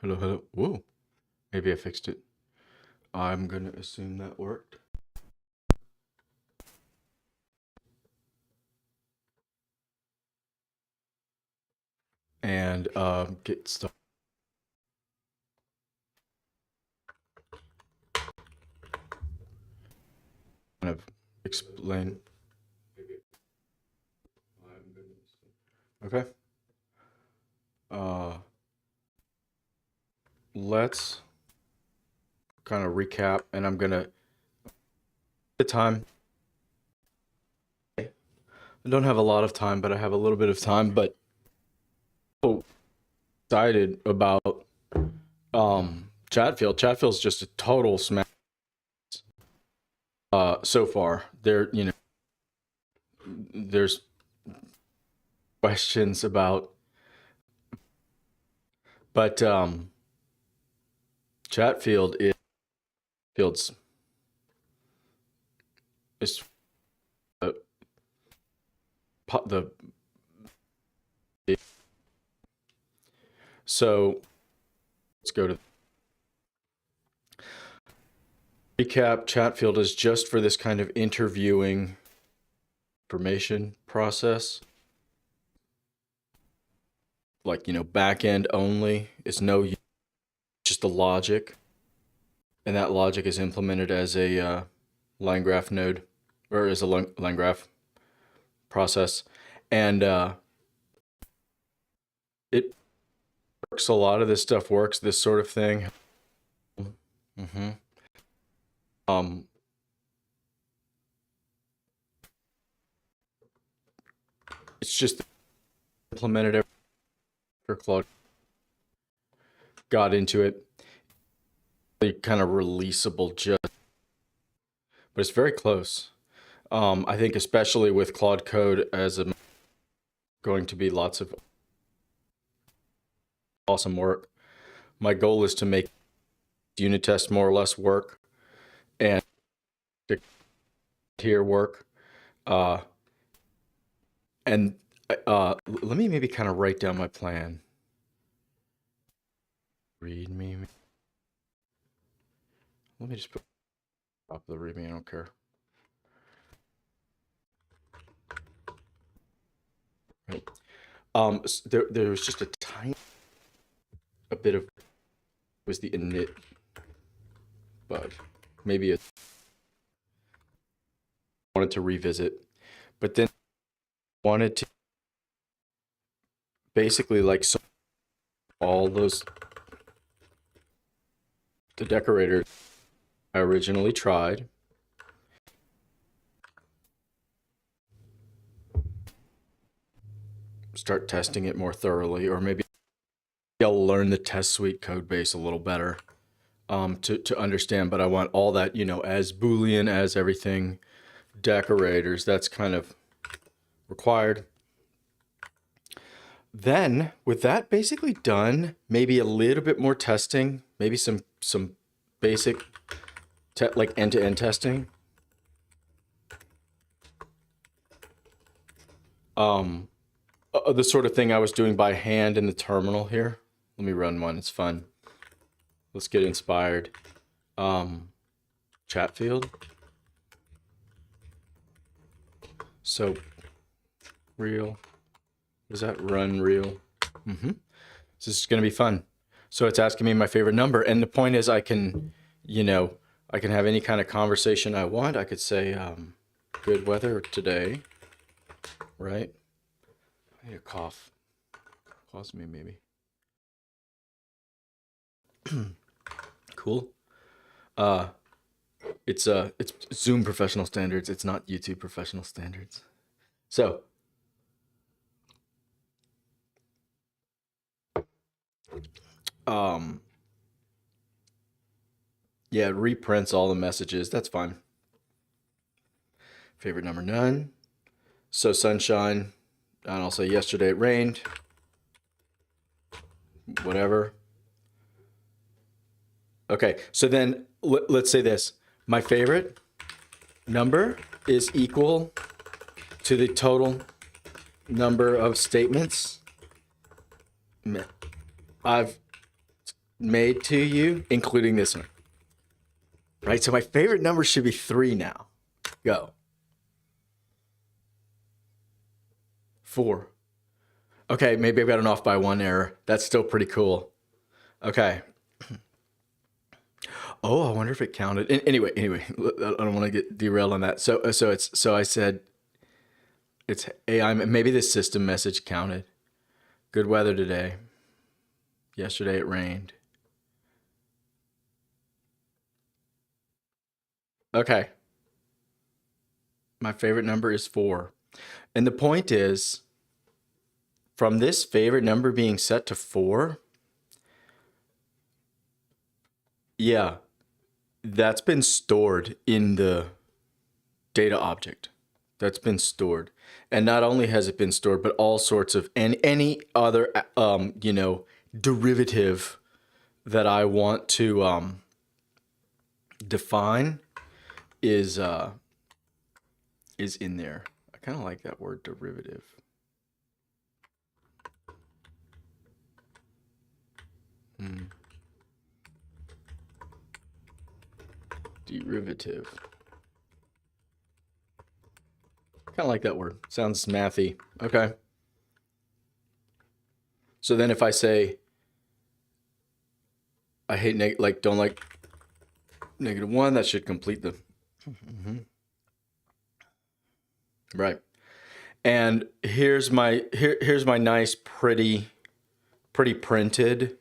Hello, hello. Whoa. Maybe I fixed it. I'm gonna assume that worked. And get started. Kind of explain. Okay. Let's kind of recap, and I'm gonna the time. I don't have a lot of time, but I have a little bit of time. But so excited about Chatfield. Chatfield's just a total smash. So far, there's questions about, but Chatfield Fields is the so let's go to recap. Chatfield is just for this kind of interviewing information process, like back end only. It's just the logic, and that logic is implemented as a line graph node, or as a line graph process, and it works. A lot of this stuff works. This sort of thing. It's just implemented for Claude. Got into it. Kind of releasable, but it's very close. I think especially with Claude Code as going to be lots of awesome work. My goal is to make unit test more or less work, and here work. And let me maybe kind of write down my plan. Read me. Let me just put up the readme. I don't care. Right. There was just a bit of was the init bug. Maybe it wanted to revisit, but then wanted to basically so all those the decorators I originally tried. Start testing it more thoroughly, or maybe I'll learn the test suite code base a little better to understand. But I want all that, as Boolean as everything, decorators, that's kind of required. Then with that basically done, maybe a little bit more testing, maybe some basic like end-to-end testing. The sort of thing I was doing by hand in the terminal here. Let me run one. It's fun. Let's get inspired. Chatfield. So real. Does that run real? So this is going to be fun. So it's asking me my favorite number. And the point is I can have any kind of conversation I want. I could say, good weather today, right? I need a cough. Pause me, maybe. Cool. It's Zoom professional standards. It's not YouTube professional standards. So yeah, it reprints all the messages. That's fine. Favorite number, none. So sunshine, and I'll say yesterday it rained. Whatever. Okay, so then let's say this. My favorite number is equal to the total number of statements I've made to you, including this one. Right, so my favorite number should be 3 now. Go. 4. Okay, maybe I've got an off by 1 error. That's still pretty cool. Okay. Oh, I wonder if it counted. Anyway, I don't want to get derailed on that. So I said it's AI. Maybe the system message counted. Good weather today. Yesterday it rained. Okay. My favorite number is 4. And the point is, from this favorite number being set to 4, yeah, that's been stored in the data object. That's been stored. And not only has it been stored, but all sorts of, and any other, derivative that I want to define is in there. I kind of like that word, derivative. Derivative. Kind of like that word. Sounds mathy. Okay. So then if I say I hate don't like -1, that should complete the right. And here's my nice pretty printed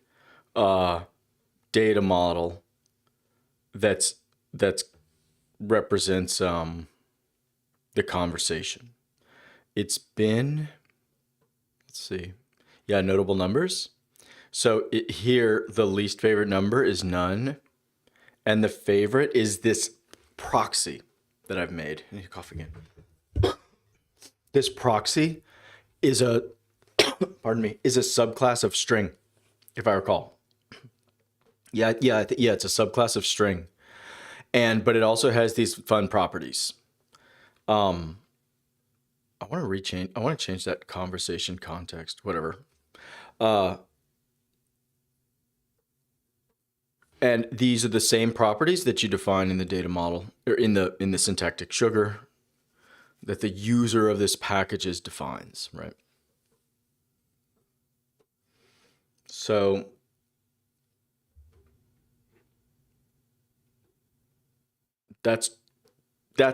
data model that's represents the conversation. It's been, let's see, yeah, notable numbers. So here the least favorite number is none, and the favorite is this proxy that I've made. I need to cough again. This proxy is a pardon me, is a subclass of string, if I recall. Yeah, it's a subclass of string. But it also has these fun properties. I want to change that conversation context, whatever. And these are the same properties that you define in the data model, or in the syntactic sugar, that the user of this packages defines, right? So that's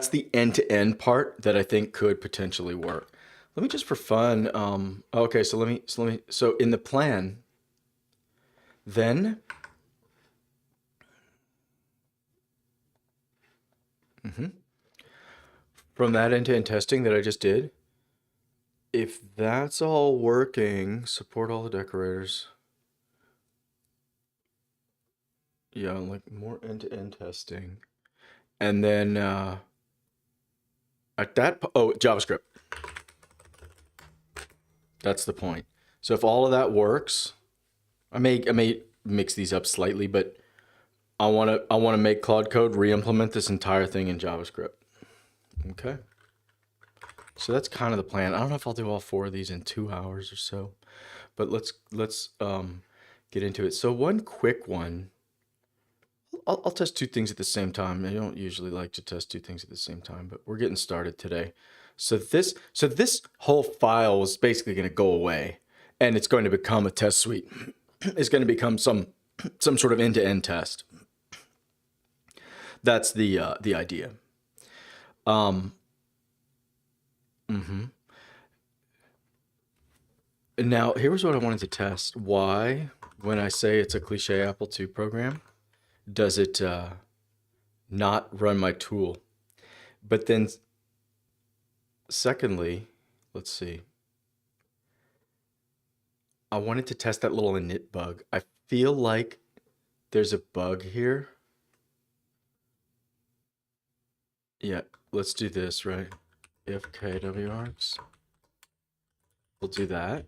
the end-to-end part that I think could potentially work. Let me just for fun, okay, so in the plan, then from that end-to-end testing that I just did, if that's all working, support all the decorators. Yeah, like more end-to-end testing. And then at that, JavaScript. That's the point. So if all of that works, I may mix these up slightly, but I want to make Claude Code re-implement this entire thing in JavaScript. Okay. So that's kind of the plan. I don't know if I'll do all 4 of these in 2 hours or so, but let's get into it. So one quick one. I'll test 2 things at the same time. I don't usually like to test 2 things at the same time, but we're getting started today. So this whole file is basically going to go away, and it's going to become a test suite. It's going to become some sort of end-to-end test. That's the idea. Now, here's what I wanted to test. Why, when I say it's a cliche Apple II program, does it not run my tool? But then, secondly, let's see. I wanted to test that little init bug. I feel like there's a bug here. Yeah, let's do this, right? If kwrks. We'll do that.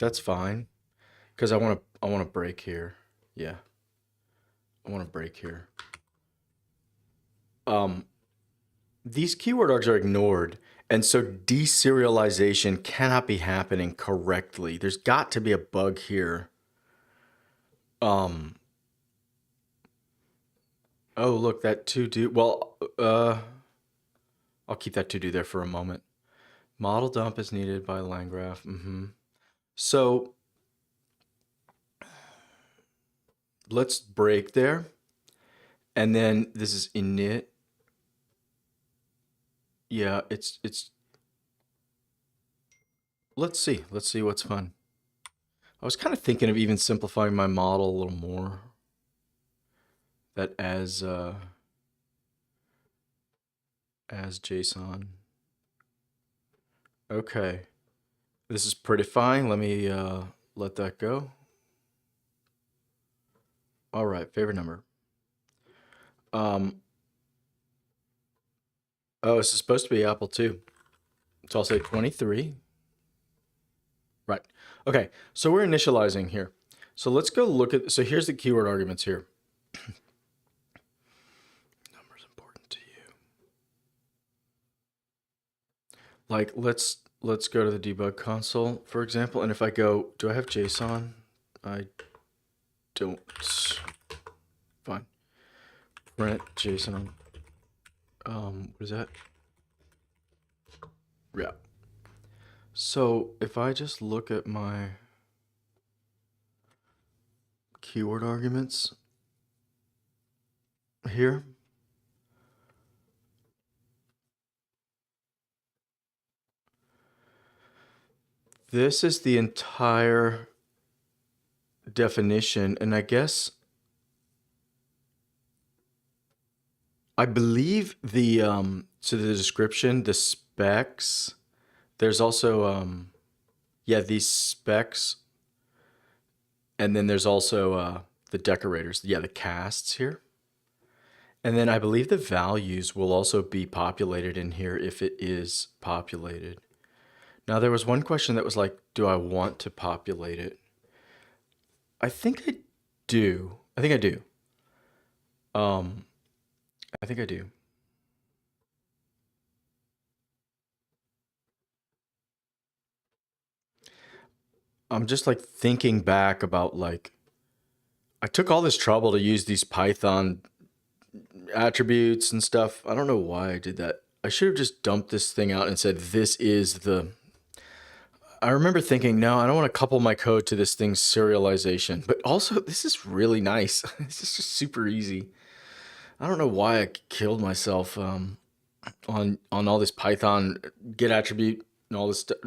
That's fine, because I want to break here. Yeah. I want to break here. These keyword args are ignored, and so deserialization cannot be happening correctly. There's got to be a bug here. Um, oh, look, that to do. Well, I'll keep that to do there for a moment. Model dump is needed by line graph. So let's break there. And then this is init. Yeah, it's let's see what's fun. I was kind of thinking of even simplifying my model a little more. That as JSON. Okay. This is pretty fine. Let me let that go. All right, favorite number. Oh, this is supposed to be Apple too. So I'll say 23. Right. Okay, so we're initializing here. So let's go look at, so here's the keyword arguments here. Number's important to you. Like, let's go to the debug console, for example, and if I go, do I have JSON? I don't. Fine. Print JSON. What is that? Yeah. So if I just look at my keyword arguments here, this is the entire definition, and I guess I believe the so the description, the specs, there's also yeah, these specs, and then there's also the decorators, yeah, the casts here. And then I believe the values will also be populated in here if it is populated. Now there was one question that was like, do I want to populate it? I think I do. I think I do. I think I do. I'm just like thinking back about like, I took all this trouble to use these Python attributes and stuff. I don't know why I did that. I should have just dumped this thing out and said, this is the, I remember thinking, no, I don't want to couple my code to this thing's serialization, but also this is really nice. This is just super easy. I don't know why I killed myself on all this Python get attribute and all this stuff.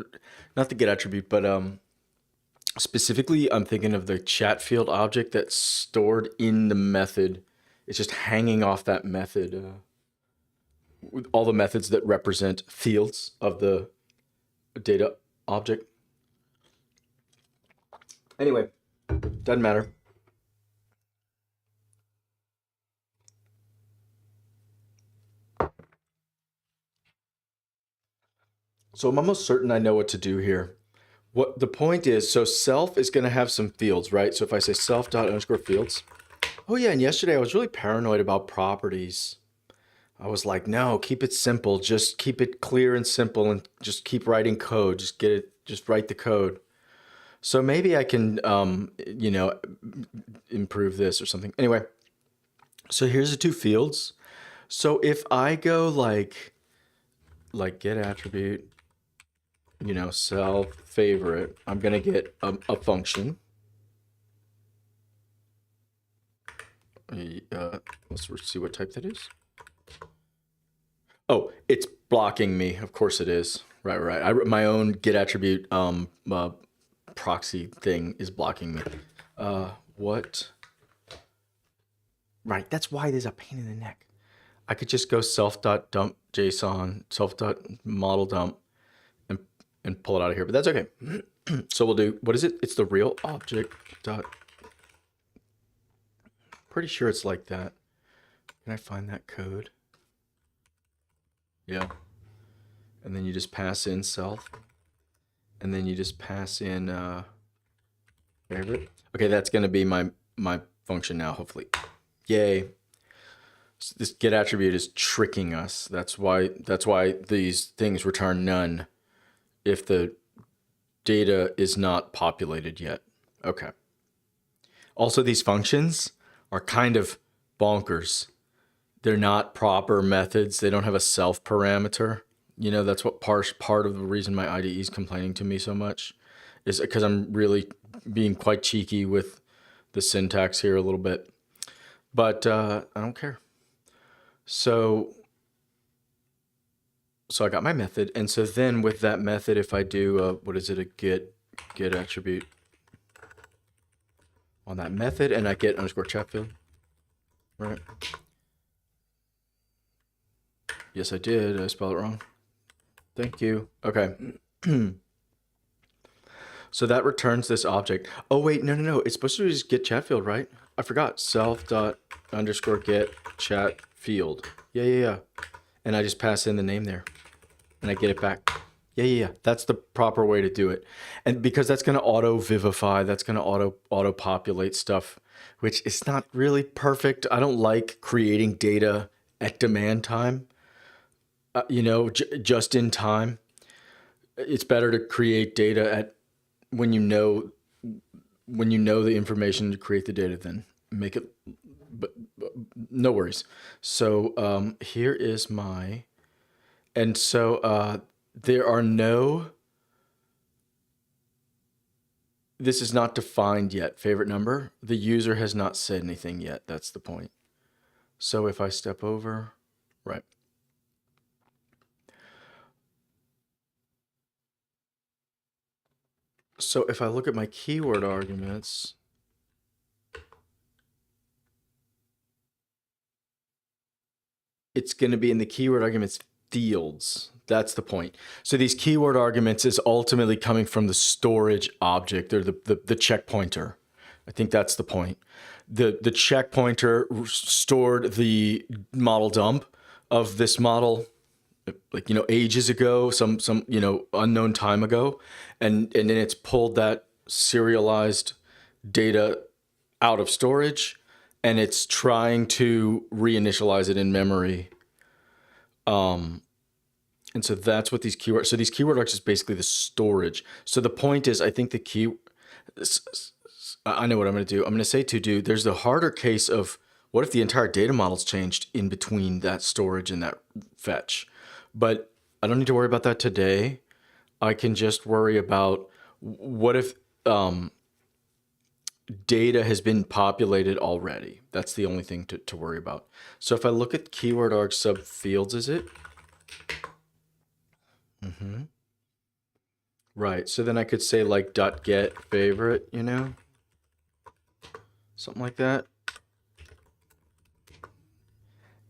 Not the get attribute, but specifically I'm thinking of the Chatfield object that's stored in the method. It's just hanging off that method. With all the methods that represent fields of the data object. Anyway, doesn't matter. So I'm almost certain I know what to do here. What the point is, so self is going to have some fields, right? So if I say self dot underscore fields. Oh yeah, and yesterday I was really paranoid about properties. I was like, no, keep it simple. Just keep it clear and simple and just keep writing code. Just get it, just write the code. So maybe I can, you know, improve this or something. Anyway, so here's the two fields. So if I go like get attribute, you know, self favorite, I'm going to get a function. Let's see what type that is. Oh, it's blocking me. Of course it is. Right. My own get attribute proxy thing is blocking me. What? Right, that's why there's a pain in the neck. I could just go self.dump JSON, self.model dump, and pull it out of here, but that's okay. So we'll do, what is it? It's the real object dot. Pretty sure it's like that. Can I find that code? Yeah. And then you just pass in self. And then you just pass in favorite. Okay, that's gonna be my function now, hopefully. Yay. So this get attribute is tricking us. That's why these things return none if the data is not populated yet. Okay. Also, these functions are kind of bonkers. They're not proper methods. They don't have a self parameter. You know, that's what part of the reason my IDE is complaining to me so much is because I'm really being quite cheeky with the syntax here a little bit. But I don't care. So I got my method, and so then with that method, if I do what is it, a get attribute on that method, and I get underscore Chatfield, right? Yes, I did. I spelled it wrong. Thank you. Okay. So that returns this object. Oh wait, no. It's supposed to just get Chatfield, right? I forgot. Self dot underscore get Chatfield. Yeah. And I just pass in the name there, and I get it back. Yeah. That's the proper way to do it. And because that's going to auto vivify, that's going to auto populate stuff, which is not really perfect. I don't like creating data at demand time. Just in time. It's better to create data at when you know the information to create the data, then make it. But no worries. So here is my, and so there are no. This is not defined yet. Favorite number. The user has not said anything yet. That's the point. So if I step over, right. So if I look at my keyword arguments, it's going to be in the keyword arguments fields. That's the point. So these keyword arguments is ultimately coming from the storage object or the check pointer. I think that's the point. The check pointer stored the model dump of this model, like, ages ago, some unknown time ago, and then it's pulled that serialized data out of storage, and it's trying to reinitialize it in memory. And so that's what these keywords. So these keyword args is basically the storage. So the point is, I think the key. I know what I'm going to do. I'm going to say to do. There's the harder case of what if the entire data model's changed in between that storage and that fetch. But I don't need to worry about that today. I can just worry about what if data has been populated already. That's the only thing to worry about. So if I look at keyword arg subfields, is it? Right. So then I could say like dot get favorite, something like that.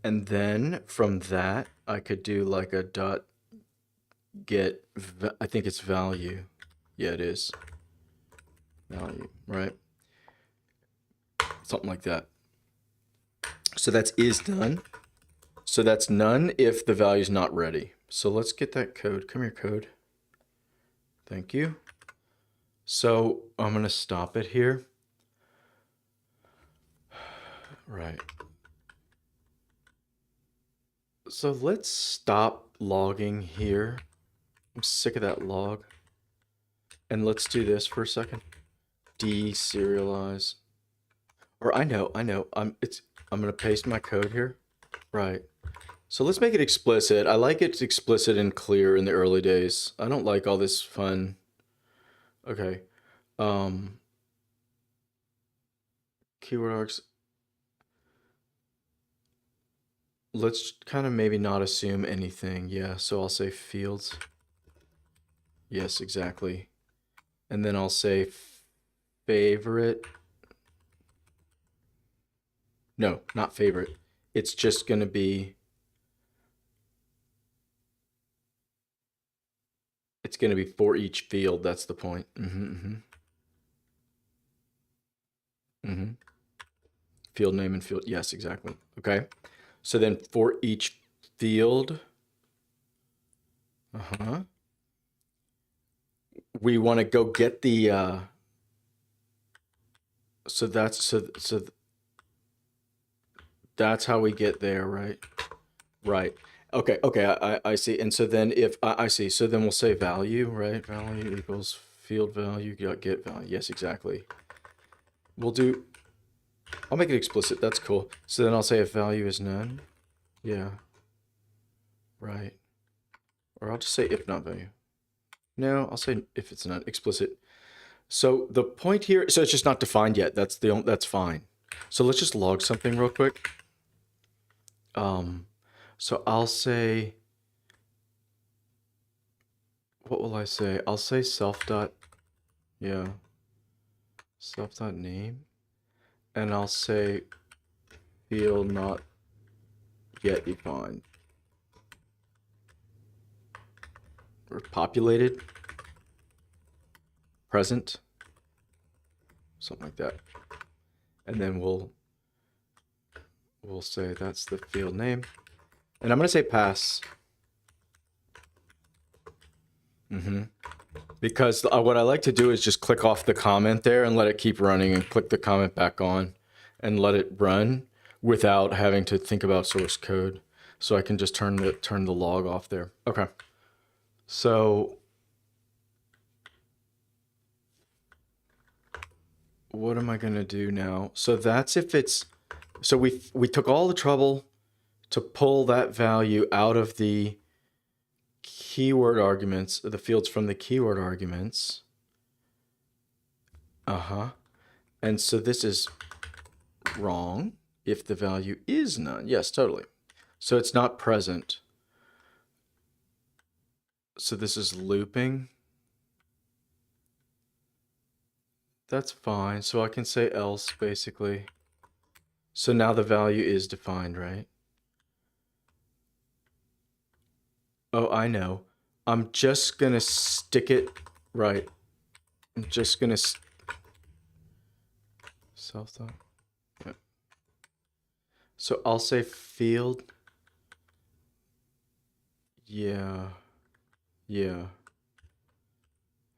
And then from that, I could do like a dot get, I think it's value. Yeah, it is. Value, right? Something like that. So that's is done. So that's none if the value is not ready. So let's get that code. Come here, code. Thank you. So I'm going to stop it here. Right. So let's stop logging here. I'm sick of that log. And let's do this for a second. Deserialize. Or I know. I'm going to paste my code here. Right. So let's make it explicit. I like it explicit and clear in the early days. I don't like all this fun. Okay. Keyword args. Let's kind of maybe not assume anything. Yeah, so I'll say fields. Yes, exactly. And then I'll say favorite. No, not favorite. It's just going to be, it's going to be for each field. That's the point. Field name and field. Yes, exactly. Okay. So then for each field, we want to go get the, so that's how we get there, right? Right. Okay. I see. And so then if I see, so then we'll say value, right? Value equals field value, get value. Yes, exactly. We'll do, I'll make it explicit. That's cool. So then I'll say if value is none. Yeah. Right. Or I'll just say if not value. No, I'll say if it's not explicit. So the point here, so it's just not defined yet. That's fine. So let's just log something real quick. So I'll say, what will I say? I'll say self dot name, and I'll say field not yet defined or populated, present, something like that. And then we'll say that's the field name, and I'm going to say pass. Because what I like to do is just click off the comment there and let it keep running, and click the comment back on and let it run without having to think about source code. So I can just turn the log off there. Okay. So what am I going to do now? So that's if it's, so we took all the trouble to pull that value out of the keyword arguments, the fields from the keyword arguments. And so this is wrong if the value is none. Yes, totally. So it's not present. So this is looping. That's fine. So I can say else basically. So now the value is defined, right? Oh, I know. I'm just gonna stick it right. I'm just gonna self-dot. Yeah. So I'll say field. Yeah.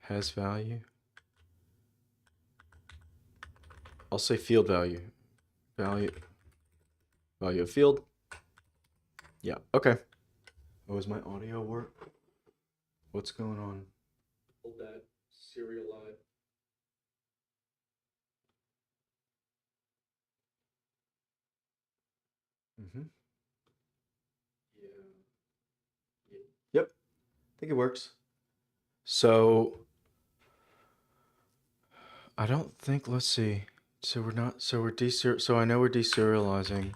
Has value. I'll say field value. Value of field. Yeah. Okay. Oh, is my audio work? What's going on? Hold that serial live. Yep. I think it works. So I don't think, let's see. So we're not, so we're so I know we're deserializing.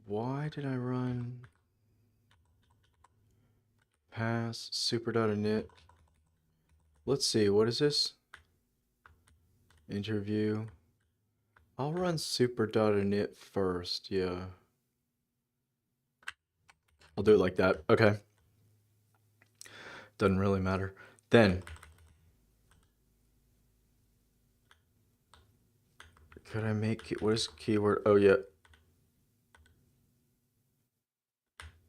Why did I run pass super.init? Let's see, what is this? Interview. I'll run super.init first, yeah. I'll do it like that, okay. Doesn't really matter. Then, could I make it, what is keyword? Oh, yeah.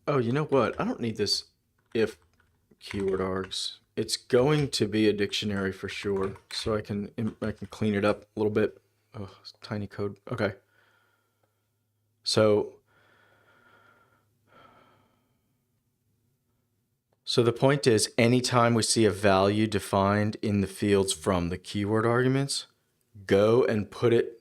Oh, you know what? I don't need this if keyword args. It's going to be a dictionary for sure, so I can clean it up a little bit. Oh, tiny code. Okay. So the point is, anytime we see a value defined in the fields from the keyword arguments, go and put it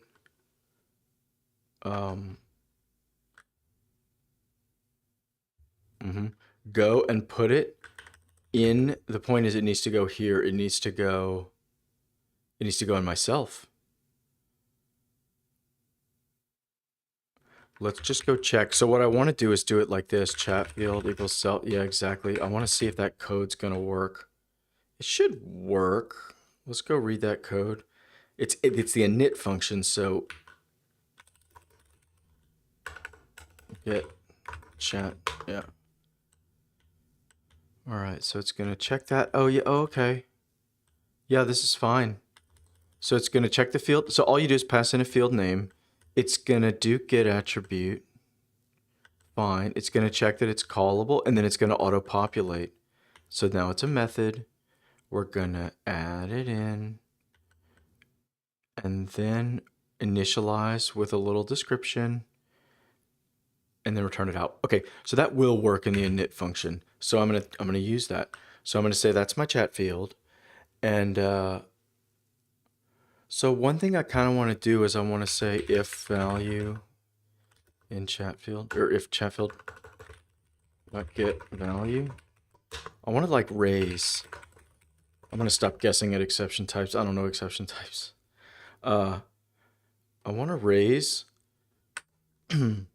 go and put it in, the point is it needs to go here. It needs to go in myself. Let's just go check. So what I want to do is do it like this. Chatfield equals self. Yeah, exactly. I want to see if that code's going to work. It should work. Let's go read that code. It's the init function. So get chat. Yeah. All right. So it's going to check that. Oh, yeah. Oh, okay. Yeah, this is fine. So it's going to check the field. So all you do is pass in a field name. It's going to do get attribute. Fine. It's going to check that it's callable, and then it's going to auto-populate. So now it's a method. We're going to add it in, and then initialize with a little description, and then return it out. Okay, so that will work in the init function. So I'm gonna use that. So I'm going to say that's my chat field, and So one thing I kind of want to do is I want to say if value in Chatfield, or if Chatfield get value. I want to like raise. I'm going to stop guessing at exception types. I don't know exception types. I want to raise and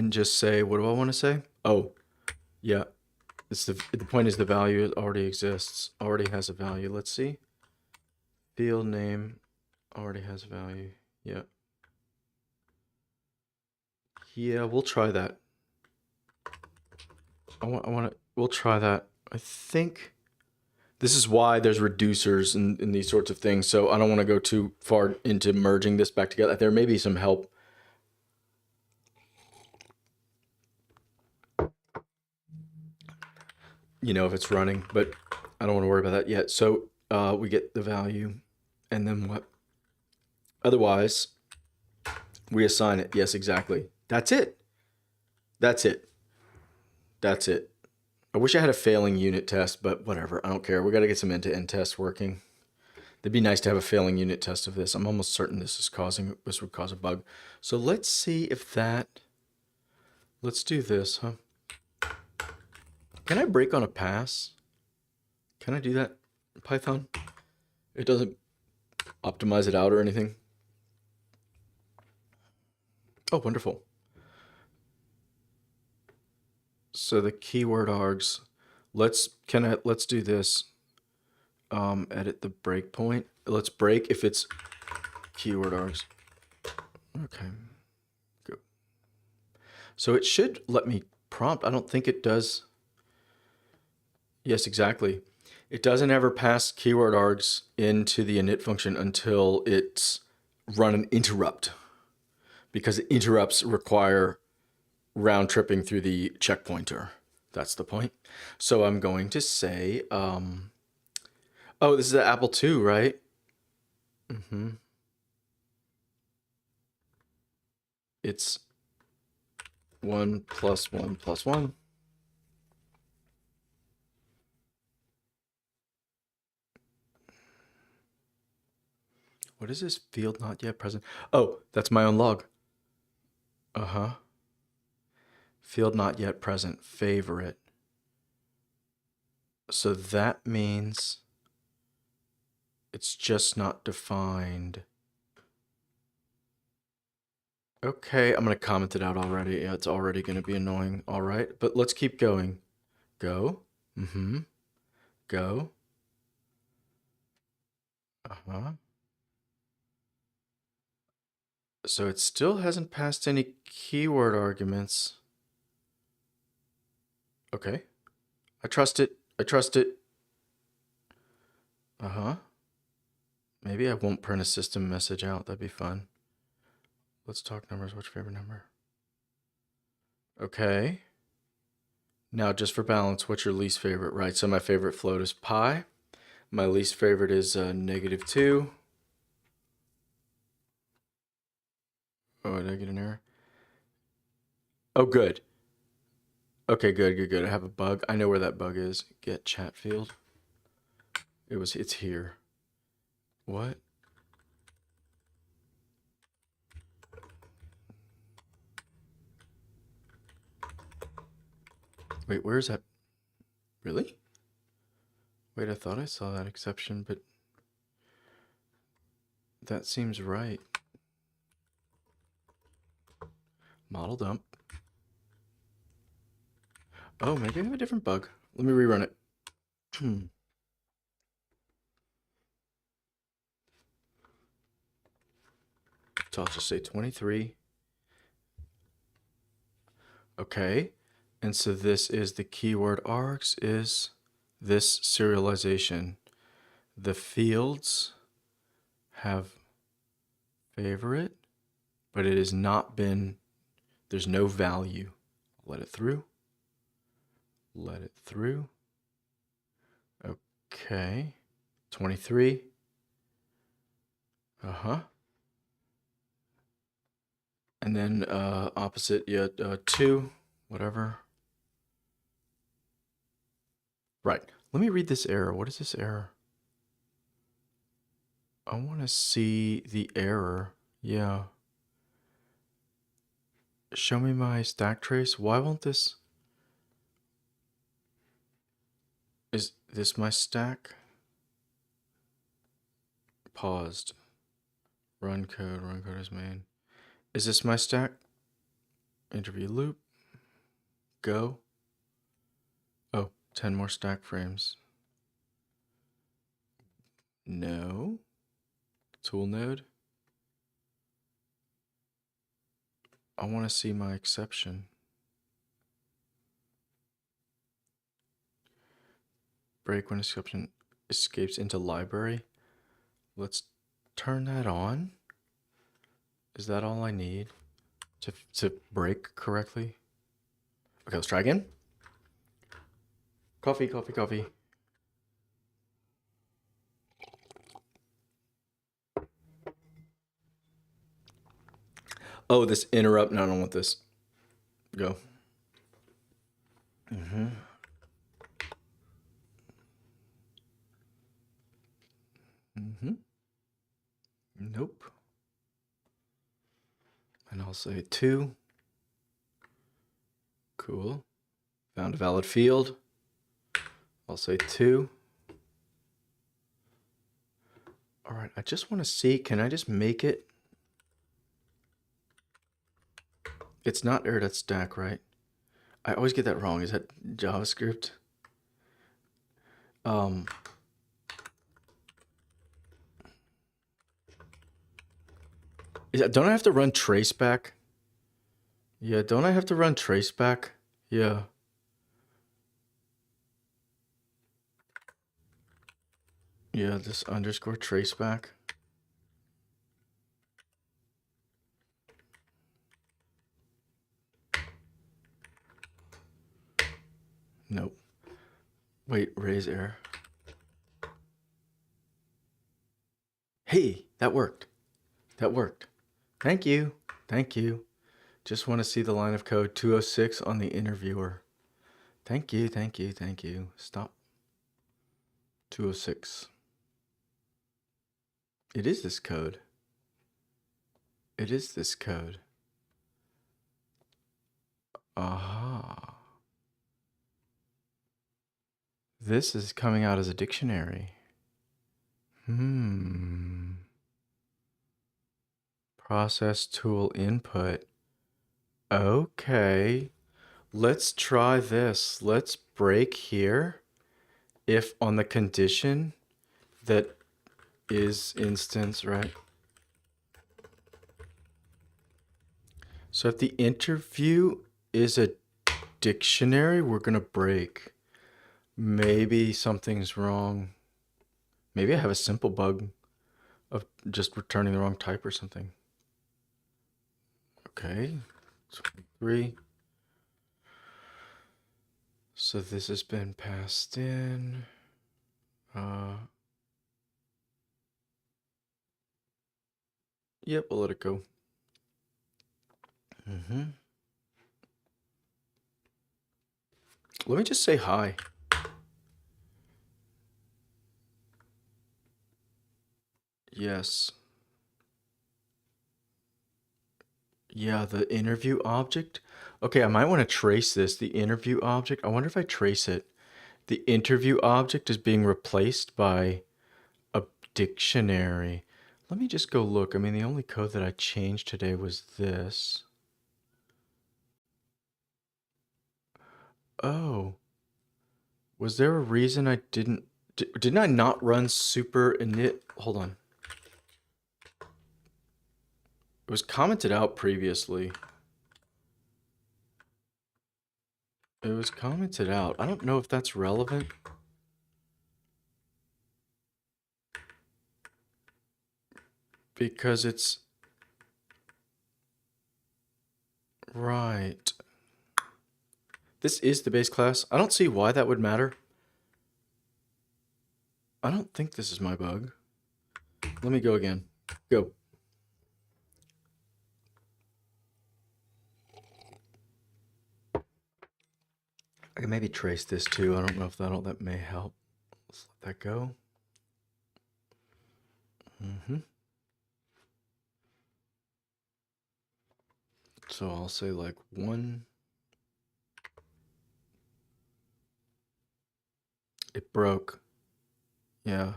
just say, what do I want to say? Oh, yeah. It's the point is the value already exists, already has a value. Let's see. Field name already has value. Yeah. Yeah, we'll try that. We'll try that. I think this is why there's reducers in these sorts of things. So I don't want to go too far into merging this back together. There may be some help. You know, if it's running, but I don't want to worry about that yet. So we get the value, and then what? Otherwise, we assign it. Yes, exactly. That's it. That's it. That's it. I wish I had a failing unit test, but whatever. I don't care. We got to get some end-to-end tests working. It'd be nice to have a failing unit test of this. I'm almost certain this would cause a bug. So let's see if that. Let's do this, huh? Can I break on a pass? Can I do that in Python? It doesn't optimize it out or anything. Oh, wonderful. So the keyword args. Let's do this. Edit the breakpoint. Let's break if it's keyword args. Okay. Good. So it should let me prompt. I don't think it does. Yes, exactly. It doesn't ever pass keyword args into the init function until it's run an interrupt, because interrupts require round tripping through the checkpointer. That's the point. So I'm going to say, oh, this is an Apple II, right? Mm-hmm. It's 1 + 1 + 1. What is this field not yet present? Oh, that's my own log. Uh-huh. Field not yet present, favorite. So that means it's just not defined. Okay, I'm going to comment it out already. Yeah, it's already going to be annoying. All right, but let's keep going. Go. Mm-hmm. Go. Uh-huh. So it still hasn't passed any keyword arguments. Okay. I trust it. I trust it. Uh-huh. Maybe I won't print a system message out. That'd be fun. Let's talk numbers. What's your favorite number? Okay. Now, just for balance, what's your least favorite? Right, so my favorite float is pi. My least favorite is -2. Oh, did I get an error? Oh, good. Okay, good. I have a bug. I know where that bug is. Get Chatfield. It's here. What? Wait, where is that? Really? Wait, I thought I saw that exception, but that seems right. Model dump. Oh, maybe I have a different bug. Let me rerun it. So I'll just say 23. Okay. And so this is the keyword args is this serialization. The fields have favorite, but it has not been, there's no value. Let it through. Let it through. Okay. 23. Uh-huh. And then opposite, yeah, 2, whatever. Right. Let me read this error. What is this error? I want to see the error. Yeah. Show me my stack trace. Why won't this? Is this my stack? Paused. Run code is main. Is this my stack? Interview loop. Go. Oh, 10 more stack frames. No. Tool node. I want to see my exception. Break when exception escapes into library. Let's turn that on. Is that all I need to break correctly? Okay, let's try again. Coffee, coffee, coffee. Oh, this interrupt. No, I don't want this. Go. Nope. And I'll say 2. Cool. Found a valid field. I'll say 2. All right, I just want to see, can I just make it? It's not error.stack, right? I always get that wrong. Is that JavaScript? Don't I have to run traceback? Yeah, don't I have to run traceback? Yeah. Yeah, this underscore traceback. Nope. Wait, raise error. Hey, that worked. That worked. Thank you. Thank you. Just want to see the line of code 206 on the interviewer. Thank you, thank you, thank you. Stop. 206. It is this code. It is this code. Aha. This is coming out as a dictionary. Process tool input. Okay. Let's try this. Let's break here if on the condition that is instance, right? So if the interview is a dictionary, we're going to break. Maybe something's wrong. Maybe I have a simple bug of just returning the wrong type or something. Okay, 23. So this has been passed in. Yep, we'll let it go. Let me just say hi. Yes. Yeah, the interview object. Okay, I might want to trace this. The interview object. I wonder if I trace it. The interview object is being replaced by a dictionary. Let me just go look. I mean, the only code that I changed today was this. Oh. Was there a reason I didn't I not run super init? Hold on. It was commented out previously. It was commented out. I don't know if that's relevant. Because it's right. This is the base class. I don't see why that would matter. I don't think this is my bug. Let me go again. Go. I can maybe trace this too. I don't know if that may help. Let's let that go. So I'll say like 1. It broke. Yeah.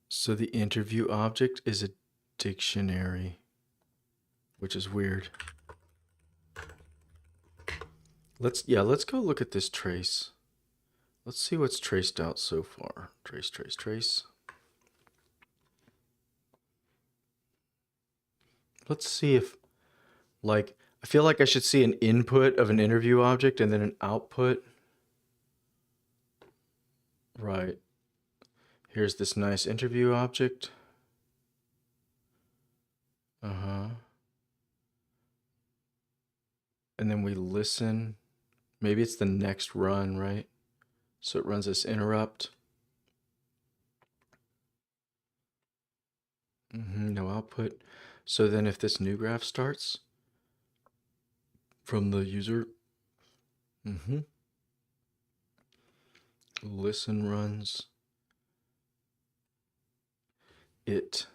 So the interview object is a dictionary, which is weird. Let's go look at this trace. Let's see what's traced out so far. Trace. Let's see if, like, I feel like I should see an input of an interview object and then an output. Right. Here's this nice interview object. And then we listen. Maybe it's the next run, right? So it runs this interrupt. No output. So then if this new graph starts from the user, listen runs. The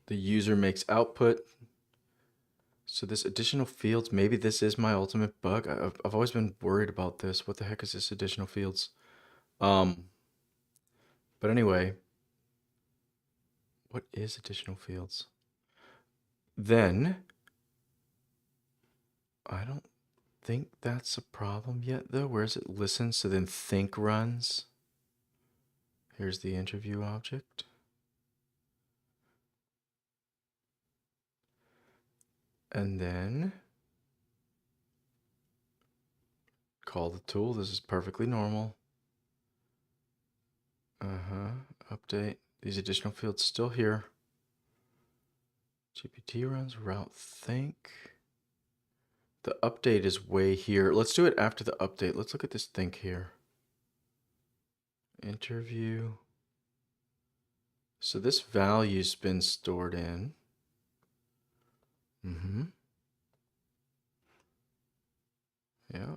user makes output. So this additional fields, maybe this is my ultimate bug. I've always been worried about this. What the heck is this additional fields? But anyway, what is additional fields? Then, I don't think that's a problem yet though. Where is it? Listen, so then think runs. Here's the interview object. And then call the tool. This is perfectly normal. Update. These additional fields still here. GPT runs route think. The update is way here. Let's do it after the update. Let's look at this think here. Interview. So this value's been stored in. Yeah.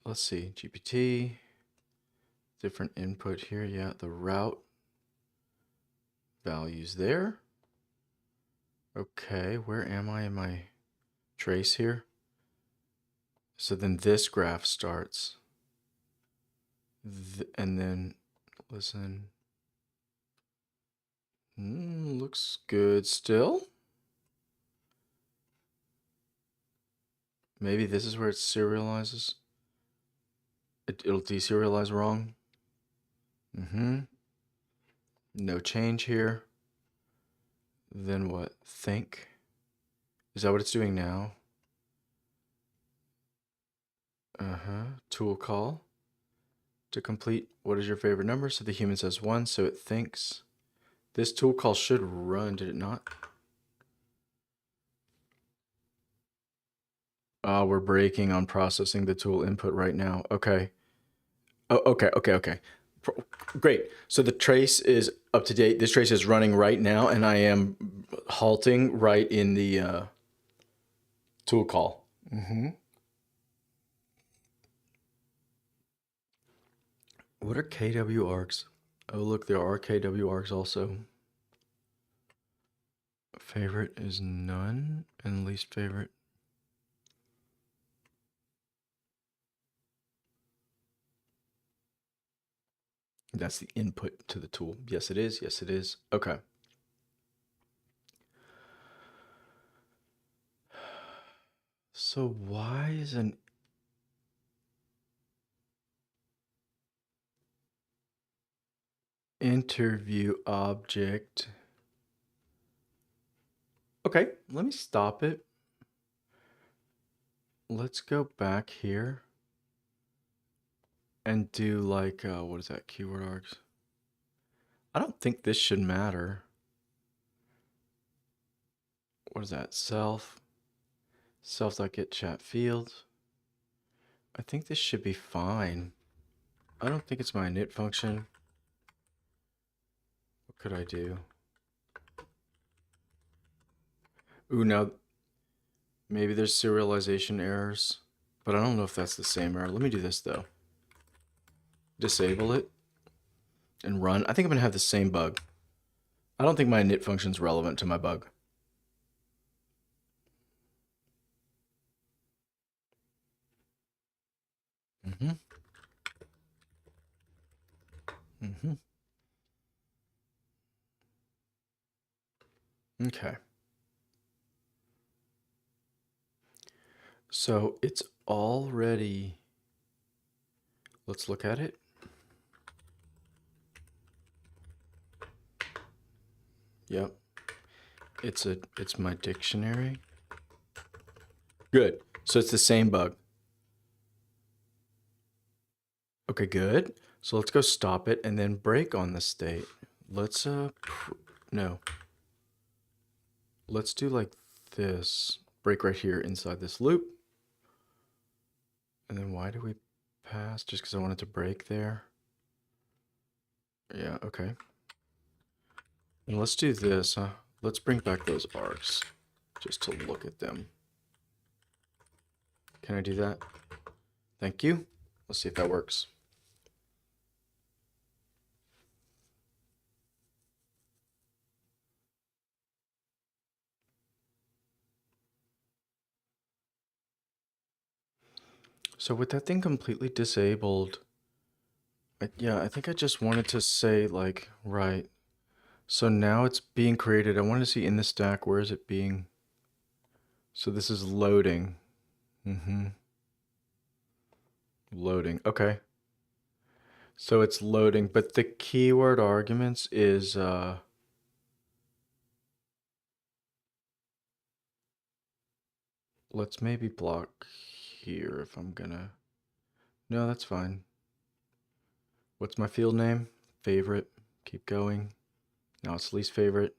Let's see, GPT, different input here. Yeah, the route values there. Okay, where am I in my trace here? So then this graph starts. And then listen. Looks good still. Maybe this is where it serializes. It'll deserialize wrong. No change here. Then what? Think. Is that what it's doing now? Tool call. To complete, what is your favorite number? So the human says 1, so it thinks. This tool call should run, did it not? We're breaking on processing the tool input right now. Okay. Oh, okay. Great. So the trace is up to date. This trace is running right now, and I am halting right in the tool call. What are KW args? Oh, look, there are KW args also. Favorite is none, and least favorite. That's the input to the tool. Yes, it is. Yes, it is. Okay. So why is an interview object? Okay, let me stop it. Let's go back here and do like, what is that, keyword args? I don't think this should matter. What is that, self.get Chatfield. I think this should be fine. I don't think it's my init function. What could I do? Ooh, now Maybe there's serialization errors, but I don't know if that's the same error. Let me do this though. Disable it and run. I think I'm gonna have the same bug. I don't think my init function is relevant to my bug. Mm-hmm. Mm-hmm. Okay. So it's already, let's look at it. Yep. It's my dictionary. Good. So it's the same bug. Okay, good. So let's go stop it and then break on the state. Let's no. Let's do like this. Break right here inside this loop. And then why do we pass? Just because I wanted to break there. Yeah, okay. And let's do this. Let's bring back those arcs just to look at them. Can I do that? Thank you. Let's see if that works. So with that thing completely disabled, yeah, I think I just wanted to say like, right. So now it's being created. I want to see in the stack, where is it being? So this is loading. Loading, okay. So it's loading, but the keyword arguments is, let's maybe block here if I'm gonna, no, that's fine. What's my field name? Favorite, keep going. Now it's least favorite.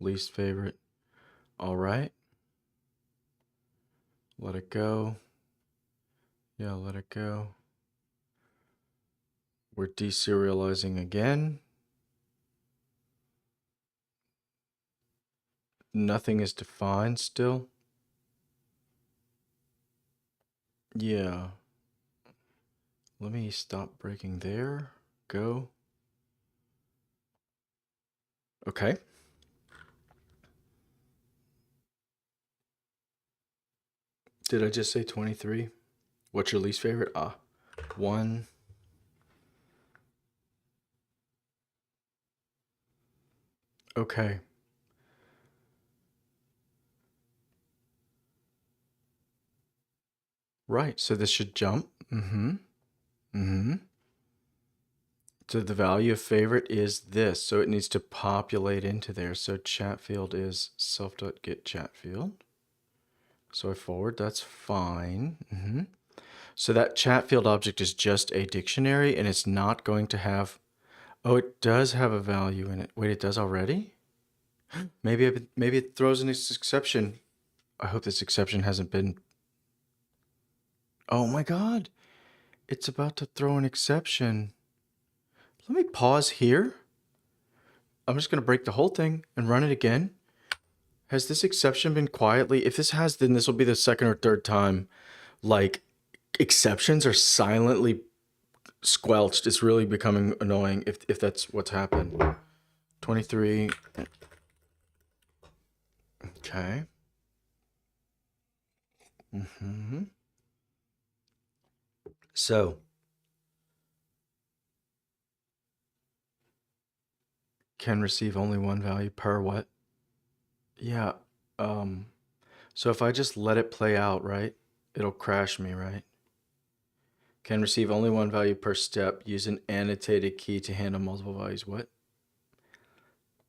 Least favorite. All right. Let it go. Yeah, let it go. We're deserializing again. Nothing is defined still. Yeah. Let me stop breaking there. Go. Okay. Did I just say 23? What's your least favorite? 1. Okay. Right, so this should jump. So the value of favorite is this, so it needs to populate into there. So Chatfield is self.get Chatfield. So I forward, that's fine. So that Chatfield object is just a dictionary and it's not going to have, oh, it does have a value in it. Wait, it does already? Maybe it throws an exception. I hope this exception hasn't been, oh my God, it's about to throw an exception. Let me pause here. I'm just going to break the whole thing and run it again. Has this exception been quietly? If this has, then this will be the second or third time. Like, exceptions are silently squelched. It's really becoming annoying if that's what's happened. 23. Okay. So, can receive only one value per what? Yeah. So if I just let it play out, right? It'll crash me, right? Can receive only one value per step. Use an annotated key to handle multiple values. What?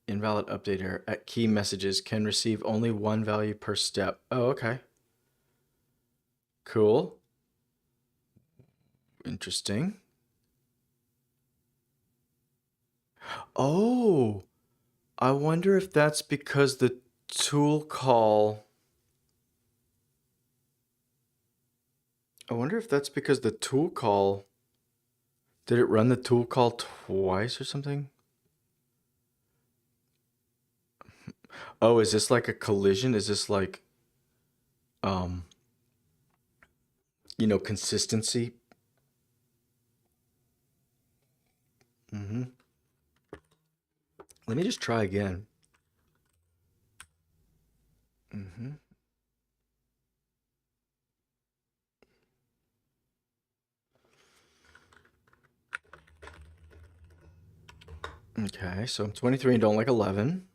Invalid update error. At key messages, can receive only one value per step. Oh, okay. Cool. Interesting. Oh, I wonder if that's because the tool call. I wonder if that's because the tool call. Did it run the tool call twice or something? Oh, is this like a collision? Is this like, um, consistency? Hmm. Let me just try again. Hmm. Okay, so I'm 23 and don't like 11.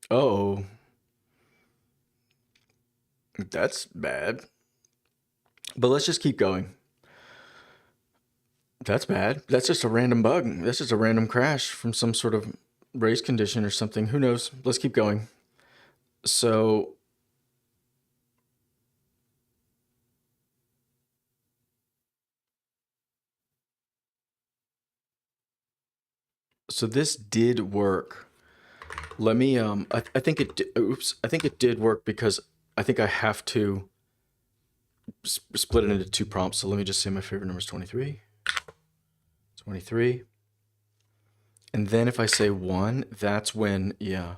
Oh, that's bad. But let's just keep going. That's bad. That's just a random bug. That's just a random crash from some sort of race condition or something. Who knows? Let's keep going. So, so this did work. Let me, I think oops, I think it did work because I think I have to split it into two prompts. So let me just say my favorite number is 23, 23. And then if I say 1, that's when, yeah.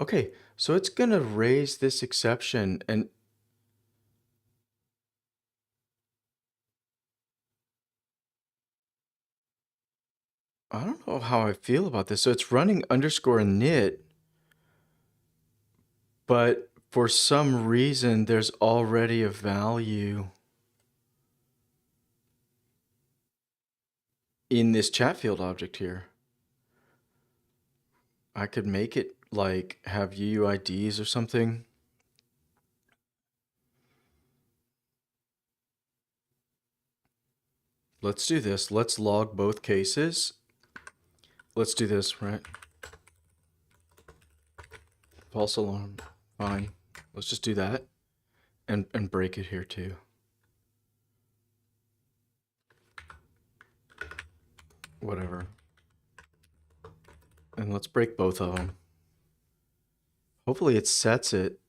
Okay, so it's going to raise this exception. And I don't know how I feel about this. So it's running underscore init, but for some reason, there's already a value in this Chatfield object here. I could make it like have UUIDs or something. Let's do this. Let's log both cases. Let's do this, right? False alarm. Fine. Let's just do that and break it here too. Whatever. And let's break both of them. Hopefully it sets it.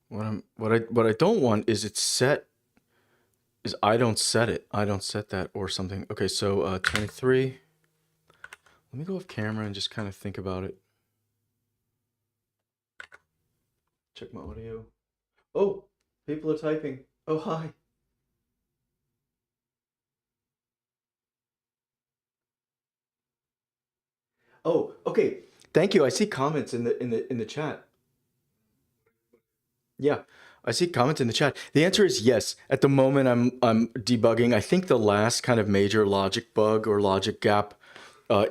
What I don't want is it set is I don't set it. I don't set that or something. Okay, so 23. Let me go off camera and just kind of think about it. Check my audio. Oh, people are typing. Oh, hi. Oh, okay. Thank you. I see comments in the chat. Yeah, I see comments in the chat. The answer is yes. At the moment, I'm debugging. I think the last kind of major logic bug or logic gap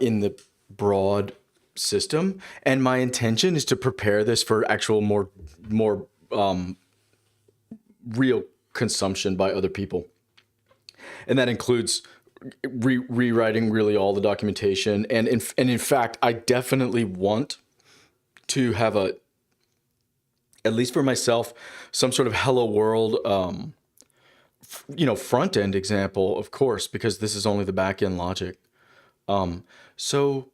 in the broad system, and my intention is to prepare this for actual more real consumption by other people, and that includes rewriting really all the documentation. And in fact, I definitely want to have a, at least for myself, some sort of hello world front end example, of course, because this is only the back end logic. So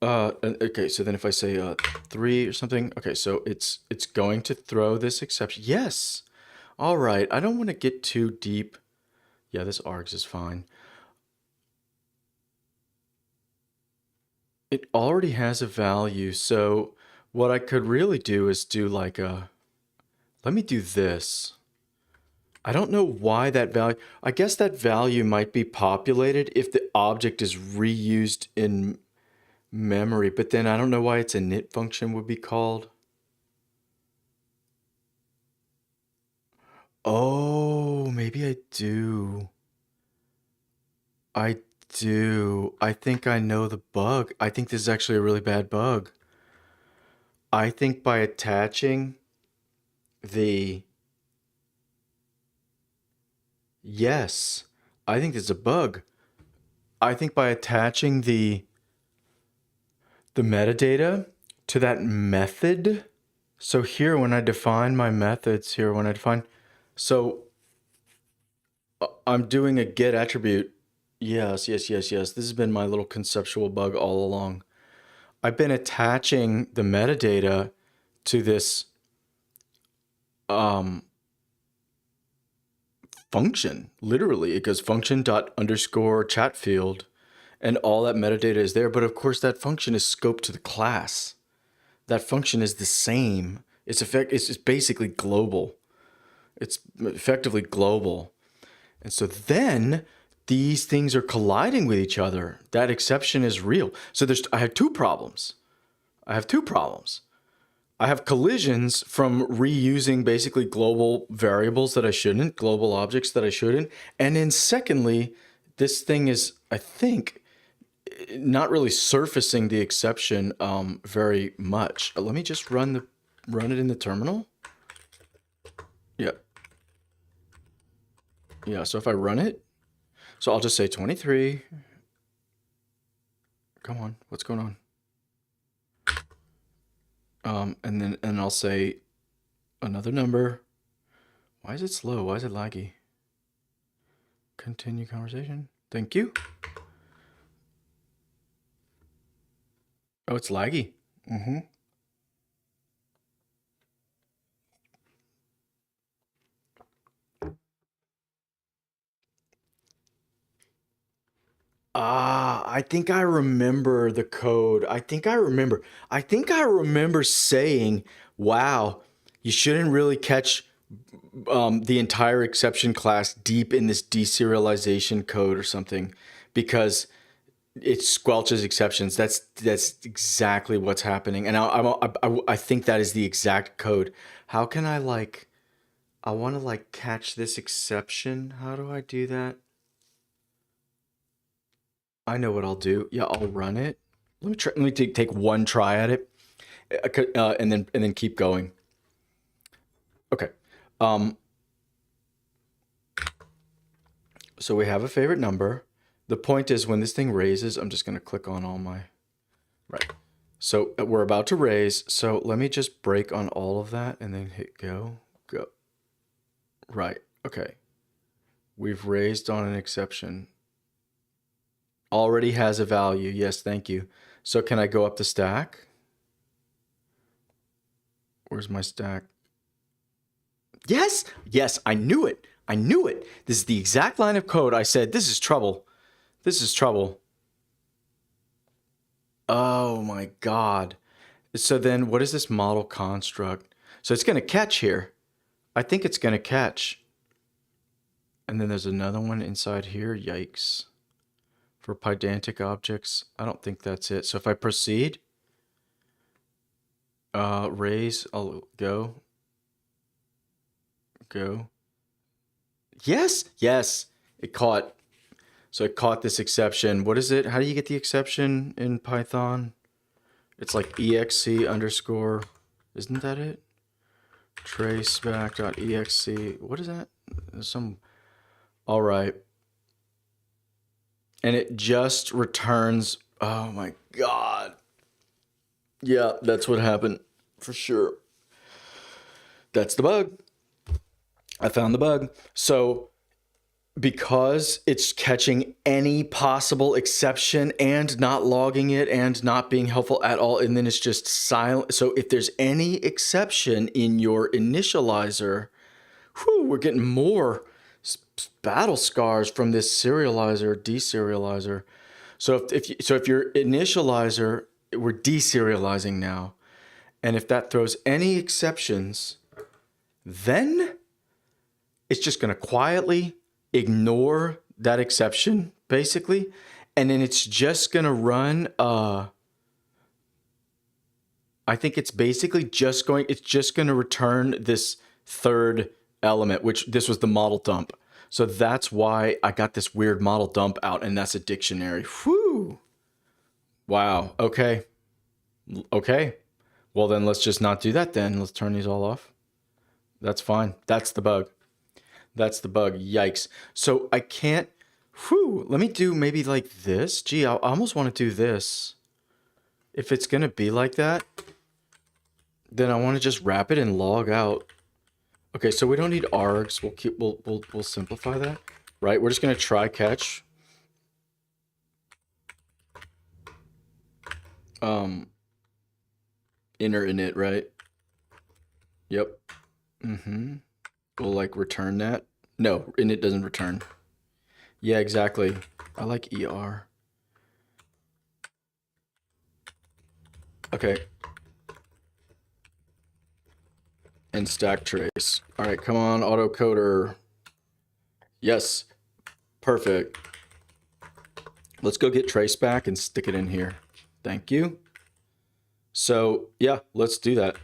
okay, so then if I say 3 or something, okay, so it's going to throw this exception. Yes. All right. I don't want to get too deep. Yeah, this args is fine. It already has a value, so what I could really do is do like a, let me do this. I don't know why that value, I guess that value might be populated if the object is reused in memory, but then I don't know why its init function would be called. Oh, maybe I do. I do. I think I know the bug. I think this is actually a really bad bug. I think by attaching the, yes, I think this is a bug. I think by attaching the metadata to that method. So here, when I define my methods here, when I define, so I'm doing a get attribute. Yes, yes, yes, yes. This has been my little conceptual bug all along. I've been attaching the metadata to this function. Literally, it goes function dot underscore Chatfield, and all that metadata is there. But of course, that function is scoped to the class. That function is the same. It's basically global. It's effectively global. And so then these things are colliding with each other. That exception is real. So I have two problems. I have collisions from reusing basically global variables that I shouldn't, global objects that I shouldn't. And then secondly, this thing is, I think, not really surfacing the exception very much. Let me just run it in the terminal. Yeah. Yeah, so if I run it, so I'll just say 23. Come on, what's going on? And I'll say another number. Why is it slow? Why is it laggy? Continue conversation. Thank you. Oh, it's laggy. Mm-hmm. I think I remember the code. I think I remember saying, wow, you shouldn't really catch the entire exception class deep in this deserialization code or something, because it squelches exceptions. That's exactly what's happening. And I think that is the exact code. How can I I want to catch this exception. How do I do that? I know what I'll do. Yeah, I'll run it. Let me try. Let me take one try at it, and then keep going. Okay. So we have a favorite number. The point is, when this thing raises, I'm just going to click on all my. Right. So we're about to raise. So let me just break on all of that and then hit go. Go. Right. Okay. We've raised on an exception. Already has a value. Yes, thank you. So can I go up the stack? Where's my stack? Yes, yes, I knew it. I knew it. This is the exact line of code I said, this is trouble. This is trouble. Oh my God. So then what is this model construct? So it's going to catch here. I think it's going to catch. And then there's another one inside here. Yikes. For pedantic objects, I don't think that's it. So if I proceed, raise, I'll go. Yes, yes, it caught. So it caught this exception. What is it? How do you get the exception in Python? It's like exe underscore, isn't that it? Traceback.exe. What is that? There's all right. And it just returns, oh my God. Yeah, that's what happened for sure. That's the bug. I found the bug. So because it's catching any possible exception and not logging it and not being helpful at all, and then it's just silent. So if there's any exception in your initializer, we're getting more battle scars from this serializer, deserializer. So if your initializer, we're deserializing now, and if that throws any exceptions, then it's just going to quietly ignore that exception, basically, and then it's just going to run. I think it's basically just going to return this third element, which this was the model dump. So that's why I got this weird model dump out, and that's a dictionary. Whew. Wow. Okay. Okay. Well, then let's just not do that then. Let's turn these all off. That's fine. That's the bug. That's the bug. Yikes. So I can't, let me do maybe like this. Gee, I almost want to do this. If it's going to be like that, then I want to just wrap it and log out. Okay, so we don't need args. We'll simplify that, right? We're just going to try catch. Inner init, right? Yep. We'll return that. No, init doesn't return. Yeah, exactly. I like ER. Okay. And stack trace. All right, come on, autocoder. Yes, perfect. Let's go get trace back and stick it in here. Thank you. So yeah, let's do that.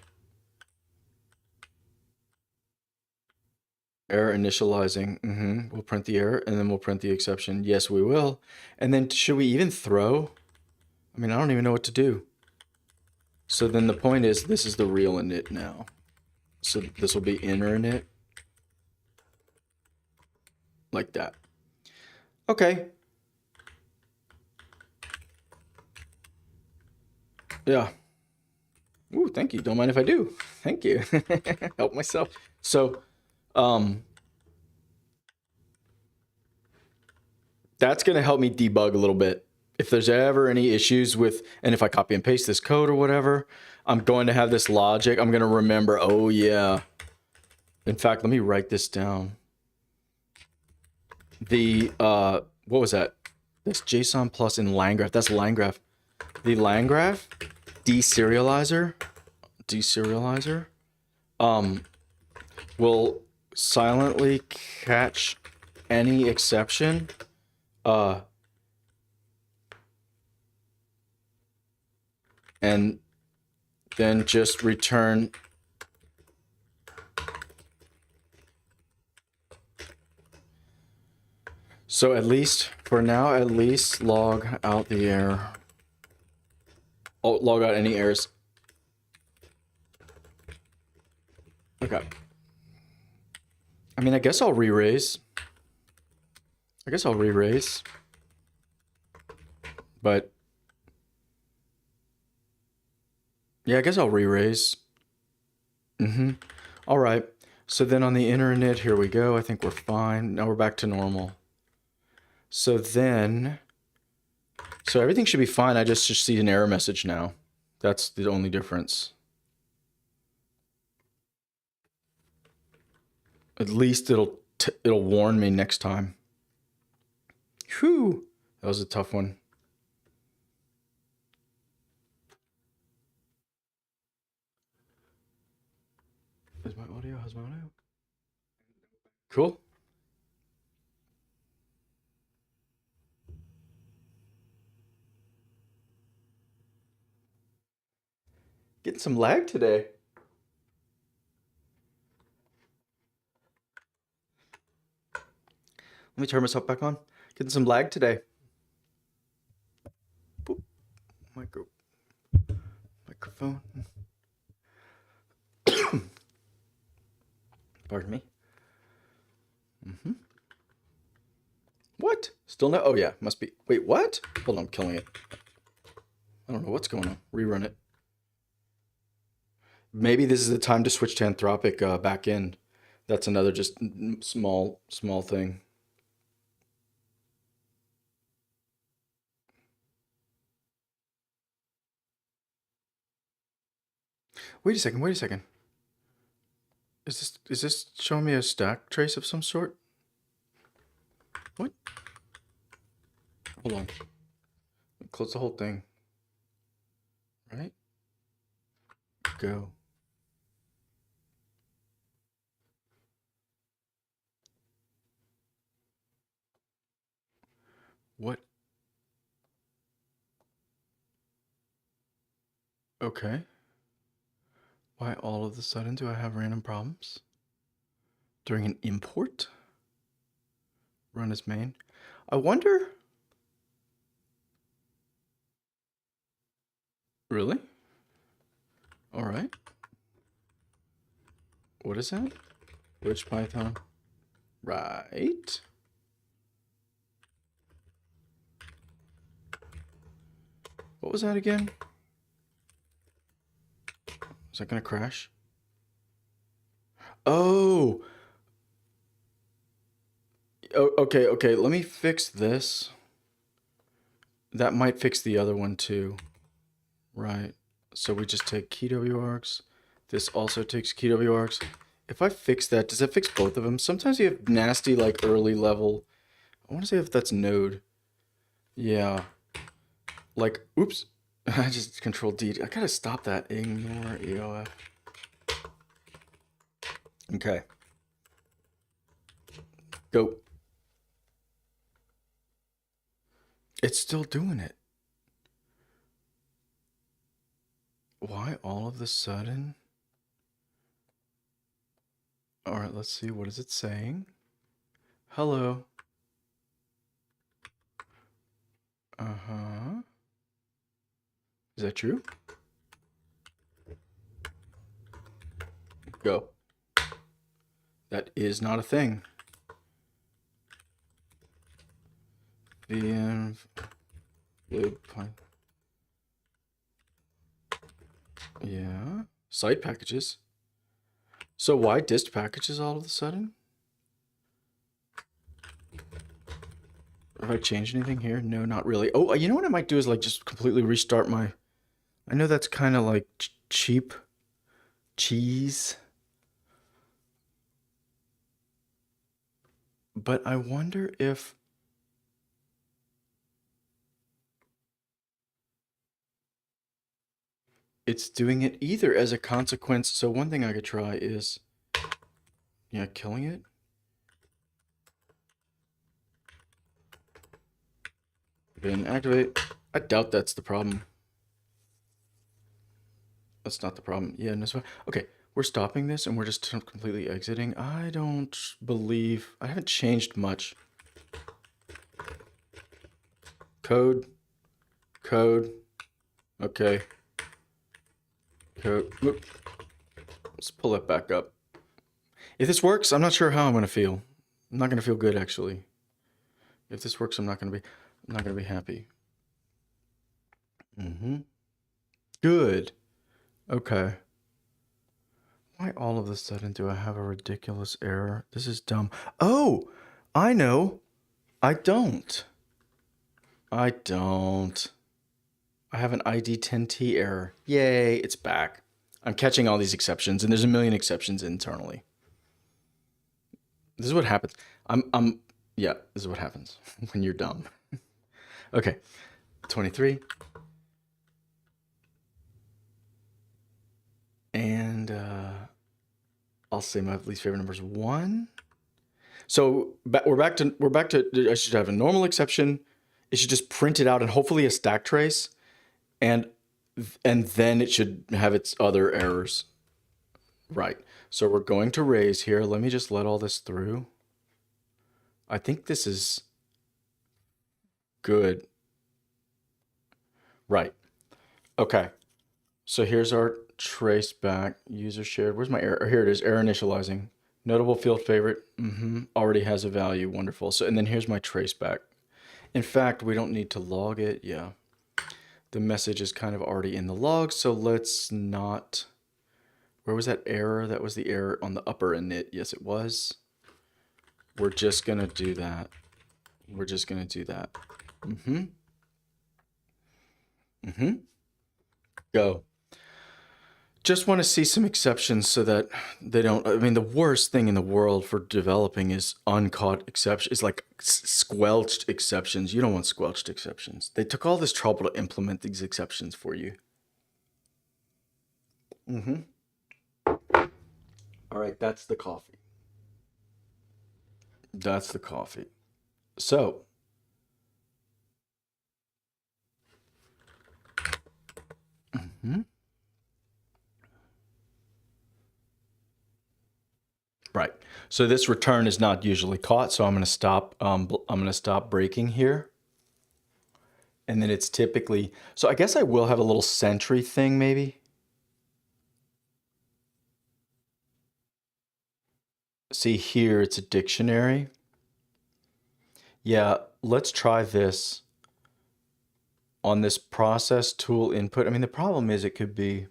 Error initializing. We'll print the error and then we'll print the exception. Yes, we will. And then should we even throw? I mean, I don't even know what to do. So then the point is, this is the real init now. So this will be inner init. Like that. Okay. Yeah. Ooh, thank you. Don't mind if I do. Thank you. Help myself. So, that's going to help me debug a little bit. If there's ever any issues with, and if I copy and paste this code or whatever, I'm going to have this logic. I'm going to remember, oh yeah. In fact, let me write this down. The, what was that? This JSON plus in line graph. That's line graph. The line graph deserializer, will silently catch any exception, and then just return so at least for now, at least log out the error. Oh, log out any errors. Okay. I mean, I guess I'll re-raise. But yeah, I guess I'll re-raise. All right. So then on the internet, here we go. I think we're fine. Now we're back to normal. So then, so everything should be fine. I just see an error message now. That's the only difference. At least it'll warn me next time. Whew, that was a tough one. How's my audio? Cool. Getting some lag today. Let me turn myself back on. Getting some lag today. Boop. Microphone. Pardon me. What? Still no? Oh yeah, must be. Wait, what? Hold on, I'm killing it. I don't know what's going on. Rerun it. Maybe this is the time to switch to Anthropic backend. That's another just small thing. Wait a second. Is this showing me a stack trace of some sort? What? Hold on. Close the whole thing. Right? Go. What? Okay. Why all of a sudden do I have random problems? During an import? Run as main. I wonder. Really? All right. What is that? Which Python? Right. What was that again? Is that gonna crash? Oh. Okay. Let me fix this. That might fix the other one too. Right. So we just take key WArgs. This also takes key WArgs. If I fix that, does that fix both of them? Sometimes you have nasty, like, early level. I want to say if that's node. Yeah. Like, oops. I just control D. I gotta stop that. Ignore EOF. Okay. Go. It's still doing it. Why all of a sudden? All right, let's see. What is it saying? Hello. Uh-huh. Is that true? Go. That is not a thing. VM lib. Yeah. Site packages. So why dist packages all of a sudden? Have I changed anything here? No, not really. Oh, you know what I might do is like just completely restart my... I know that's kind of like cheap cheese. But I wonder if... it's doing it either as a consequence. So one thing I could try is... yeah, killing it. Bin activate. I doubt that's the problem. That's not the problem. Yeah, no, okay, we're stopping this and we're just completely exiting. I don't believe... I haven't changed much. Code. Code. Okay. Code. Whoop. Let's pull it back up. If this works, I'm not sure how I'm going to feel. I'm not going to feel good, actually. If this works, I'm not going to be happy. Good. Okay. Why all of a sudden do I have a ridiculous error? This is dumb. Oh, I know. I don't. I have an ID10T error. Yay, it's back. I'm catching all these exceptions, and there's a million exceptions internally. This is what happens. Yeah, this is what happens when you're dumb. Okay, 23. And I'll say my least favorite number is 1. So we're back to I should have a normal exception. It should just print it out and hopefully a stack trace, and then it should have its other errors. Right. So we're going to raise here. Let me just let all this through. I think this is good. Right. Okay. So here's our trace back. User shared. Where's my error? Here it is. Error initializing. Notable field favorite. Already has a value. Wonderful. So, and then here's my trace back. In fact, we don't need to log it. Yeah. The message is kind of already in the log. So let's not... Where was that error? That was the error on the upper init. Yes, it was. We're just going to do that. We're just going to do that. Go. Just want to see some exceptions so that they don't... I mean, the worst thing in the world for developing is uncaught exceptions. It's like squelched exceptions. You don't want squelched exceptions. They took all this trouble to implement these exceptions for you. All right, that's the coffee. That's the coffee. So, right. So this return is not usually caught, so I'm going to stop. I'm going to stop breaking here, and then it's typically. So I guess I will have a little sentry thing, maybe. See here, it's a dictionary. Yeah, let's try this on this process tool input. I mean, the problem is it could be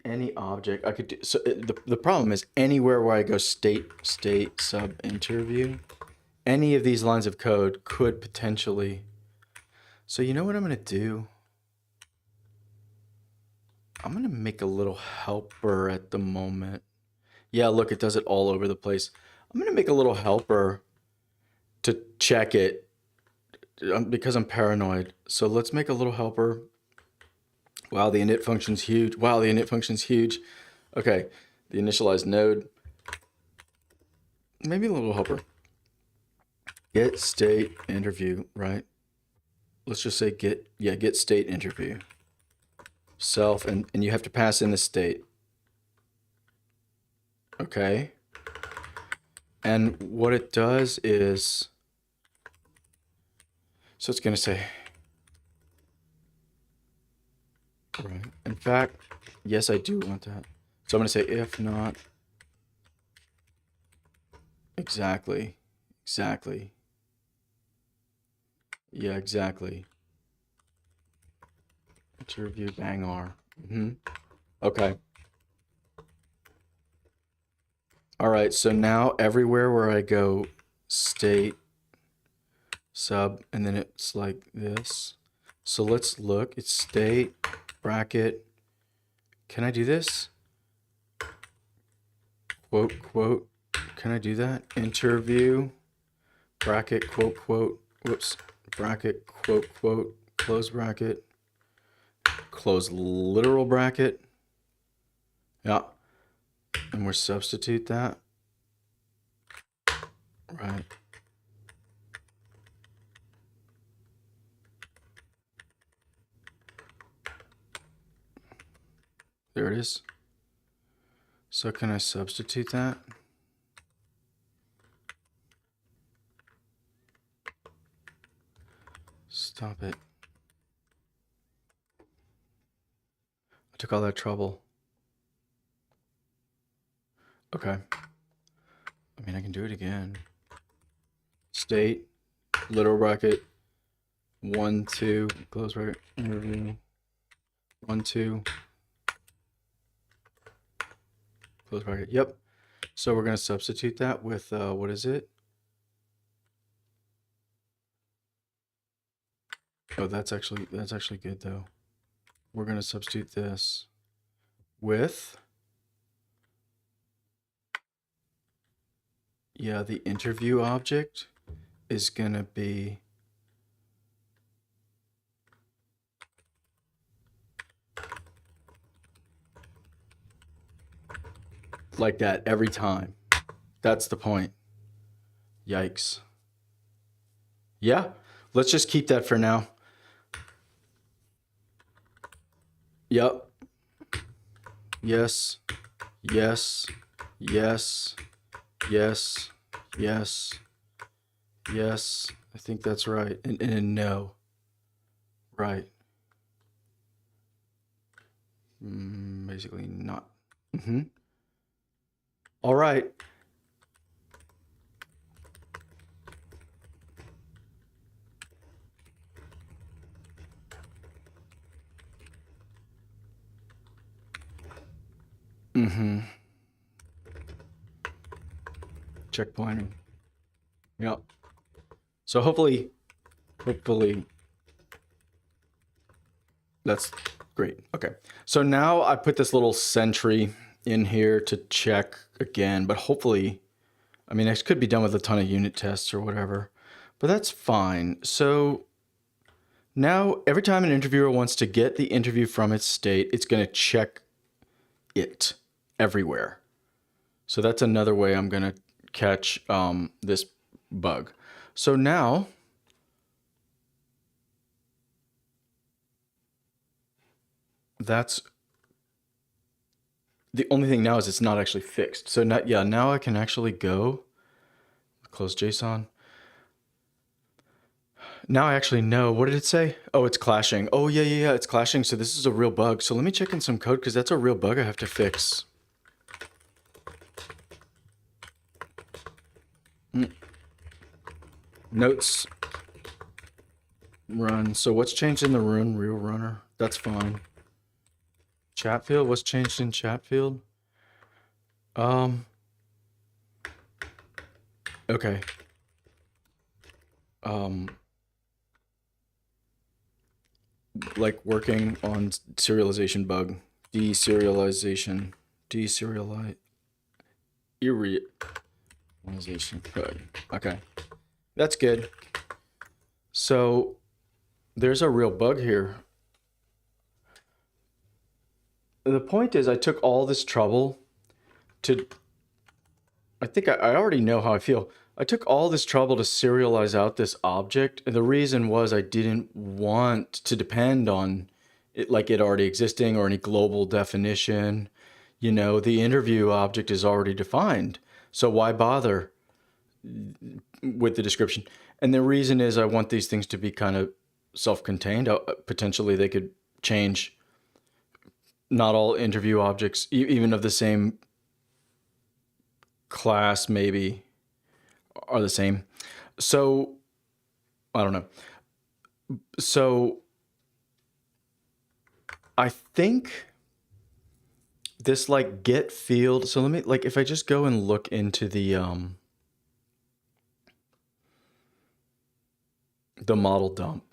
any object. I could do, so the problem is anywhere where I go state sub interview, any of these lines of code could potentially. So you know what I'm going to do? I'm gonna make a little helper at the moment. Yeah, look, it does it all over the place. I'm gonna make a little helper to check it because I'm paranoid. So let's make a little helper. Wow, the init function's huge. Wow, the init function's huge. Okay, the initialized node. Maybe a little helper. Get state interview, right? Let's just say get state interview. Self, and you have to pass in the state. Okay. And what it does is, so it's going to say, right. In fact, yes, I do want that. So I'm going to say if not, exactly. Yeah, exactly. Interview bang R. Okay. All right, so now everywhere where I go state sub, and then it's like this. So let's look, it's state bracket. Can I do this? Quote. Can I do that? Interview bracket, quote, whoops, bracket, quote, close bracket, close literal bracket. Yeah. And we'll substitute that. Right. There it is. So can I substitute that? Stop it. I took all that trouble. Okay. I mean, I can do it again. State, literal bracket, 1, 2, close bracket, interview, 1, 2, close bracket. Yep. So we're going to substitute that with, what is it? Oh, that's actually good though. We're going to substitute this with, yeah, the interview object is going to be like that every time. That's the point. Yikes. Yeah, let's just keep that for now. Yep. Yes. Yes. Yes. Yes. Yes. Yes. I think that's right. And no. Right. Basically not. All right. Checkpointing. Yep. So hopefully that's great. Okay. So now I put this little sentry in here to check again, but hopefully, I mean, this could be done with a ton of unit tests or whatever, but that's fine. So now every time an interviewer wants to get the interview from its state, it's going to check it everywhere. So that's another way I'm going to catch this bug. So now that's the only thing now is it's not actually fixed. So now I can actually go close JSON. Now I actually know, what did it say? Oh, it's clashing. Oh yeah, it's clashing. So this is a real bug. So let me check in some code because that's a real bug I have to fix. Notes run. So what's changed in the real runner? That's fine. Chatfield, what's changed in Chatfield? Okay. Like working on serialization bug Deserialization. Good. Okay. That's good. So there's a real bug here. The point is I took all this trouble to, I think I already know how I feel. I took all this trouble to serialize out this object. And the reason was I didn't want to depend on it like it already existing or any global definition. You know, the interview object is already defined. So why bother with the description? And the reason is I want these things to be kind of self-contained. Potentially they could change. Not all interview objects, even of the same class, maybe are the same. So I don't know. So I think this like get field. So let me like, if I just go and look into the model dump,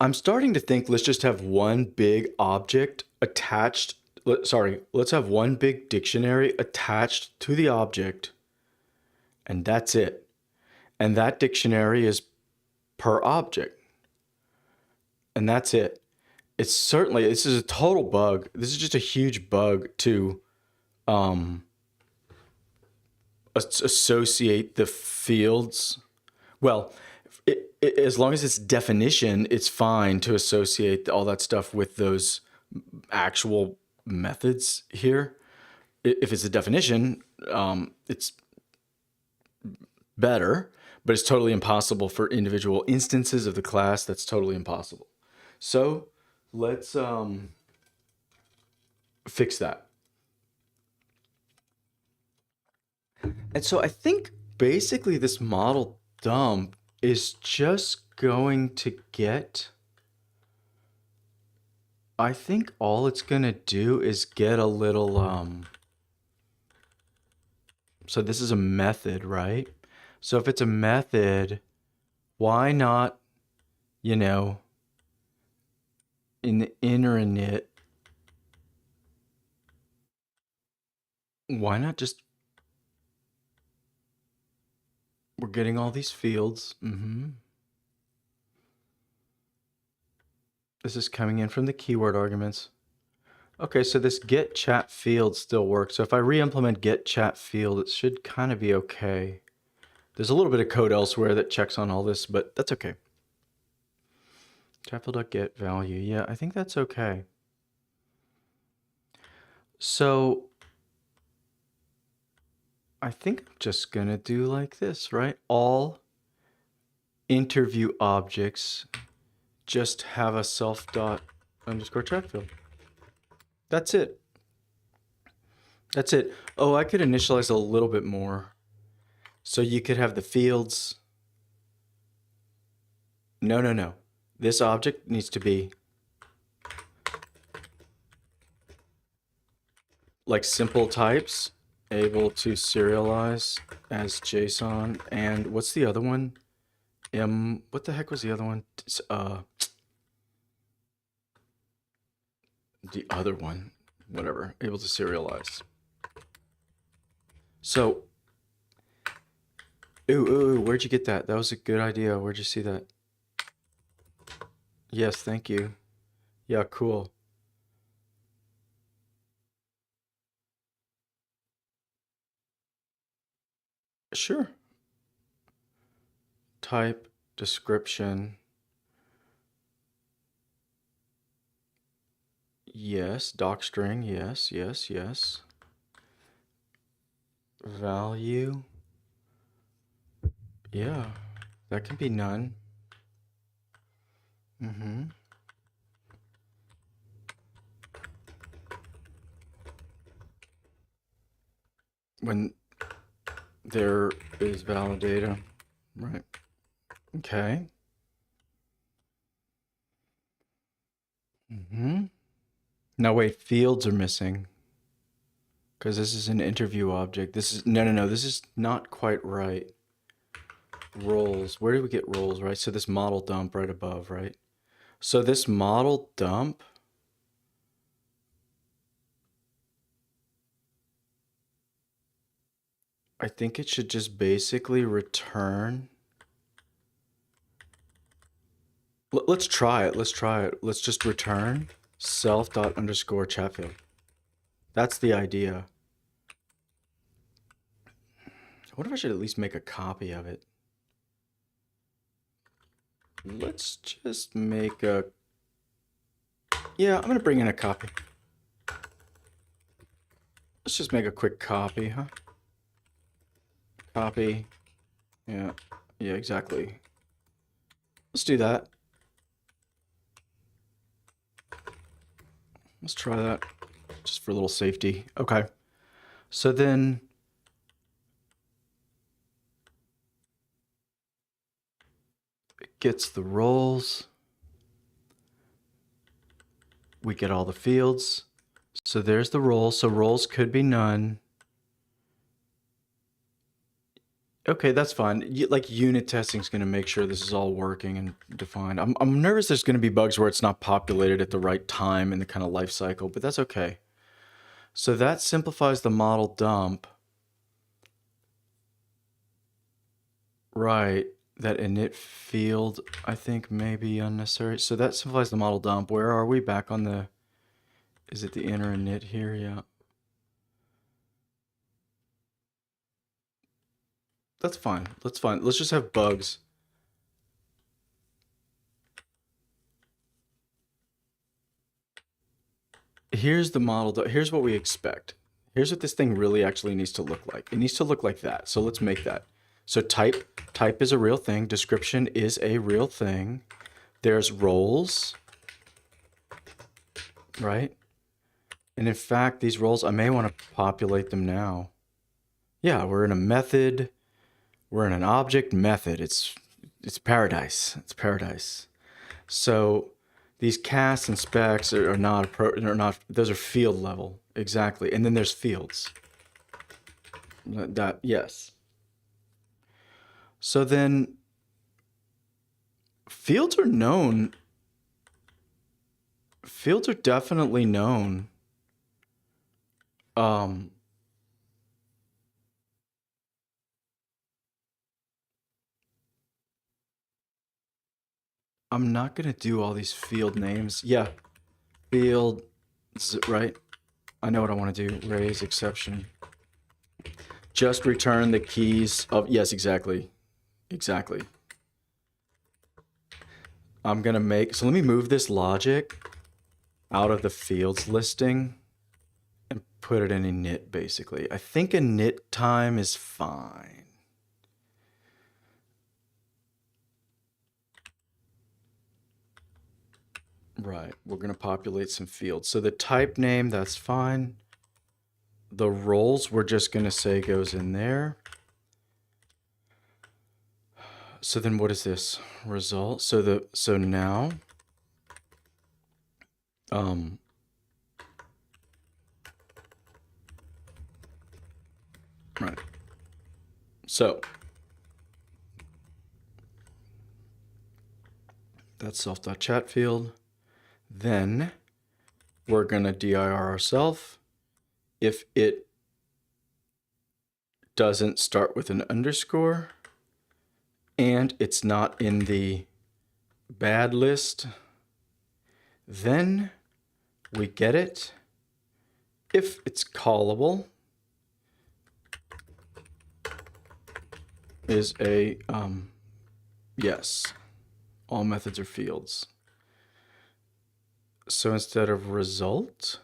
I'm starting to think let's just have one big object attached. Let's have one big dictionary attached to the object, and that's it. And that dictionary is per object, and that's it. It's certainly, this is a total bug. This is just a huge bug to associate the fields. Well, as long as it's definition, it's fine to associate all that stuff with those actual methods here. If it's a definition, it's better, but it's totally impossible for individual instances of the class. That's totally impossible. So let's fix that. And so I think basically this model dump is just going to get, I think all it's going to do is get a little, so this is a method, right? So if it's a method, why not, you know, in the inner init, why not just, we're getting all these fields. This is coming in from the keyword arguments. Okay, so this get chat field still works. So if I re-implement get chat field, it should kind of be okay. There's a little bit of code elsewhere that checks on all this, but that's okay. Chatfield.get value. Yeah, I think that's okay. So I think I'm just gonna do like this, right? All interview objects just have a self._ Chatfield. That's it. That's it. Oh, I could initialize a little bit more. So you could have the fields. No. This object needs to be like simple types, able to serialize as JSON. And what's the other one? What the heck was the other one? The other one, whatever, able to serialize. So, ooh, where'd you get that? That was a good idea. Where'd you see that? Yes, thank you. Yeah, cool. Sure. Type, description. Yes, docstring, yes. Value. Yeah, that can be none. When there is valid data, right? Okay. Now wait, fields are missing because this is an interview object. This is no. This is not quite right. Roles. Where do we get roles, right? So this model dump right above, right? So this model dump I think it should just basically return. Let's try it. Let's try it. Let's just return self._Chatfield. That's the idea. I wonder if I should at least make a copy of it. Let's just make a... Yeah, I'm going to bring in a copy. Let's just make a quick copy, huh? Copy. Yeah, exactly. Let's do that. Let's try that just for a little safety. Okay. So then it gets the roles. We get all the fields. So there's the roles. So roles could be none. Okay, that's fine. Like unit testing is going to make sure this is all working and defined. I'm nervous there's going to be bugs where it's not populated at the right time in the kind of life cycle, but that's okay. So that simplifies the model dump. Right, that init field I think may be unnecessary. So that simplifies the model dump. Where are we? Back on the... Is it the inner init here? Yeah. That's fine. That's fine. Let's just have bugs. Here's the model. Here's what we expect. Here's what this thing really actually needs to look like. It needs to look like that. So let's make that. So type is a real thing. Description is a real thing. There's roles, right? And in fact, these roles, I may want to populate them now. Yeah, we're in a method. We're in an object method. It's paradise. It's paradise. So these casts and specs are not, those are field level. Exactly. And then there's fields. Yes. So then fields are known. Fields are definitely known. I'm not going to do all these field names. Yeah. Fields, right? I know what I want to do. Raise exception. Just return the keys of... Yes, exactly. Exactly. I'm going to make... So let me move this logic out of the fields listing and put it in init, basically. I think init time is fine. Right, we're going to populate some fields. So the type name, that's fine. The roles, we're just going to say goes in there. So then what is this? Result. So now, right. So that's self.chatfield. Then we're going to dir ourself. If it doesn't start with an underscore and it's not in the bad list, then we get it. If it's callable, is a yes. All methods are fields. So instead of result.append,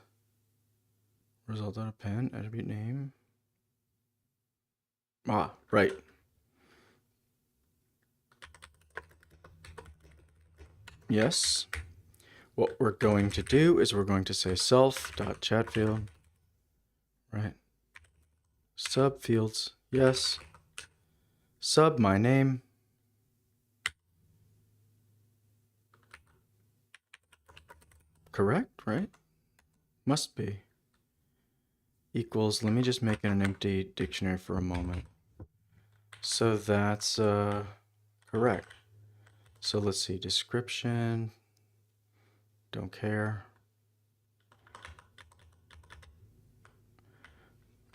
attribute name. Ah, right. Yes. What we're going to do is we're going to say self.chatfield, right? Subfields, yes. Sub my name. Correct, right? Must be. Equals, let me just make it an empty dictionary for a moment. So that's correct. So let's see, description, don't care.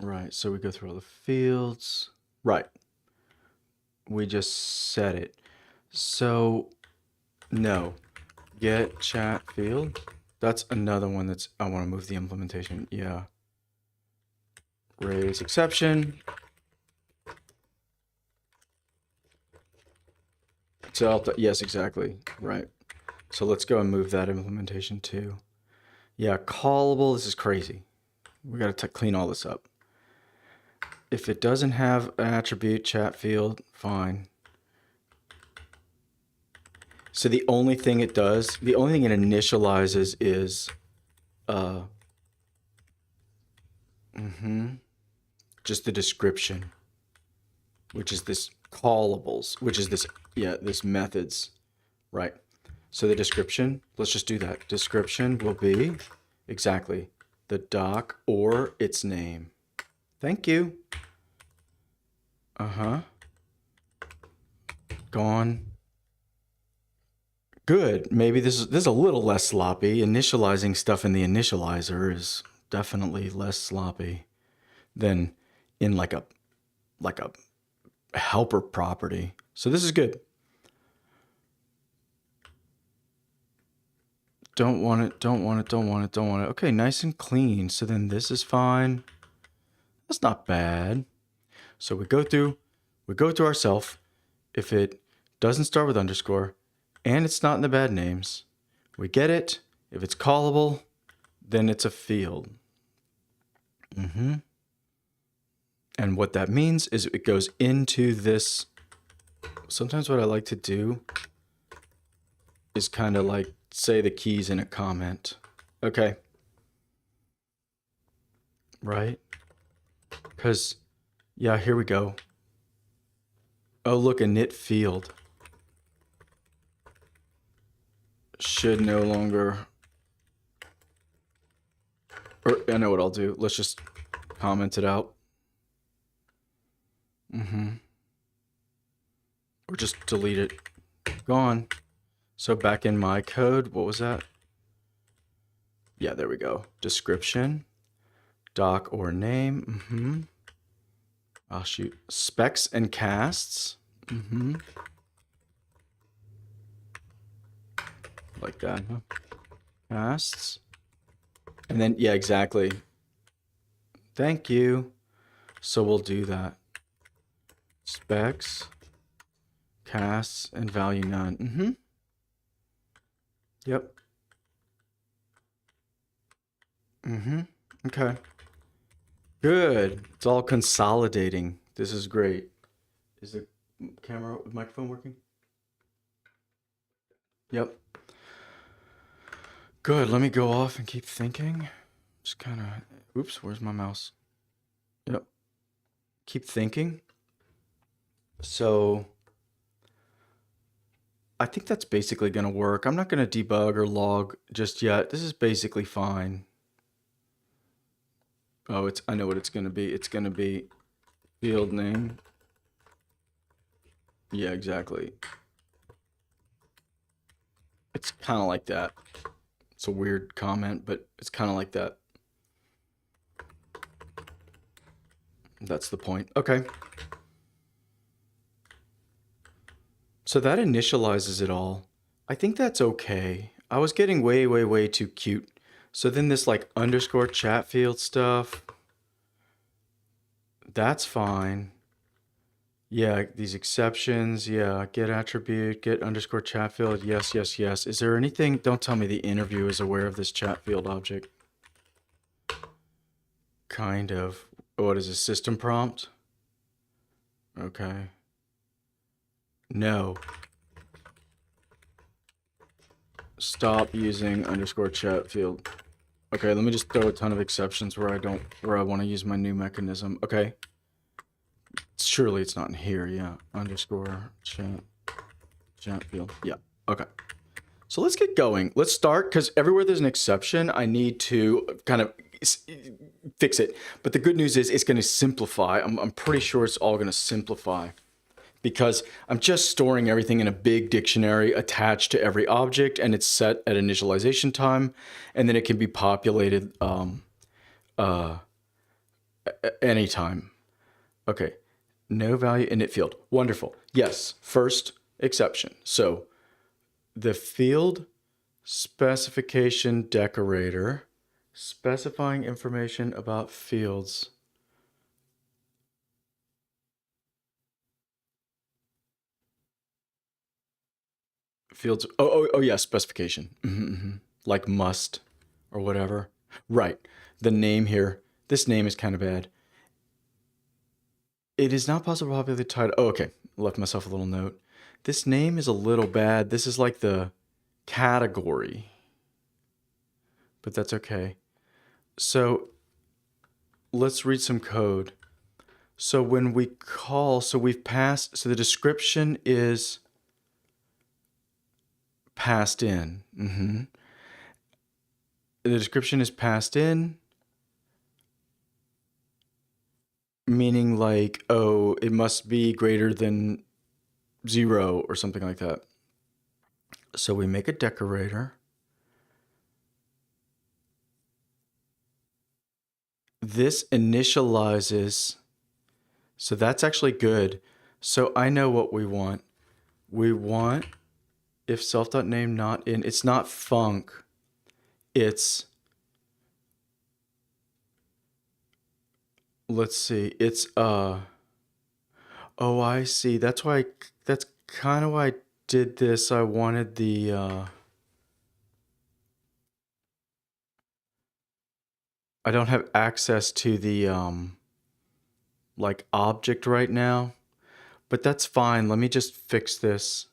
Right, so we go through all the fields. Right, we just set it. So, no, get Chatfield. That's another one that's, I want to move the implementation. Yeah. Raise exception. So, yes, exactly. Right. So let's go and move that implementation too. Yeah, callable. This is crazy. We got to clean all this up. If it doesn't have an attribute Chatfield, fine. So the only thing it does, the only thing it initializes is, just the description, which is this callables, which is this, yeah, this methods, right? So the description, let's just do that. Description will be exactly the doc or its name. Thank you. Gone. Good. Maybe this is a little less sloppy. Initializing stuff in the initializer is definitely less sloppy than in like a helper property. So this is good. Don't want it, don't want it, don't want it, don't want it. Okay, nice and clean. So then this is fine. That's not bad. So we go through ourself. If it doesn't start with underscore and it's not in the bad names, we get it. If it's callable, then it's a field. And what that means is it goes into this. Sometimes what I like to do is kind of like say the keys in a comment. Okay. Right? Because, yeah, here we go. Oh, look, a init field should no longer, or I know what I'll do. Let's just comment it out. Or just delete it. Gone. So back in my code, what was that? Yeah, there we go. Description, doc or name. I'll shoot specs and casts. Like that, huh? Casts. And then, yeah, exactly. Thank you. So we'll do that. Specs, casts, and value none. Yep. Okay. Good. It's all consolidating. This is great. Is the camera, microphone working? Yep. Good. Let me go off and keep thinking. Just kind of, oops, where's my mouse? Yep. Keep thinking. So I think that's basically going to work. I'm not going to debug or log just yet. This is basically fine. Oh, I know what it's going to be. It's going to be field name. Yeah, exactly. It's kind of like that. It's a weird comment, but it's kind of like that. That's the point. Okay. So that initializes it all. I think that's okay. I was getting way, way, way too cute. So then this like underscore Chatfield stuff, that's fine. Yeah, these exceptions, yeah, get attribute, get underscore Chatfield, yes, yes, yes. Is there anything, don't tell me the interview is aware of this Chatfield object. Kind of. What is a system prompt? Okay. No. Stop using underscore Chatfield. Okay, let me just throw a ton of exceptions where I want to use my new mechanism. Okay. Surely it's not in here, yeah. Underscore Chatfield. Yeah. Okay. So let's get going. Let's start, because everywhere there's an exception, I need to kind of fix it. But the good news is it's going to simplify. I'm pretty sure it's all going to simplify, because I'm just storing everything in a big dictionary attached to every object, and it's set at initialization time, and then it can be populated anytime. Okay. No value init field. Wonderful. Yes. First exception. So the field specification decorator specifying information about fields. Fields. Oh, yeah. Specification. Like must or whatever. Right. The name here. This name is kind of bad. It is not possible to populate the title. Oh, okay. Left myself a little note. This name is a little bad. This is like the category, but that's okay. So let's read some code. So when we call, so we've passed, so the description is passed in. The description is passed in, meaning like, oh, it must be greater than 0 or something like that. So we make a decorator. This initializes, so that's actually good. So I know what we want. We want if self.name not in, it's not func, it's, let's see, it's, oh, I see. That's kind of why I did this. I wanted the, I don't have access to the, like object right now, but that's fine. Let me just fix this.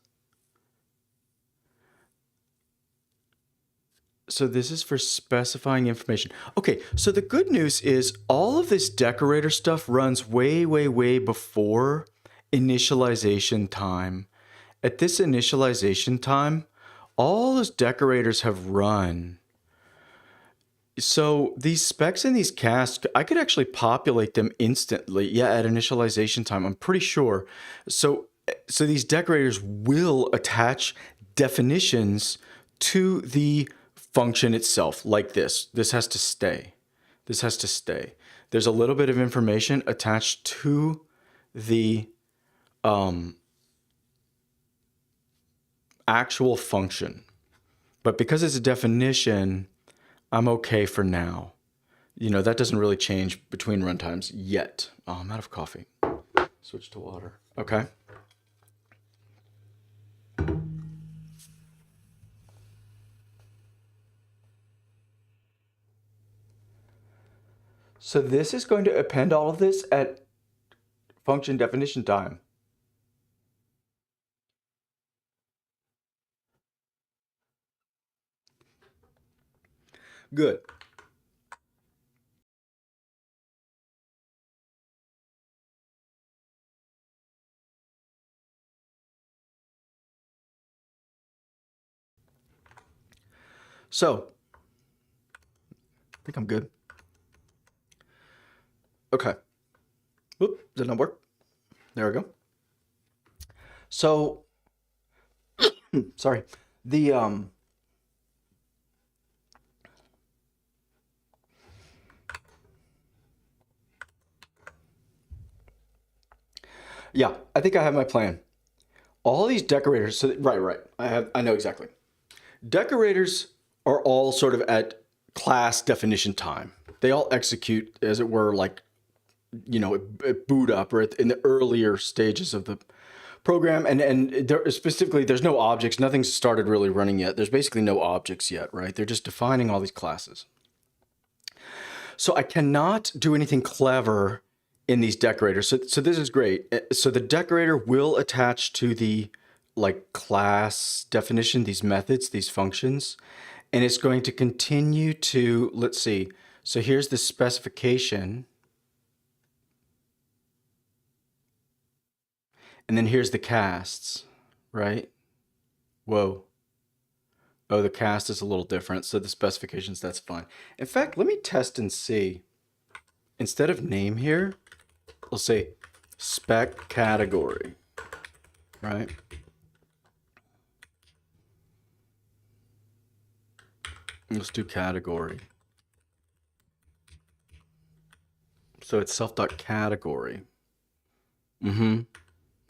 So this is for specifying information. Okay, so the good news is all of this decorator stuff runs way, way, way before initialization time. At this initialization time, all those decorators have run. So these specs and these casts, I could actually populate them instantly. Yeah, at initialization time, I'm pretty sure. So these decorators will attach definitions to the function itself, like this. This has to stay. This has to stay. There's a little bit of information attached to the actual function. But because it's a definition, I'm okay for now. You know, that doesn't really change between runtimes yet. Oh, I'm out of coffee. Switch to water. Okay. So this is going to append all of this at function definition time. Good. So, I think I'm good. Okay. Whoop, did not work? There we go. So, sorry. The, yeah, I think I have my plan. All these decorators, so right. I know exactly. Decorators are all sort of at class definition time. They all execute, as it were, like, you know, at boot up or in the earlier stages of the program. And there, specifically, there's no objects. Nothing's started really running yet. There's basically no objects yet, right? They're just defining all these classes. So I cannot do anything clever in these decorators. So this is great. So the decorator will attach to the like class definition, these methods, these functions, and it's going to continue to, let's see. So here's the specification. And then here's the casts, right? Whoa. Oh, the cast is a little different. So the specifications, that's fine. In fact, let me test and see. Instead of name here, we'll say spec category, right? Let's do category. So it's self.category. I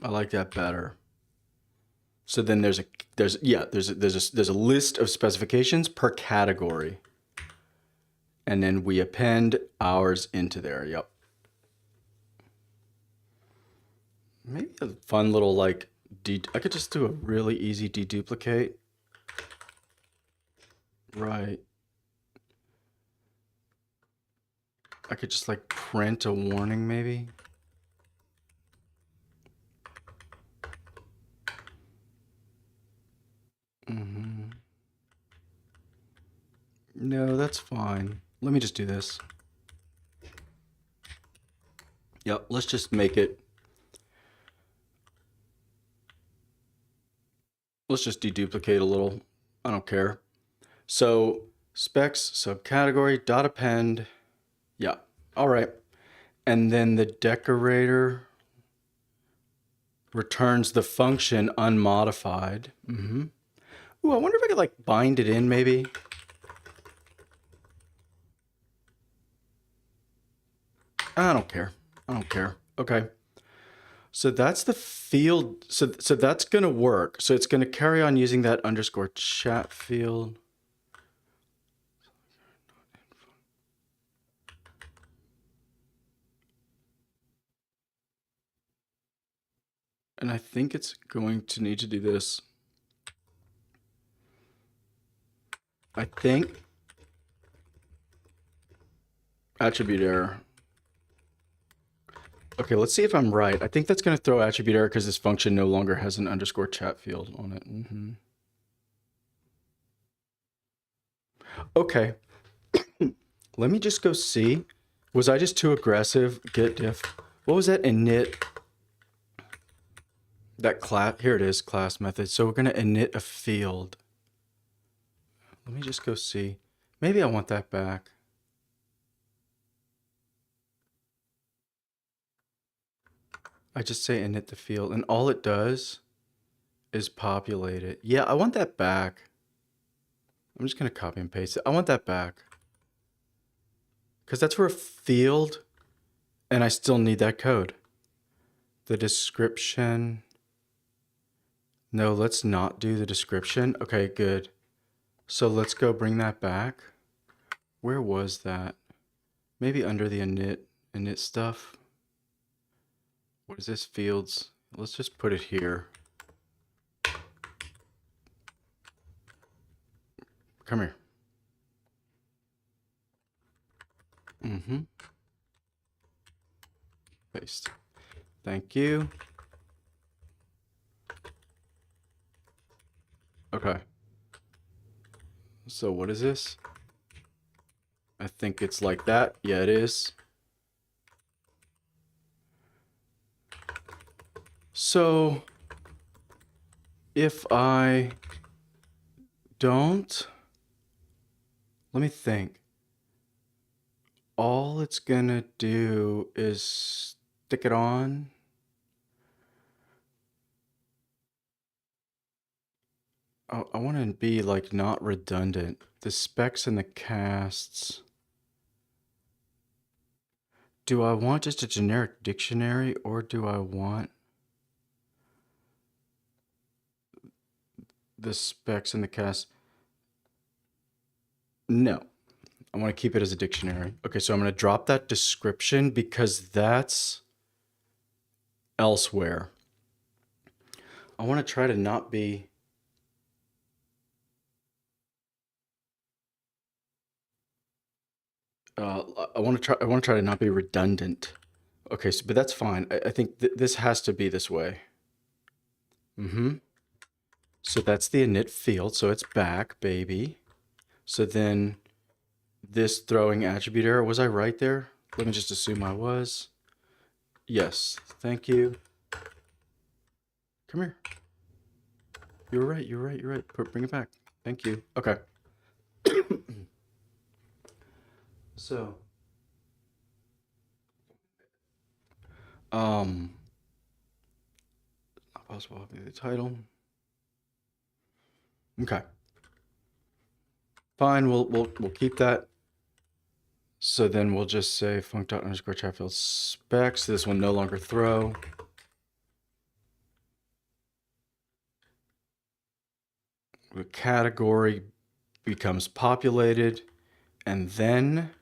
like that better. So then there's a list of specifications per category. And then we append ours into there. Yep. Maybe a fun little like I could just do a really easy deduplicate. Right. I could just like print a warning maybe. No, that's fine. Let me just do this. Yep, let's just make it. Let's just deduplicate a little. I don't care. So specs, subcategory, dot append. Yeah, all right. And then the decorator returns the function unmodified. Ooh, I wonder if I could like bind it in maybe. I don't care. I don't care. Okay. So that's the field. So that's going to work. So it's going to carry on using that underscore Chatfield. And I think it's going to need to do this. I think attribute error. Okay, let's see if I'm right. I think that's going to throw attribute error because this function no longer has an underscore Chatfield on it. Okay. Let me just go see. Was I just too aggressive? Git diff. What was that init? That class. Here it is, class method. So we're going to init a field. Let me just go see. Maybe I want that back. I just say init the field, and all it does is populate it. Yeah, I want that back. I'm just going to copy and paste it. I want that back. Because that's for a field, and I still need that code. The description. No, let's not do the description. Okay, good. So let's go bring that back. Where was that? Maybe under the init stuff. What is this? Fields. Let's just put it here. Come here. Paste. Thank you. Okay. So what is this? I think it's like that. Yeah, it is. So if I don't, let me think. All it's gonna do is stick it on. I want to be like not redundant. The specs and the casts. Do I want just a generic dictionary or do I want the specs and the cast? No, I want to keep it as a dictionary. Okay, so I'm going to drop that description because that's elsewhere. I want to try to not be... I want to try to not be redundant. Okay, so, but that's fine. I think this has to be this way. So that's the init field. So it's back, baby. So then this throwing attribute error, was I right there? Let me just assume I was. Yes, thank you. Come here. You're right, you're right, you're right. Bring it back. Thank you. Okay. So, not possible to be the title. Okay. Fine, we'll keep that. So then we'll just say func._Chatfield specs. This one no longer throw. The category becomes populated, and then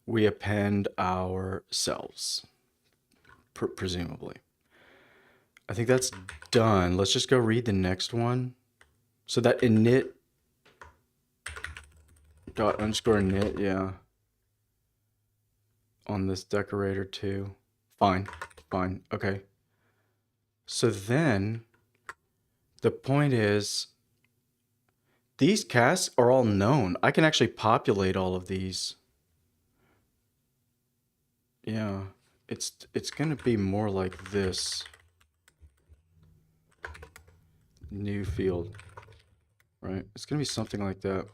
we append ourselves, presumably. I think that's done. Let's just go read the next one. So that init._init, yeah. On this decorator too. Fine, okay. So then the point is these casts are all known. I can actually populate all of these. Yeah, it's gonna be more like this. New field, right? It's gonna be something like that.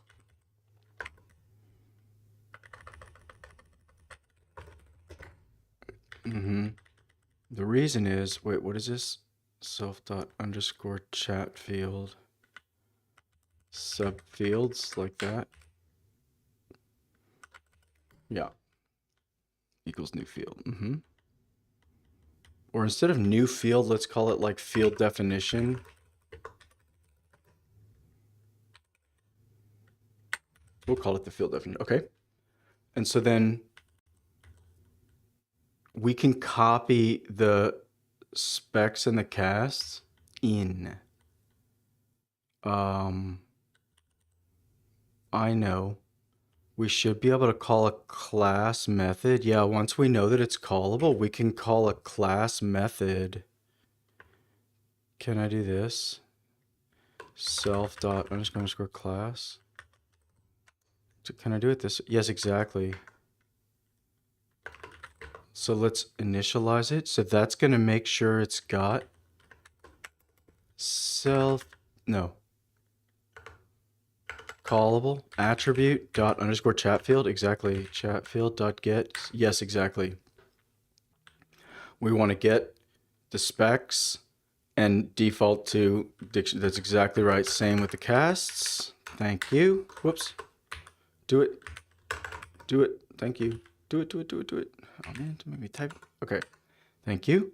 The reason is, wait, what is this? Self._Chatfield. Subfields like that. Yeah. Equals new field. Or instead of new field, let's call it like field definition. We'll call it the field definition. Okay. And so then we can copy the specs and the casts in. I know. We should be able to call a class method. Yeah, once we know that it's callable, we can call a class method. Can I do this? Self._class. So can I do it this? Yes, exactly. So let's initialize it. So that's going to make sure it's got callable attribute ._Chatfield. Exactly. Chatfield.get. Yes, exactly. We want to get the specs and default to diction. That's exactly right. Same with the casts. Thank you. Whoops. Do it. Do it. Thank you. Do it. Oh man, to make me type. Okay. Thank you.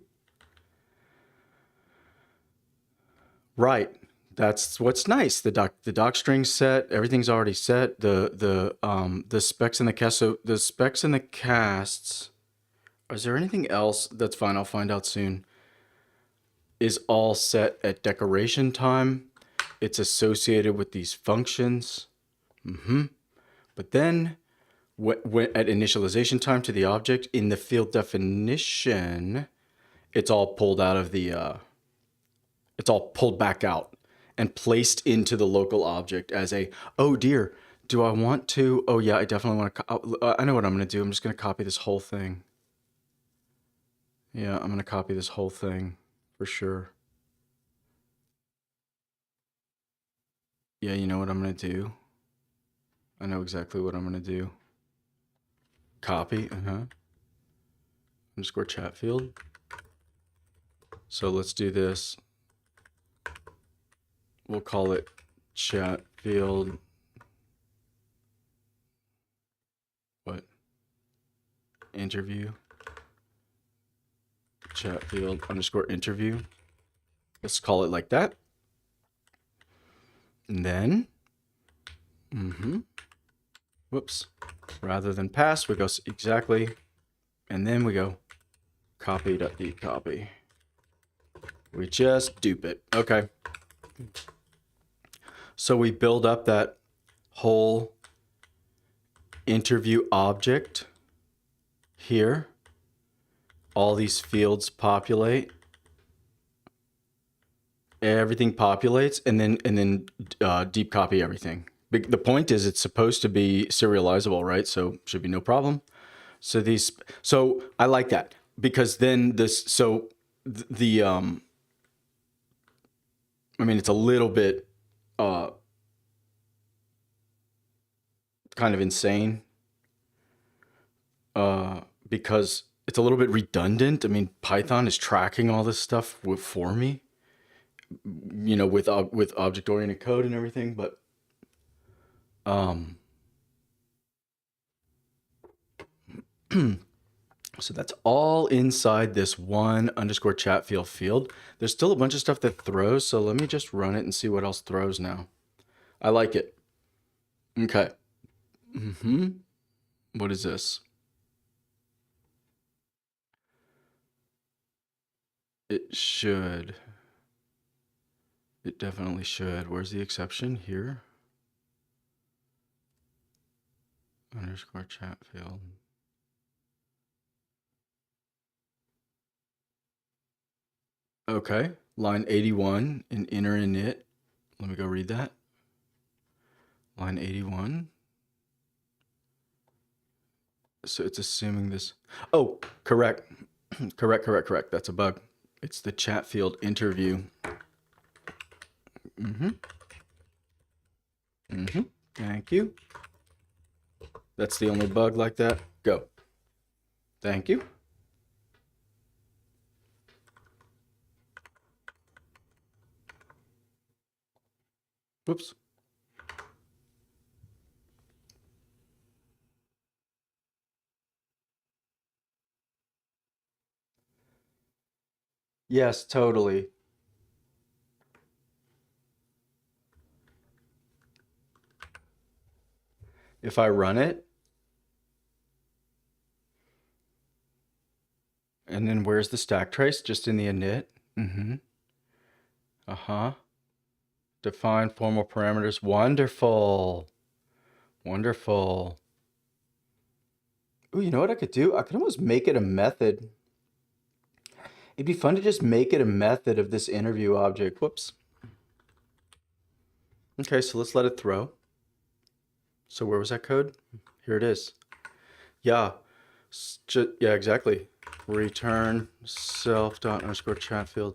Right. That's what's nice. The doc string's set. Everything's already set. The specs in the cast. So the specs in the casts. Is there anything else? That's fine. I'll find out soon. Is all set at decoration time. It's associated with these functions. But then at initialization time to the object in the field definition, it's all pulled out of the, it's all pulled back out and placed into the local object as a, oh dear, do I want to, oh yeah, I definitely want to, I know what I'm going to do. I'm just going to copy this whole thing. Yeah, I'm going to copy this whole thing for sure. Yeah, you know what I'm going to do? I know exactly what I'm going to do. Copy, _Chatfield. So let's do this. We'll call it Chatfield. What? Interview. Chatfield _interview. Let's call it like that. And then, whoops. Rather than pass, we go exactly. And then we go copy.decopy. We just dupe it. Okay. So we build up that whole interview object here. All these fields populate. Everything populates, and then deep copy everything. The point is it's supposed to be serializable, right? So should be no problem. So I like that because then I mean, it's a little bit kind of insane because it's a little bit redundant. I mean, Python is tracking all this stuff for me, you know, with object-oriented code and everything, but So that's all inside this one underscore Chatfield field. There's still a bunch of stuff that throws, so let me just run it and see what else throws now. I like it. Okay. What is this? It should. It definitely should. Where's the exception? Here. Underscore Chatfield. Okay, line 81 in inner init. Let me go read that. Line 81. So it's assuming this. Oh, correct. correct. That's a bug. It's the Chatfield interview. Thank you. That's the only bug like that. Go. Thank you. Whoops. Yes, totally. If I run it, and then where's the stack trace? Just in the init? Define formal parameters. Wonderful. Wonderful. Ooh, you know what I could do? I could almost make it a method. It'd be fun to just make it a method of this interview object. Whoops. Okay, so let's let it throw. So where was that code? Here it is. Yeah. Yeah, exactly. Return self dot underscore Chatfield.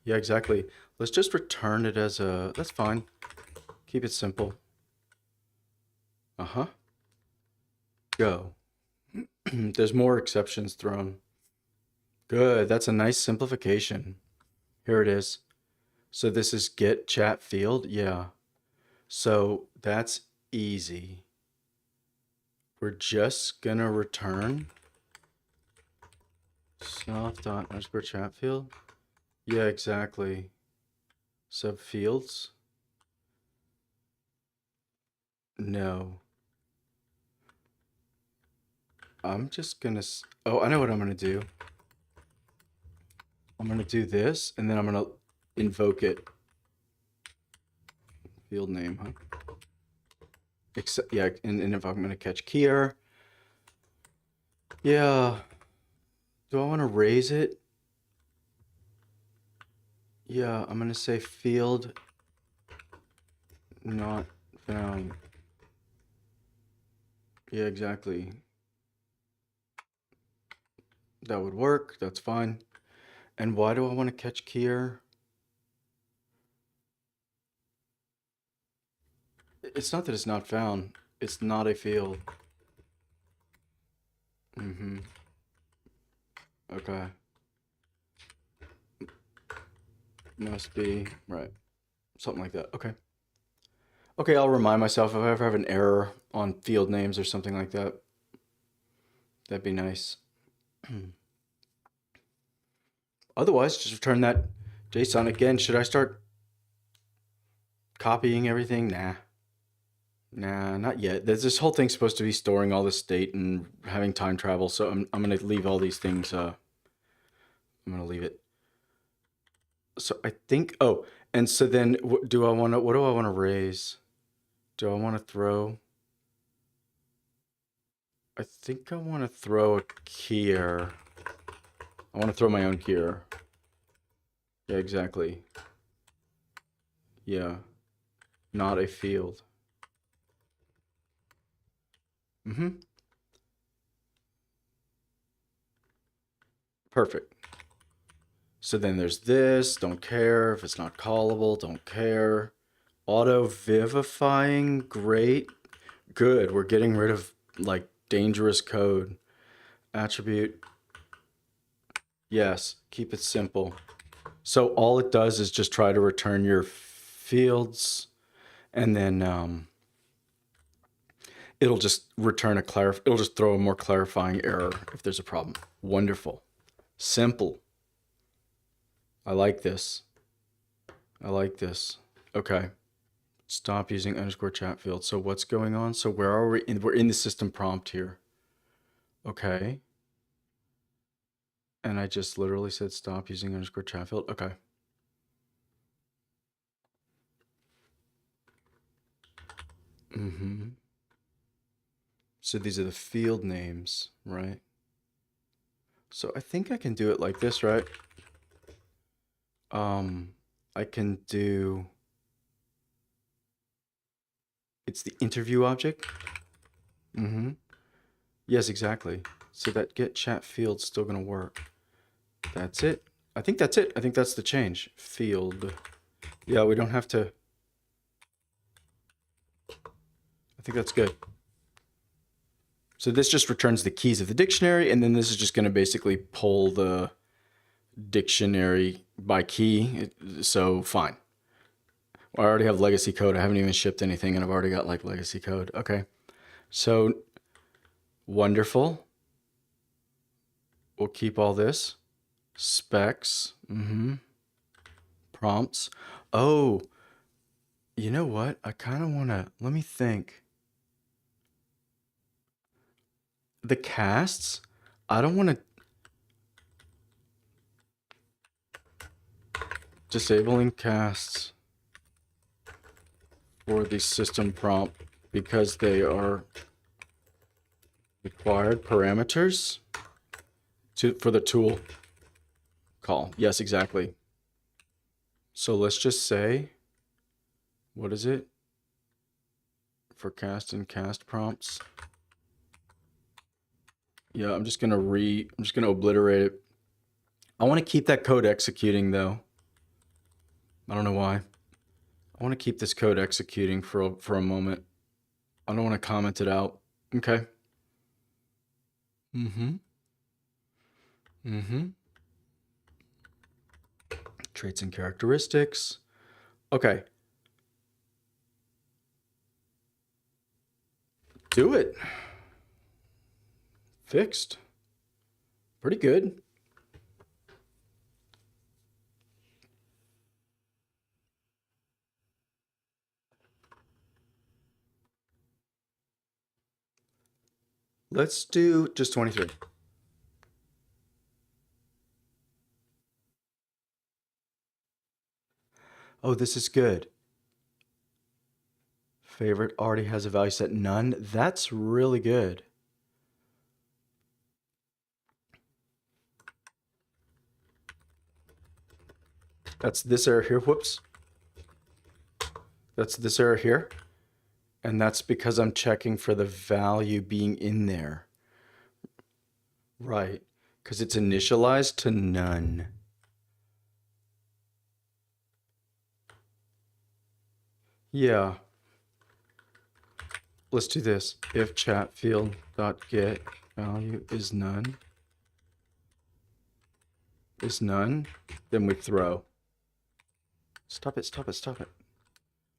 Yeah, exactly. Let's just return it as a, that's fine. Keep it simple. Go. There's more exceptions thrown. Good, that's a nice simplification. Here it is. So this is get chat field, yeah. So that's easy. We're just gonna return self dot underscore chat field. Yeah, exactly. Subfields. No. I'm just gonna, oh, I know what I'm gonna do. I'm gonna do this, and then I'm gonna invoke it. Field name, huh? Except, yeah, and if I'm gonna catch keyer. Yeah. Do I want to raise it? Yeah, I'm gonna say field not found. Yeah, exactly. That would work. That's fine. And why do I want to catch keyer? It's not that it's not found. It's not a field. Okay. Must be, right. Something like that. Okay. Okay, I'll remind myself if I ever have an error on field names or something like that. That'd be nice. Otherwise, just return that JSON again. Should I start copying everything? Nah. Nah, not yet. This whole thing's supposed to be storing all the state and having time travel, so I'm gonna leave all these things. I'm gonna leave it. So I think. Oh, and so then, what do I want to? What do I want to raise? Do I want to throw? I think I want to throw a keyer. I want to throw my own keyer. Yeah, exactly. Yeah, not a field. Perfect. So then there's this, don't care. If it's not callable, don't care. Auto vivifying, great. Good, we're getting rid of like dangerous code. Attribute, yes, keep it simple. So all it does is just try to return your fields, and then it'll just return it'll just throw a more clarifying error if there's a problem. Wonderful. Simple. I like this. I like this. Okay. Stop using underscore Chatfield. So what's going on? So where are we? We're in the system prompt here. Okay. And I just literally said stop using underscore Chatfield. Okay. So these are the field names, right? So I think I can do it like this, right? I can do, it's the interview object. Yes, exactly. So that get chat field's still gonna work. That's it. I think that's it. I think that's the change. Field. Yeah, we don't have to. I think that's good. So this just returns the keys of the dictionary, and then this is just going to basically pull the dictionary by key. So fine. I already have legacy code. I haven't even shipped anything, and I've already got like legacy code. Okay. So wonderful. We'll keep all this. Specs. Prompts. Oh, you know what? I kind of want to, let me think. The casts, I don't want to, disabling casts for the system prompt because they are required parameters for the tool call. Yes, exactly. So let's just say, what is it? For cast and cast prompts. Yeah, I'm just gonna obliterate it. I want to keep that code executing though. I don't know why. I want to keep this code executing for a moment. I don't want to comment it out. Okay. Traits and characteristics. Okay. Do it. Fixed. Pretty good. Let's do just 23. Oh, this is good. Favorite already has a value set none. That's really good. That's this error here. Whoops. That's this error here. And that's because I'm checking for the value being in there. Right. Because it's initialized to none. Yeah. Let's do this. If chatfield.get value is none, then we throw. Stop it, stop it, stop it.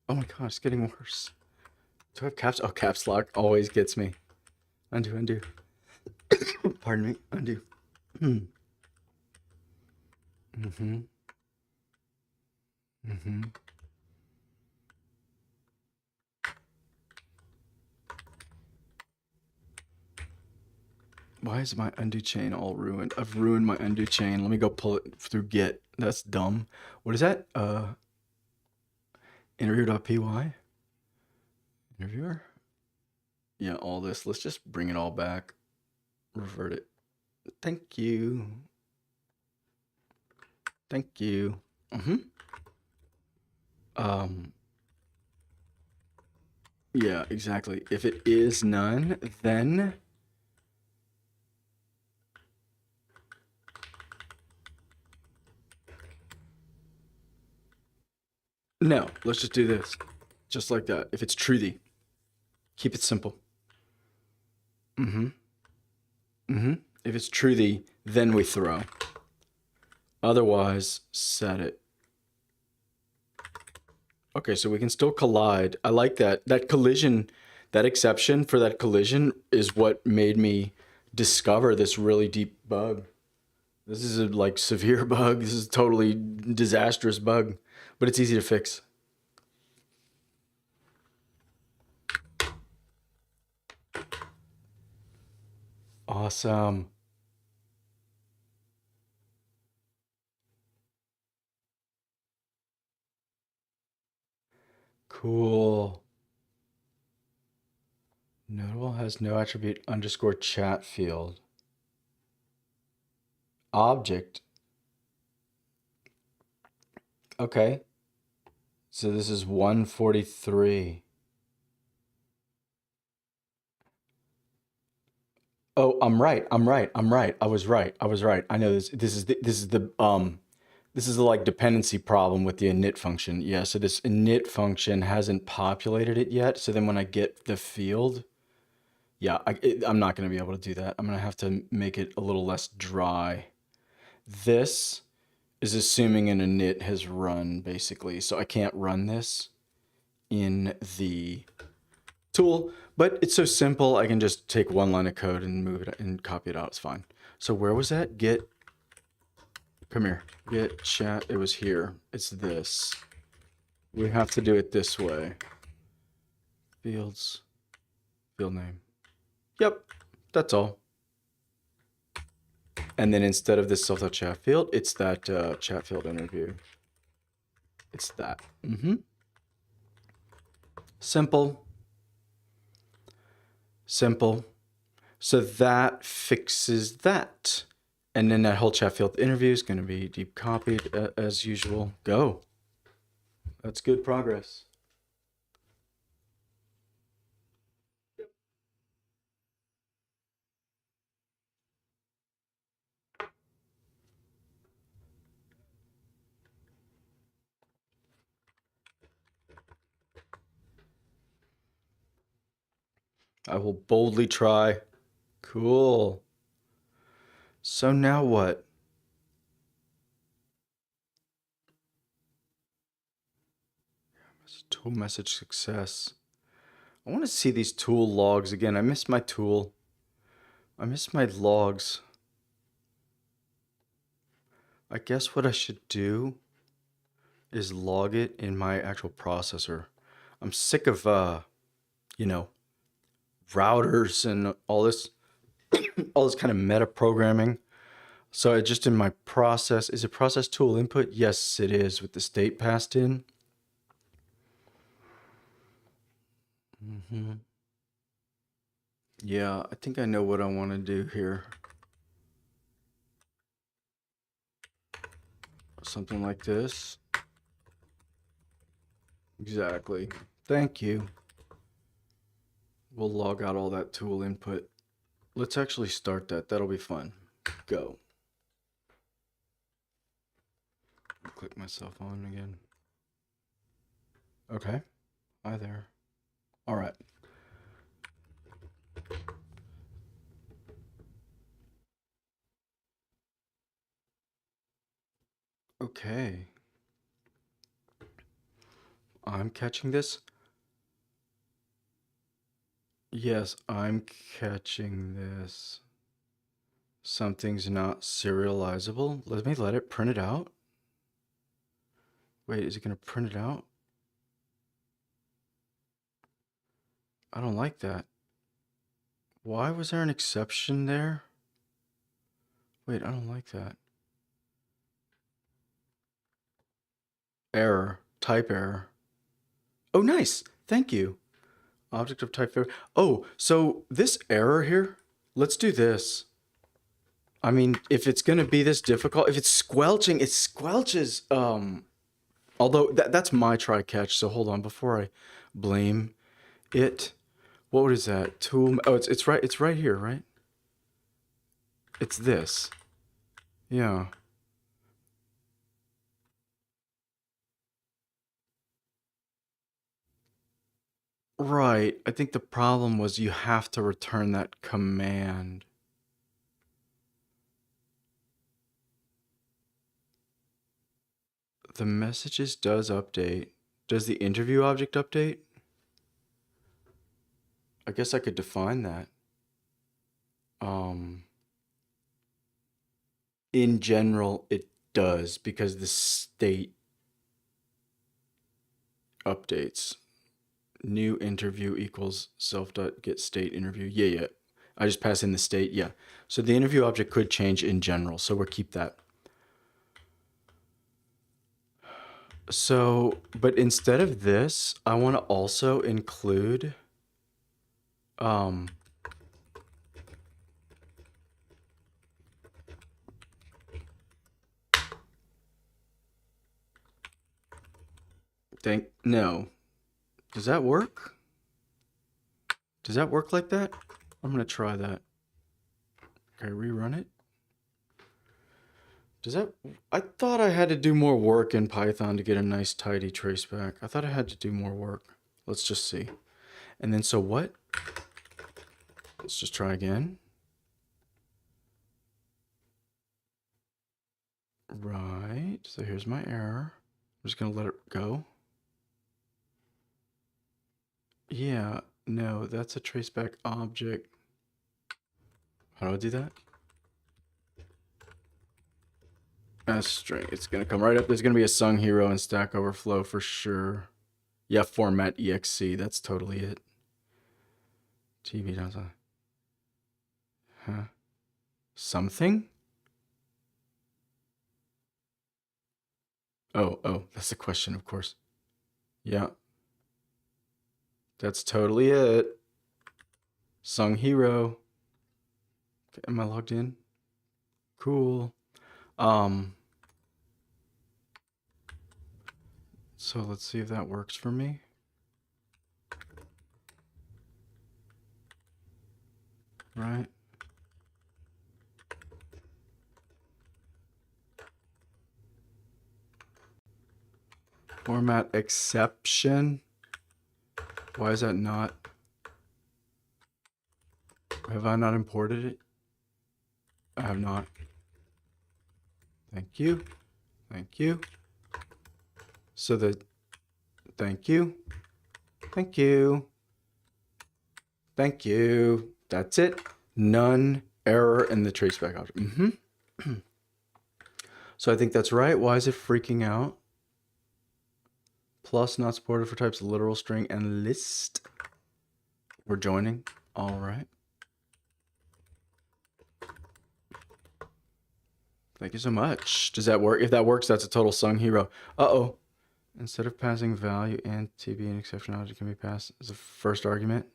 Oh my gosh, it's getting worse. Do I have caps? Oh, caps lock always gets me. Undo, undo. Pardon me, undo. Why is my undo chain all ruined? I've ruined my undo chain. Let me go pull it through get. That's dumb. What is that? Interview.py? Interviewer? Yeah, all this. Let's just bring it all back. Revert it. Thank you. Thank you. Yeah, exactly. If it is none, then no, let's just do this. Just like that. If it's truthy, keep it simple. If it's truthy, then we throw. Otherwise, set it. Okay, so we can still collide. I like that. That That exception for that collision is what made me discover this really deep bug. This is a like severe bug. This is a totally disastrous bug, but it's easy to fix. Awesome. Cool. Notable has no attribute underscore Chatfield. Object. Okay. So this is 143. Oh, I'm right. I'm right. I'm right. I was right. I was right. I know this. This is the like dependency problem with the init function. Yeah. So this init function hasn't populated it yet. So then when I get the field, yeah, I'm not going to be able to do that. I'm going to have to make it a little less dry. This is assuming an init has run basically. So I can't run this in the tool, but it's so simple. I can just take one line of code and move it and copy it out. It's fine. So where was that? Get, come here, get chat. It was here. It's this. We have to do it this way. Fields, field name. Yep, that's all. And then instead of this self.chat field, it's that Chatfield interview. It's that. Simple. Simple. So that fixes that. And then that whole Chatfield interview is going to be deep copied as usual. Go. That's good progress. I will boldly try. Cool. So now what? Tool message success. I want to see these tool logs again. I missed my tool. I missed my logs. I guess what I should do is log it in my actual processor. I'm sick of, you know, routers and all this kind of meta programming. So I just in my process, is it process tool input? Yes, it is with the state passed in. Yeah, I think I know what I want to do here. Something like this. Exactly. Thank you. We'll log out all that tool input. Let's actually start that. That'll be fun. Go. Click myself on again. Okay. Hi there. All right. Okay. I'm catching this. Yes, I'm catching this. Something's not serializable. Let me let it print it out. Wait, is it going to print it out? I don't like that. Why was there an exception there? Wait, I don't like that. Error. Type error. Oh, nice. Thank you. Object of type error. Oh, so this error here, let's do this. I mean, if it's going to be this difficult, if it's squelching, it squelches. Although that's my try catch. So hold on, before I blame it. What is that? Tool. Oh, it's right. It's right here, right? It's this. Yeah. Right. I think the problem was you have to return that command. The messages does update. Does the interview object update? I guess I could define that. In general, it does because the state updates. New interview equals self.get state interview. Yeah. I just pass in the state. Yeah. So the interview object could change in general. So we'll keep that. So, but instead of this, I want to also include no. Does that work? Does that work like that? I'm going to try that. Okay, rerun it. Does that... I thought I had to do more work in Python to get a nice tidy traceback. I thought I had to do more work. Let's just see. And then so what? Let's just try again. Right. So here's my error. I'm just going to let it go. Yeah. No, that's a traceback object. How do I do that? That's string. It's going to come right up. There's going to be a sung hero and Stack Overflow for sure. Yeah, format exe. That's totally it. TV doesn't. Huh? Something? Oh, that's the question, of course. Yeah. That's totally it. Sung hero. Okay, am I logged in? Cool. So let's see if that works for me. Right. Format exception. Why is that not? Have I not imported it? I have not. Thank you. Thank you. So thank you. Thank you. Thank you. That's it. None error in the traceback object. So I think that's right. Why is it freaking out? Plus not supported for types literal, string, and list. We're joining. All right. Thank you so much. Does that work? If that works, that's a total sung hero. Uh-oh. Instead of passing value and TB and exception object can be passed as a first argument.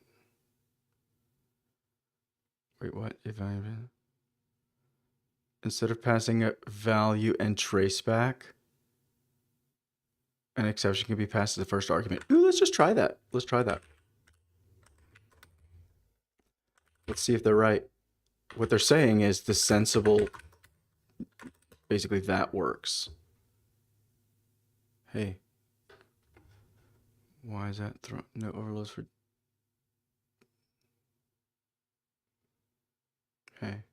Wait, what? Instead of passing a value and traceback, an exception can be passed as the first argument. Ooh, let's just try that. Let's try that. Let's see if they're right. What they're saying is the sensible, basically that works. Hey. Why is that thrown? No overloads for... Hey.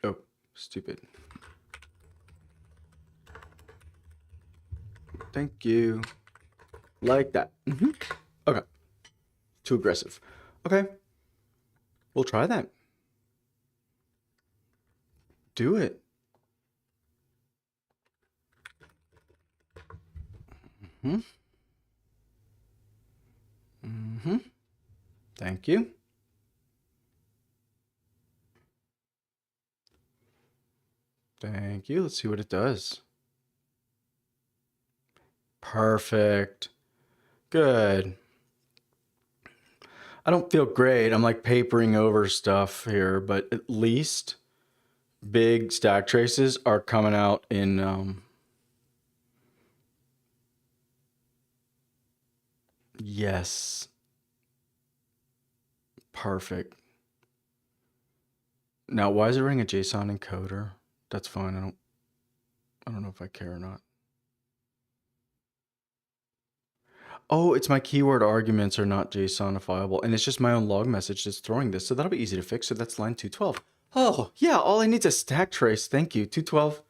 Oh, stupid. Thank you. Like that. Okay. Too aggressive. Okay. We'll try that. Do it. Thank you. Thank you. Let's see what it does. Perfect. Good. I don't feel great. I'm like papering over stuff here, but at least big stack traces are coming out in yes. Perfect. Now, why is it running a JSON encoder? That's fine. I don't know if I care or not. Oh, it's my keyword arguments are not JSONifiable, and it's just my own log message that's throwing this. So that'll be easy to fix. So that's line 212. Oh, yeah, all I need is a stack trace. Thank you. 212.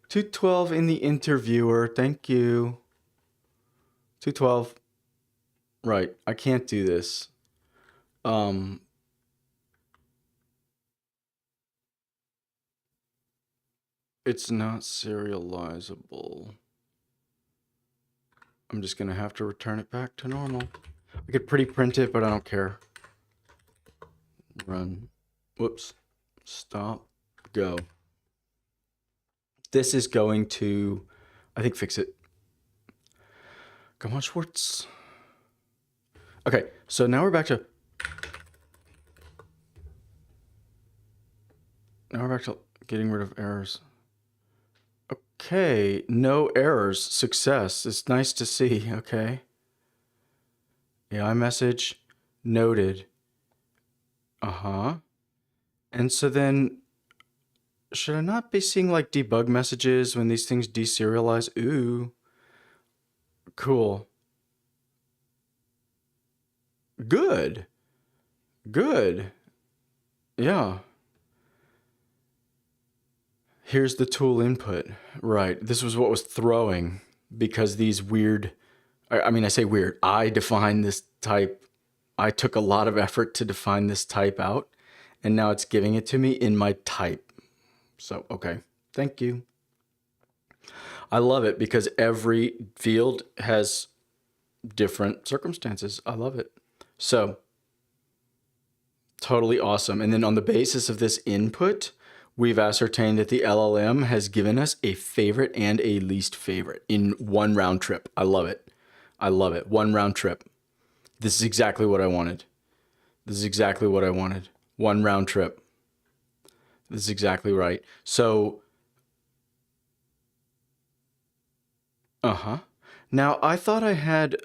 212 in the interviewer. Thank you. 212. Right. I can't do this. It's not serializable. I'm just going to have to return it back to normal. I could pretty print it, but I don't care. Run. Whoops. Stop. Go. This is going to, I think, fix it. Come on, Schwartz. Okay, so now we're back to getting rid of errors. Okay, no errors. Success. It's nice to see. Okay. Yeah, iMessage noted. And so then, should I not be seeing like debug messages when these things deserialize? Ooh. Cool. Good. Good. Yeah. Here's the tool input. Right. This was what was throwing because these weird, I mean, I say weird. I defined this type. I took a lot of effort to define this type out, and now it's giving it to me in my type. So, okay. Thank you. I love it because every field has different circumstances. I love it. So, totally awesome. And then on the basis of this input, we've ascertained that the LLM has given us a favorite and a least favorite in one round trip. I love it. I love it. One round trip. This is exactly what I wanted. This is exactly what I wanted. One round trip. This is exactly right. So, now I thought I had,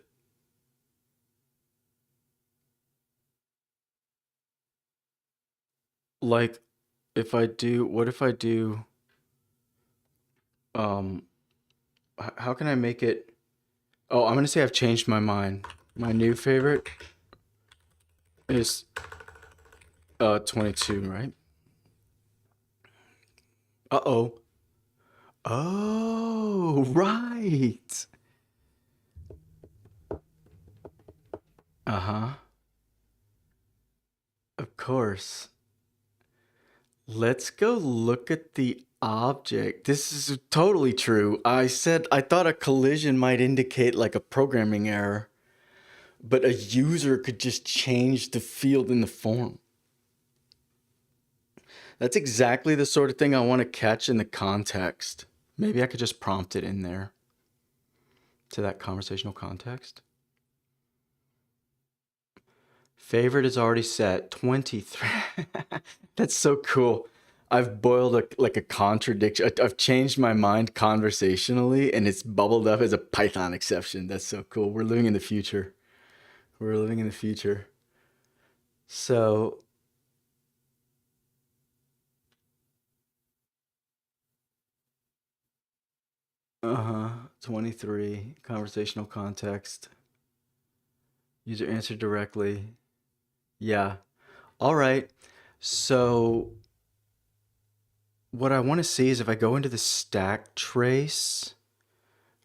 like, if I do, what if I do, how can I make it? Oh, I'm going to say I've changed my mind. My new favorite is 22, right? Uh-oh. Oh, right. Uh-huh. Of course. Let's go look at the object. This is totally true. I thought a collision might indicate like a programming error, but a user could just change the field in the form. That's exactly the sort of thing I want to catch in the context. Maybe I could just prompt it in there to that conversational context. Favorite is already set. 23. That's so cool. I've boiled a contradiction. I've changed my mind conversationally, and it's bubbled up as a Python exception. That's so cool. We're living in the future. We're living in the future. So, 23, conversational context. User answered directly. Yeah. All right. So, what I want to see is if I go into the stack trace.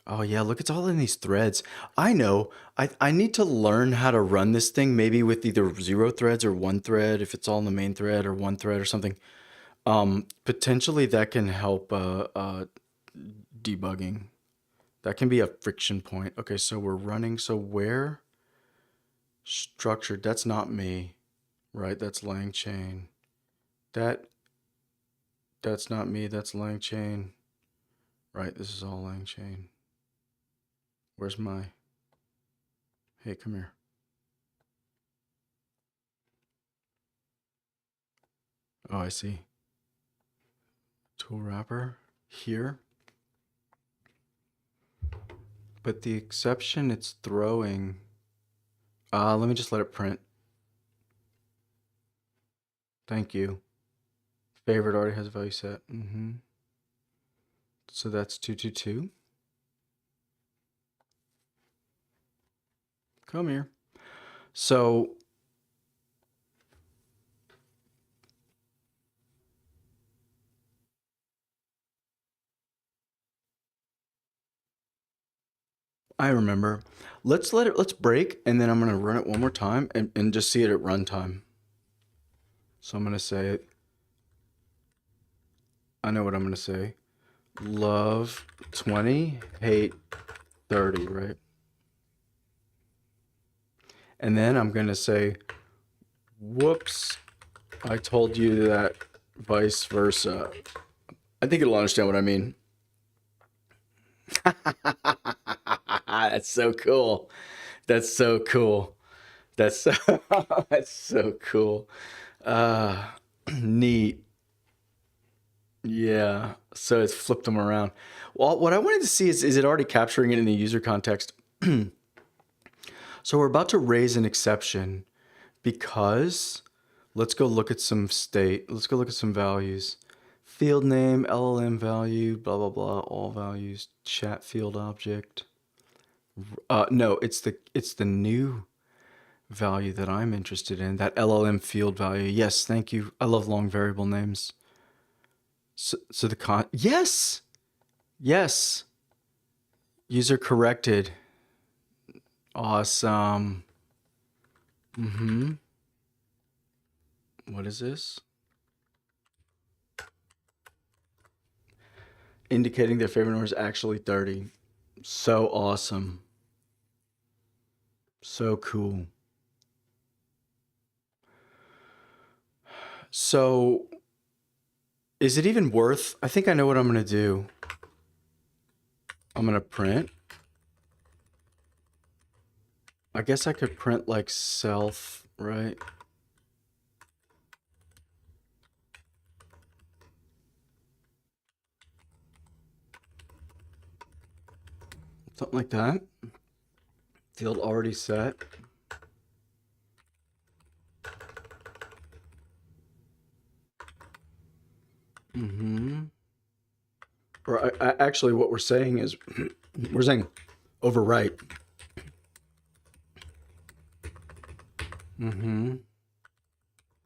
Oh yeah, look, it's all in these threads. I know. I need to learn how to run this thing maybe with either 0 threads or 1 thread, if it's all in the main thread or 1 thread or something. Potentially that can help debugging. That can be a friction point. Okay, so we're running. So where? Structured. That's not me, right? That's LangChain. That's not me. That's LangChain. Right, this is all LangChain. Where's my... Hey, come here. Oh, I see. Tool wrapper here. But the exception it's throwing... let me just let it print. Thank you. Favorite already has a value set. So that's 222. Come here. So I remember. Let's break, and then I'm gonna run it one more time and just see it at runtime. So I'm gonna say, I know what I'm gonna say. Love 20, hate 30, right? And then I'm gonna say, whoops, I told you that vice versa. I think it'll understand what I mean. That's so cool. That's so cool. That's so, that's so cool. Uh, neat. Yeah. So it's flipped them around. Well, what I wanted to see is it already capturing it in the user context? So we're about to raise an exception because let's go look at some state. Let's go look at some values. Field name, LLM value, blah, blah, blah, all values, Chatfield object. No, it's the new value that I'm interested in, that LLM field value. Yes, thank you. I love long variable names. So the yes, yes, user corrected. Awesome. What is this? Indicating their favorite number is actually 30. So awesome. So cool. So is it even worth? I think I know what I'm going to do. I'm going to print. I guess I could print like self, right? Something like that. Field already set. Or actually what we're saying is we're saying overwrite.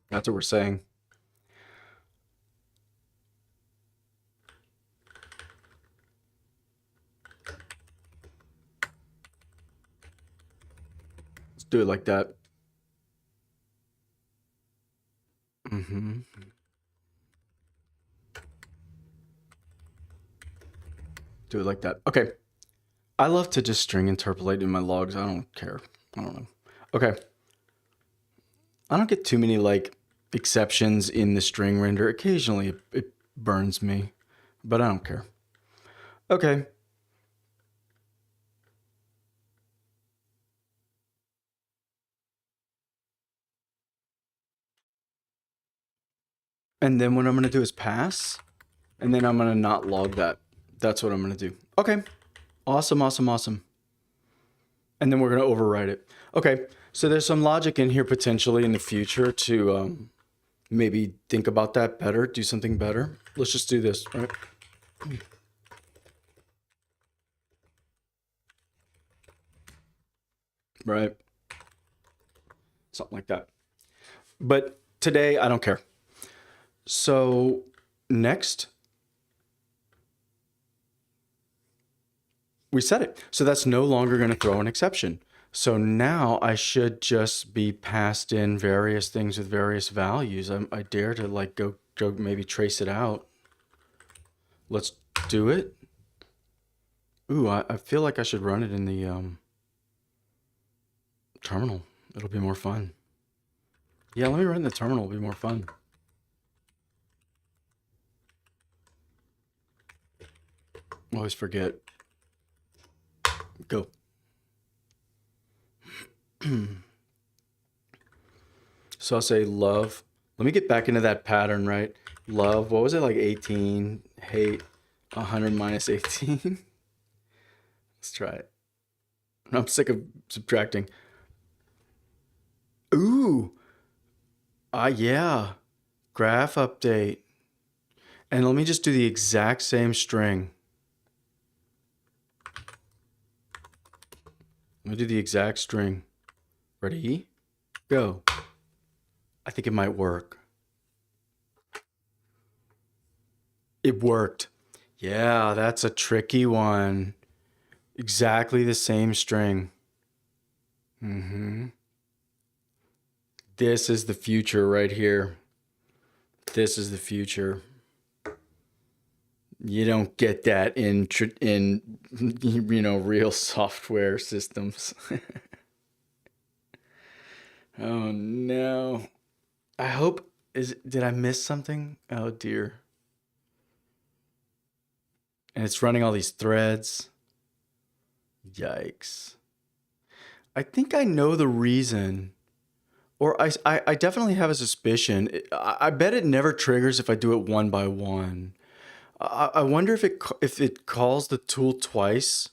That's what we're saying. Let's do it like that. Do it like that. Okay. I love to just string interpolate in my logs. I don't care. I don't know. Okay. I don't get too many like exceptions in the string render. Occasionally it burns me, but I don't care. Okay. And then what I'm going to do is pass, and then I'm going to not log that. That's what I'm going to do. Okay. Awesome, awesome, awesome. And then we're going to overwrite it. Okay. So there's some logic in here potentially in the future to maybe think about that better, do something better. Let's just do this, right? Right. Something like that. But today, I don't care. So next, we set it. So that's no longer going to throw an exception. So now I should just be passed in various things with various values. I dare to like go maybe trace it out. Let's do it. Ooh, I feel like I should run it in the terminal. It'll be more fun. Yeah, let me run in the terminal. It'll be more fun. Always forget. Go. So I'll say love. Let me get back into that pattern, right? Love, what was it, like 18? Hate, 100 minus 18. Let's try it. I'm sick of subtracting. Ooh. Yeah. Graph update. And let me just do the exact same string. I'm gonna do the exact string. Ready? Go. I think it might work. It worked. Yeah, that's a tricky one. Exactly the same string. This is the future right here. This is the future. You don't get that in real software systems. Oh no. I hope did I miss something? Oh dear. And it's running all these threads. Yikes. I think I know the reason. Or I definitely have a suspicion. I bet it never triggers if I do it one by one. I wonder if it calls the tool twice.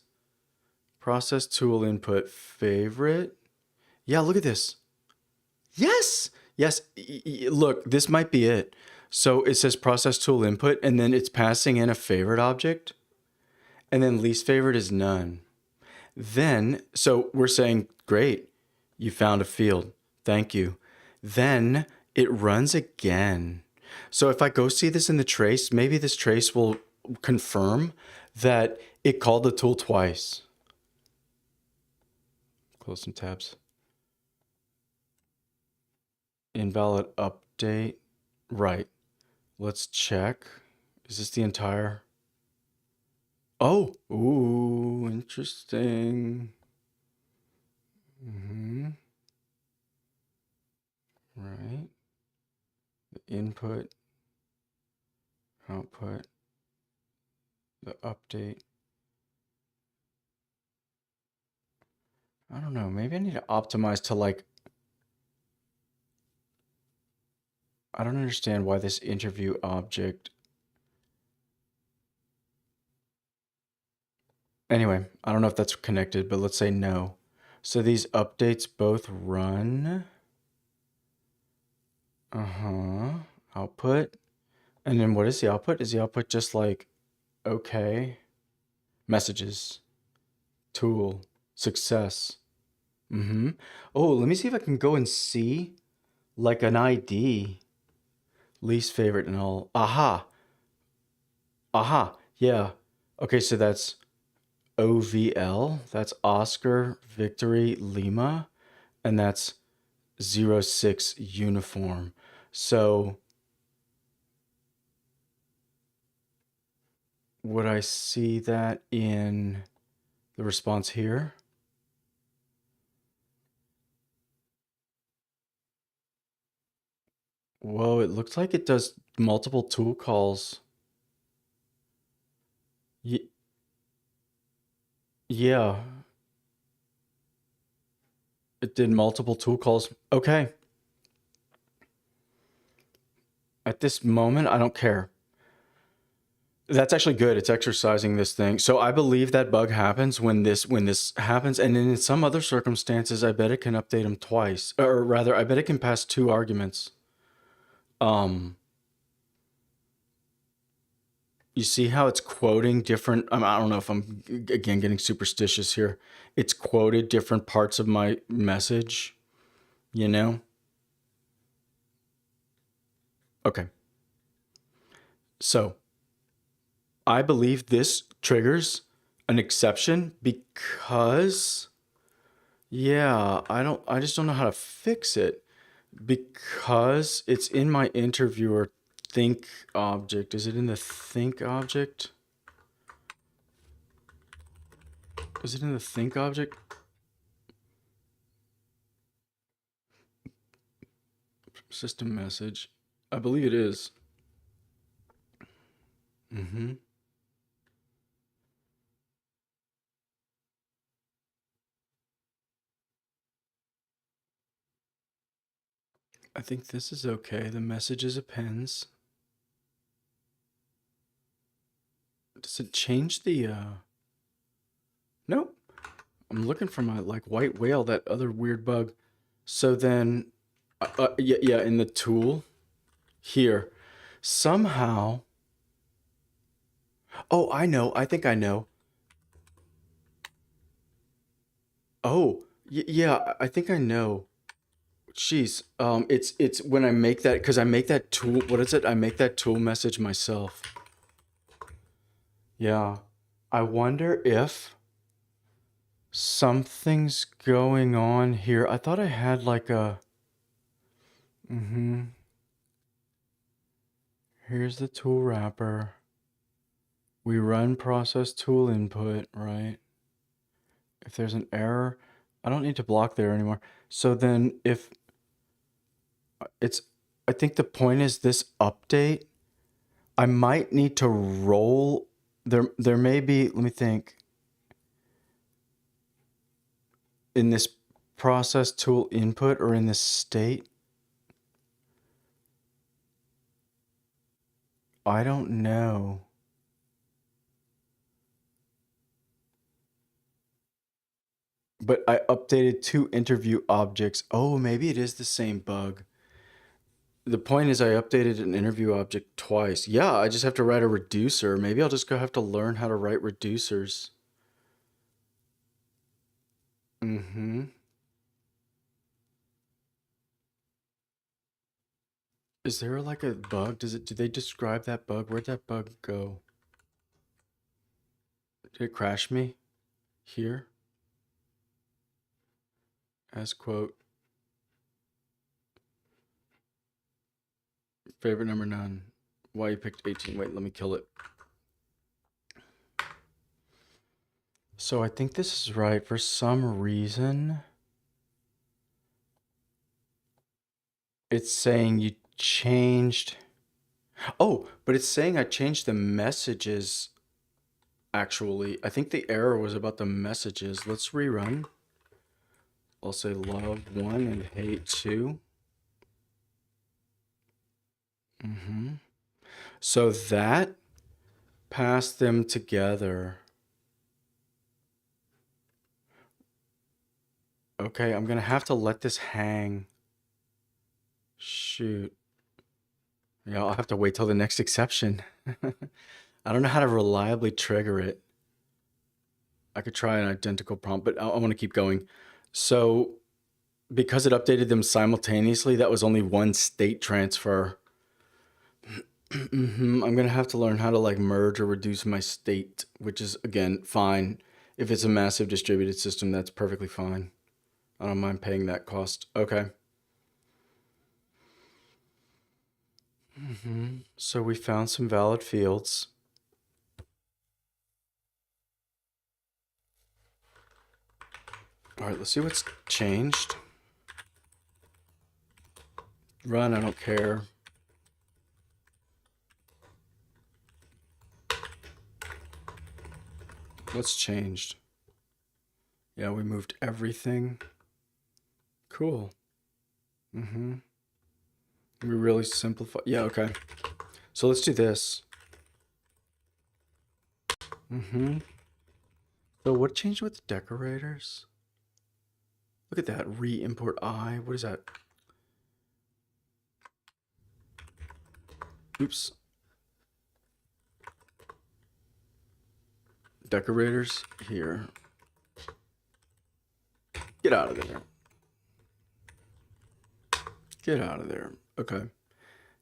Process tool input favorite. Yeah, look at this. Yes. Yes. Look, this might be it. So it says process tool input, and then it's passing in a favorite object, and then least favorite is none. Then, so we're saying, great, you found a field. Thank you. Then it runs again. So if I go see this in the trace, maybe this trace will confirm that it called the tool twice. Close some tabs. Invalid update. Right. Let's check. Is this the entire? Oh, ooh, interesting. Right. The input, output, the update. I don't know. Maybe I need to optimize to like. I don't understand why this interview object. Anyway, I don't know if that's connected, but let's say no. So these updates both run. Output. And then what is the output? Is the output just like, okay, messages, tool, success. Oh, let me see if I can go and see like an ID, least favorite and all. Aha. Yeah. Okay, so that's OVL. That's Oscar Victory Lima. And that's 06 uniform. So would I see that in the response here? Whoa, it looks like it does multiple tool calls. Yeah, it did multiple tool calls. Okay. At this moment, I don't care. That's actually good. It's exercising this thing. So I believe that bug happens when this happens, and then in some other circumstances, I bet it can update them twice, or rather, I bet it can pass two arguments. You see how it's quoting different. I don't know if I'm again getting superstitious here. It's quoted different parts of my message. You know. Okay. So I believe this triggers an exception because, yeah, I just don't know how to fix it because it's in my interviewer think object. Is it in the think object? Is it in the think object? System message. I believe it is. I think this is okay. The messages appends. Does it change the Nope. I'm looking for my like white whale, that other weird bug. So then yeah, in the tool here. Somehow. Oh, I know. I think I know. Oh, yeah, I think I know. Jeez. It's when I make that, because I make that tool, what is it? I make that tool message myself. Yeah. I wonder if Something's going on here. I thought I had like a... Here's the tool wrapper. We run process tool input, right? If there's an error, I don't need to block there anymore. So then if it's, I think the point is this update, I might need to roll, there may be, let me think, in this process tool input or in this state. I don't know. But I updated 2 interview objects. Oh, maybe it is the same bug. The point is I updated an interview object twice. Yeah, I just have to write a reducer. Maybe I'll just go have to learn how to write reducers. Is there like a bug? Did they describe that bug? Where'd that bug go? Did it crash me? Here? As quote. Favorite number none. Why you picked 18? Wait, let me kill it. So I think this is right. For some reason, it's saying you changed. Oh, but it's saying I changed the messages. Actually, I think the error was about the messages. Let's rerun. I'll say love 1 and hate 2. So that passed them together. Okay, I'm gonna have to let this hang. Shoot. Yeah, I'll have to wait till the next exception. I don't know how to reliably trigger it. I could try an identical prompt, but I want to keep going. So because it updated them simultaneously, that was only one state transfer. I'm going to have to learn how to like merge or reduce my state, which is, again, fine. If it's a massive distributed system, that's perfectly fine. I don't mind paying that cost. Okay. So we found some valid fields. All right, let's see what's changed. Run, I don't care. What's changed? Yeah, we moved everything. Cool. We really simplify. Yeah, okay. So let's do this. So what changed with the decorators? Look at that. Re-import I. What is that? Oops. Decorators here. Get out of there. Get out of there. Okay.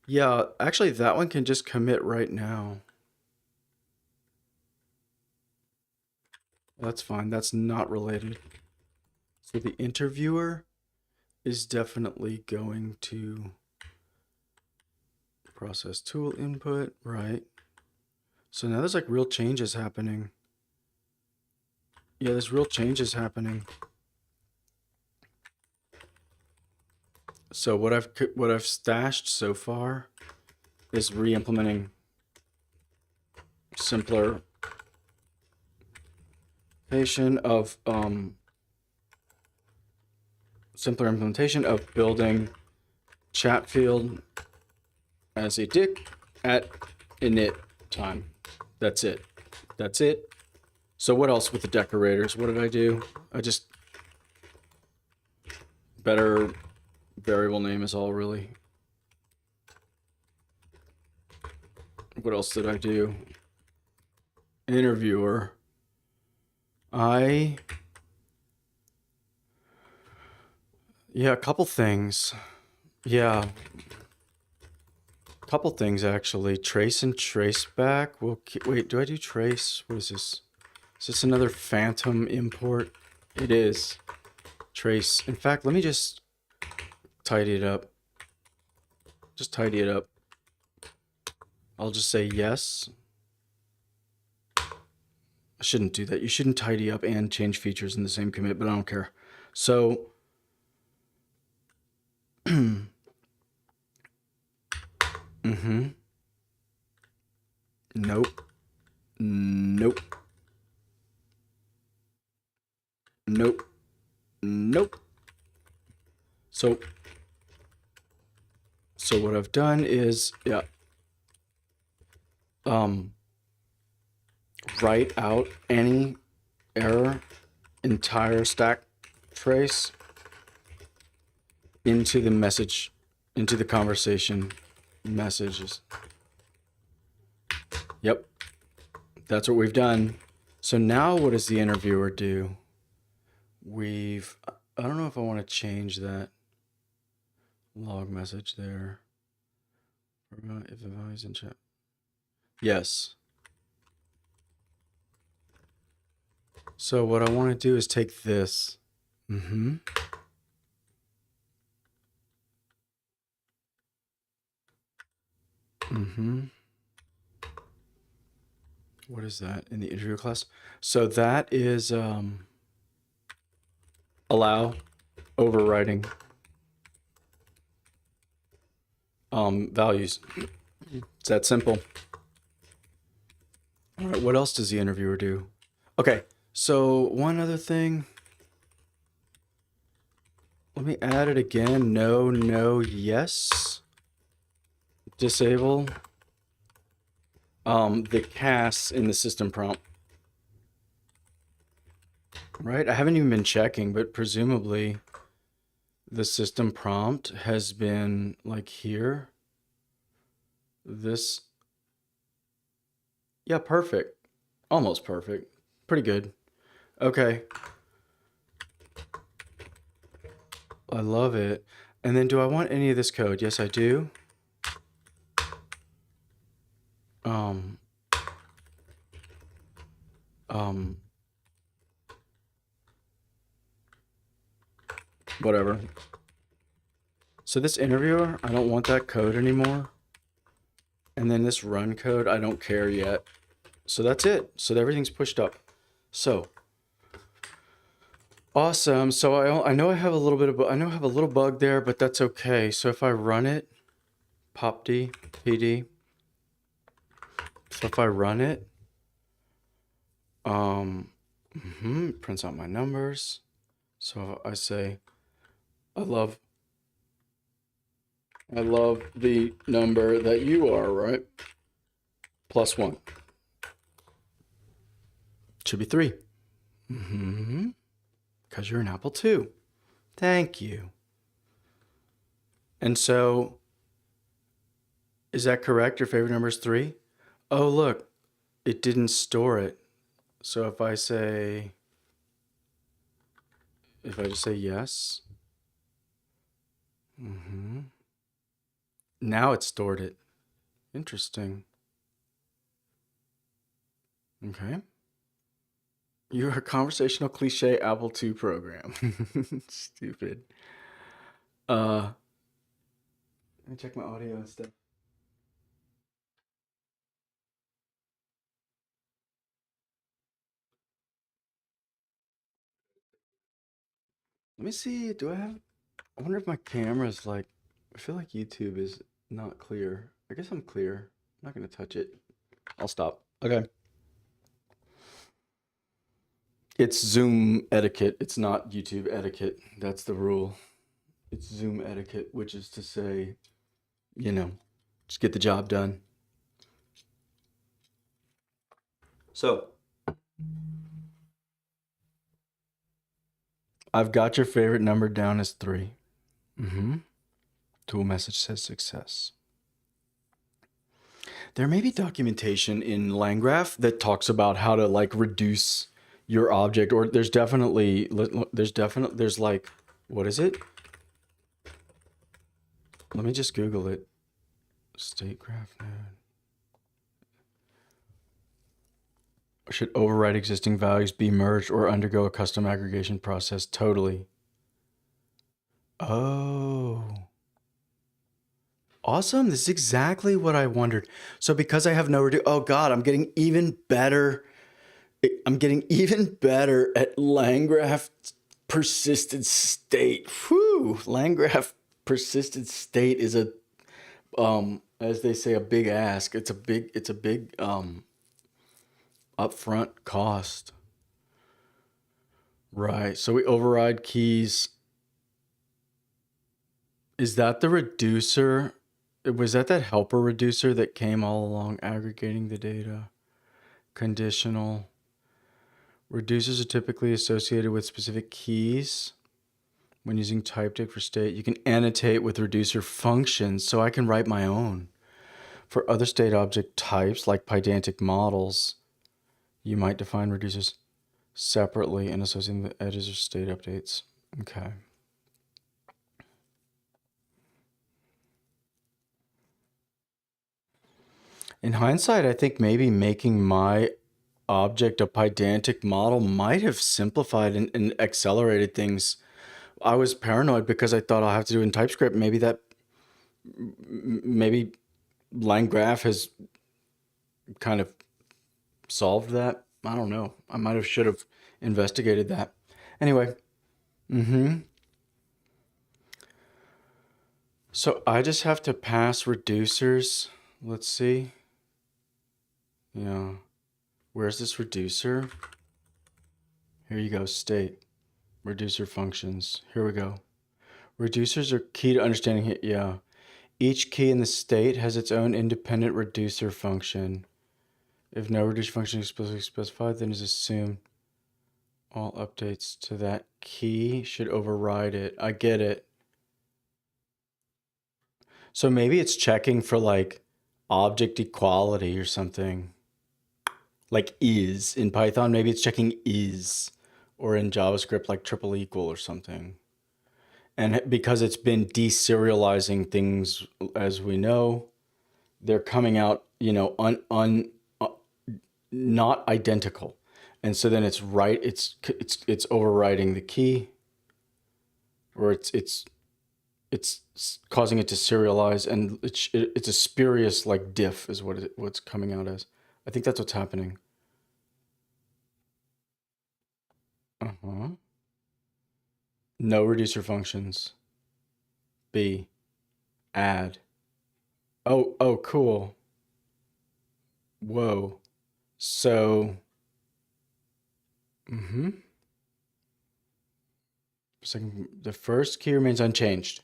Yeah, actually that one can just commit right now. That's fine. That's not related. So the interviewer is definitely going to process tool input, right? So now there's like real changes happening. Yeah, there's real changes happening. So what I've stashed so far is re-implementing simpler implementation of building Chatfield as a dict at init time. That's it. That's it. So what else with the decorators? What did I do? I just better variable name is all really. What else did I do? Interviewer. Yeah, a couple things. Yeah. A couple things actually. Trace and trace back. Well, wait, do I do trace? What is this? Is this another phantom import? It is. Trace. In fact, let me just tidy it up. Just tidy it up. I'll just say yes. I shouldn't do that. You shouldn't tidy up and change features in the same commit, but I don't care. So, Nope. Nope. Nope. Nope. So what I've done is, yeah, write out any error entire stack trace into the message, into the conversation messages. Yep. That's what we've done. So now what does the interviewer do? I don't know if I want to change that log message there. If the value's in chat. Yes. So what I want to do is take this. What is that in the interview class? So that is allow overriding values. It's that simple. All right, what else does the interviewer do? Okay, so one other thing. Let me add it again. No, no, yes. Disable the casts in the system prompt. Right, I haven't even been checking, but presumably the system prompt has been like here. This, yeah, perfect. Almost perfect. Pretty good. Okay. I love it. And then do I want any of this code? Yes, I do. Whatever. So this interviewer, I don't want that code anymore. And then this run code, I don't care yet. So that's it. So everything's pushed up. So awesome. So I know I have a little bit of, I know I have a little bug there, but that's okay. So if I run it, popd, pd. So if I run it, prints out my numbers. So I say, I love the number that you are, right? +1. Should be 3. Because you're an Apple II. Thank you. And so, is that correct? Your favorite number is 3? Oh, look, it didn't store it. So if I just say yes. Now it stored it. Interesting. Okay. You're a conversational cliche Apple II program. Stupid. Let me check my audio and stuff. Let me see. I wonder if my camera's like, I feel like YouTube is not clear. I guess I'm clear. I'm not going to touch it. I'll stop. Okay. It's Zoom etiquette. It's not YouTube etiquette. That's the rule. It's Zoom etiquette, which is to say, just get the job done. So, I've got your favorite number down as 3. Tool message says success. There may be documentation in LangGraph that talks about how to like reduce your object, or there's like, what is it? Let me just Google it. State graph node. Should override existing values be merged or undergo a custom aggregation process? Totally. Oh. Awesome. This is exactly what I wondered. So because I have no oh God, I'm getting even better. I'm getting even better at Landgraph persistent state. Whew. Landgraph persistent state is a as they say, a big ask. It's a big upfront cost. Right. So we override keys. Is that the reducer? Was that helper reducer that came all along aggregating the data? Conditional. Reducers are typically associated with specific keys. When using typedict for state, you can annotate with reducer functions, so I can write my own. For other state object types, like pydantic models, you might define reducers separately and associating the edges or state updates. Okay. In hindsight, I think maybe making my object a pydantic model might have simplified and accelerated things. I was paranoid because I thought I'll have to do it in TypeScript. Maybe Landgraph has kind of solved that. I don't know. I might have should have investigated that. Anyway. So I just have to pass reducers. Let's see. Yeah. Where's this reducer? Here you go, state. Reducer functions. Here we go. Reducers are key to understanding it. Yeah. Each key in the state has its own independent reducer function. If no reducer function is explicitly specified, then it's assumed all updates to that key should override it. I get it. So maybe it's checking for like object equality or something. Like is in Python, maybe it's checking is, or in JavaScript like triple equal or something. And because it's been deserializing things, as we know, they're coming out, not identical, and so then it's right. It's overriding the key, or it's causing it to serialize, and it's a spurious like diff is what's coming out as. I think that's what's happening. No reducer functions. B. Add. Oh, cool. Whoa. So, second, the first key remains unchanged.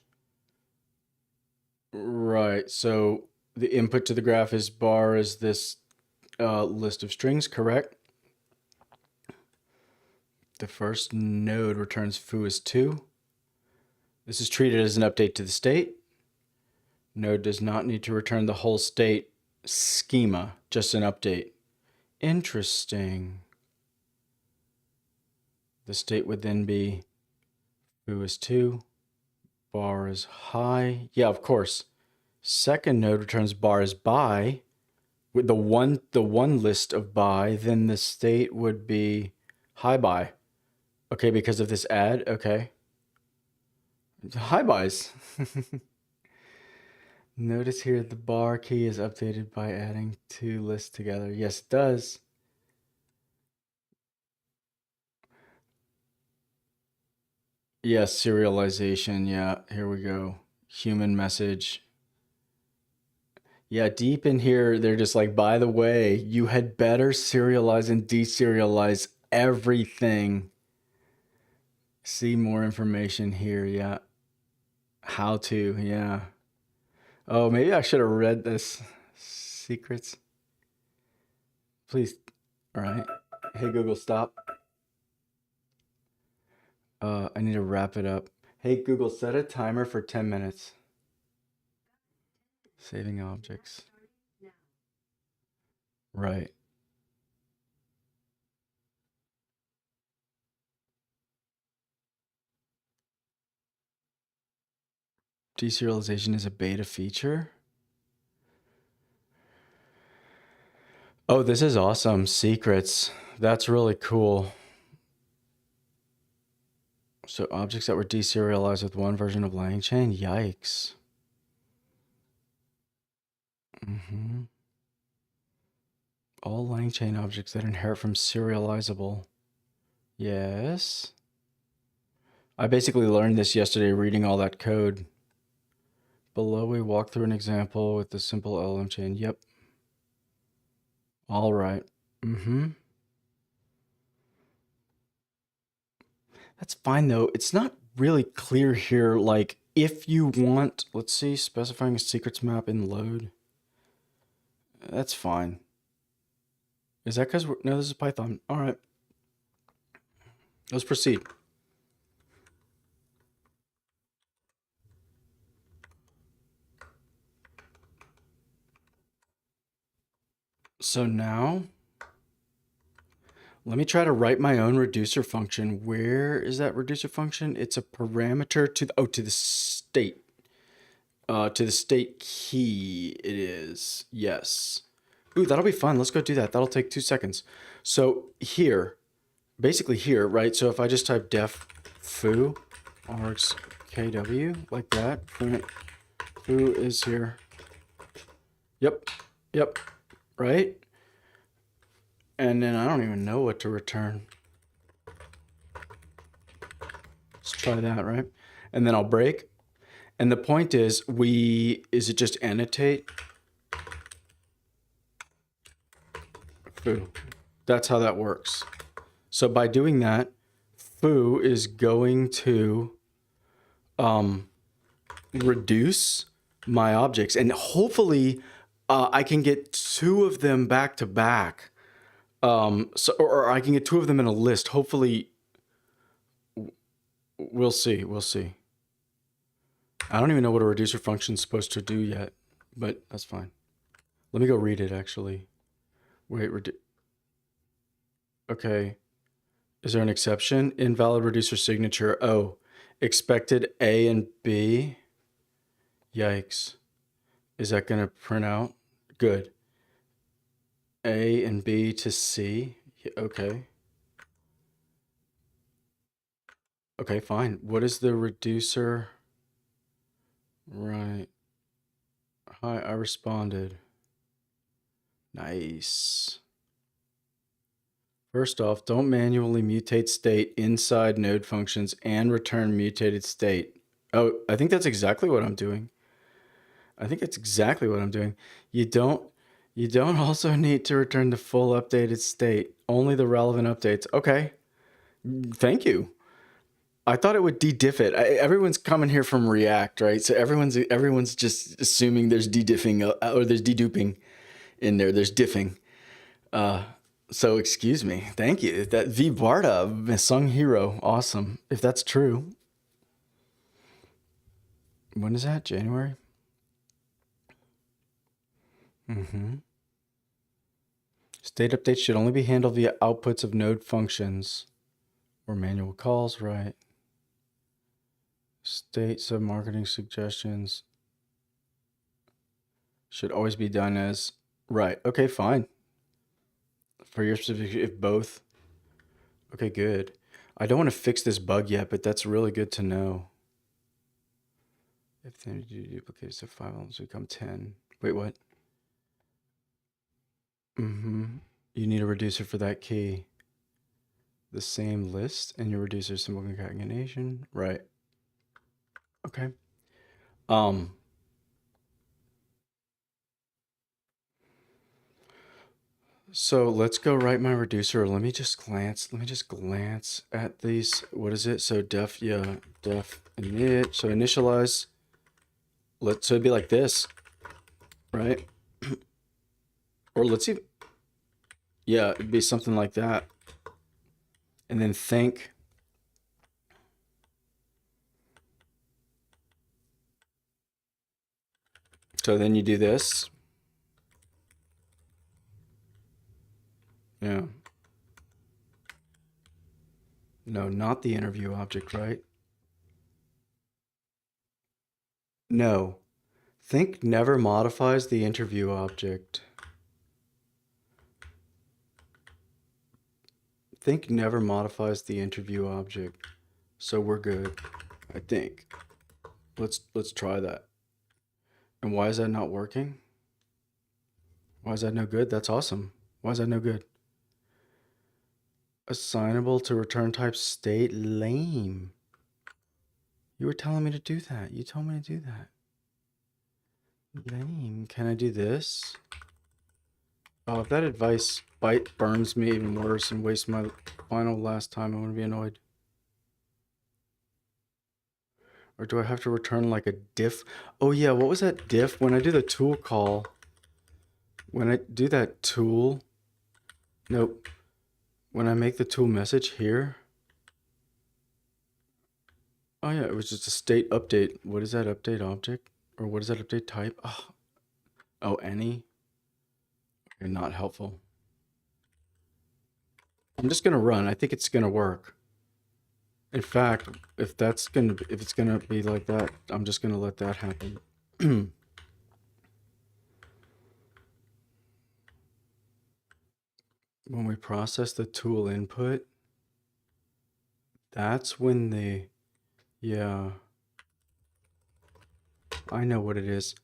Right. So the input to the graph is bar is this list of strings, correct? The first node returns foo is 2. This is treated as an update to the state. Node does not need to return the whole state schema, just an update. Interesting. The state would then be foo is 2, bar is high. Yeah, of course. Second node returns bar is by. With the one list of by, then the state would be high by. Okay, because of this add. Okay. High buys. Notice here the bar key is updated by adding 2 lists together. Yes, it does. Yes, serialization. Yeah, here we go. Human message. Yeah, deep in here, they're just like, by the way, you had better serialize and deserialize everything. See more information here. Yeah. How to. Yeah. Oh, maybe I should have read this. Secrets. Please. All right. Hey, Google, stop. I need to wrap it up. Hey, Google, set a timer for 10 minutes. Saving objects. Right. Deserialization is a beta feature. Oh, this is awesome. Secrets. That's really cool. So objects that were deserialized with one version of LangChain. Yikes. All LangChain objects that inherit from serializable. Yes. I basically learned this yesterday reading all that code. Below we walk through an example with the simple LM chain. Yep. All right. That's fine though. It's not really clear here. Like if you want, let's see, specifying a secrets map in load. That's fine. Is that because no, this is Python. All right. Let's proceed. So now, let me try to write my own reducer function. Where is that reducer function? It's a parameter to the, to the state. To the state key it is. Yes. Ooh, that'll be fun. Let's go do that. That'll take 2 seconds. So here, basically here, right? So if I just type def foo args kw like that, foo is here. Yep. Yep. Right? And then I don't even know what to return. Let's try that, right? And then I'll break. And the point is, is it just annotate? Foo. That's how that works. So by doing that, foo is going to reduce my objects. And hopefully I can get 2 of them back to back. Or I can get 2 of them in a list. Hopefully, we'll see. We'll see. I don't even know what a reducer function is supposed to do yet, but that's fine. Let me go read it actually. Wait, okay. Is there an exception? Invalid reducer signature. Oh, expected A and B. Yikes. Is that going to print out? Good. A and B to C. Okay. Okay, fine. What is the reducer? Right. Hi, I responded. Nice. First off, don't manually mutate state inside node functions and return mutated state. Oh, I think that's exactly what I'm doing. You don't also need to return the full updated state, only the relevant updates. Okay. Thank you. I thought it would de-diff it. Everyone's coming here from React, right? So everyone's just assuming there's de-diffing or there's deduping in there. There's diffing. So excuse me. Thank you. That V Barda, sung hero. Awesome. If that's true. When is that? January? State updates should only be handled via outputs of node functions or manual calls, right? State sub-marketing suggestions should always be done as, right. Okay, fine. For your specific, if both. Okay, good. I don't want to fix this bug yet, but that's really good to know. If then you duplicate, so 5 elements become 10. Wait, what? You need a reducer for that key. The same list and your reducer symbol concatenation. Right. Okay. So let's go write my reducer. Let me just glance at these. What is it? So def init. So initialize. So it'd be like this, right? Or let's see. Yeah, it'd be something like that. And then think. So then you do this. Yeah. No, not the interview object, right? No. Think never modifies the interview object. think never modifies the interview object. So we're good, I think. Let's try that. And why is that not working? Why is that no good? That's awesome. Why is that no good? Assignable to return type state, lame. You were telling me to do that. You told me to do that. Lame. Can I do this? Oh, if that advice burns me even worse and wastes my final last time, I'm gonna be annoyed. Or do I have to return like a diff? Oh yeah, what was that diff? When I do the tool call, when I do that tool, nope. When I make the tool message here, oh yeah, it was just a state update. What is that update object? Or what is that update type? Oh, any? Okay, not helpful. I'm just gonna run. I think it's gonna work. In fact, if it's gonna be like that, I'm just gonna let that happen. When we process the tool input, that's when yeah, I know what it is.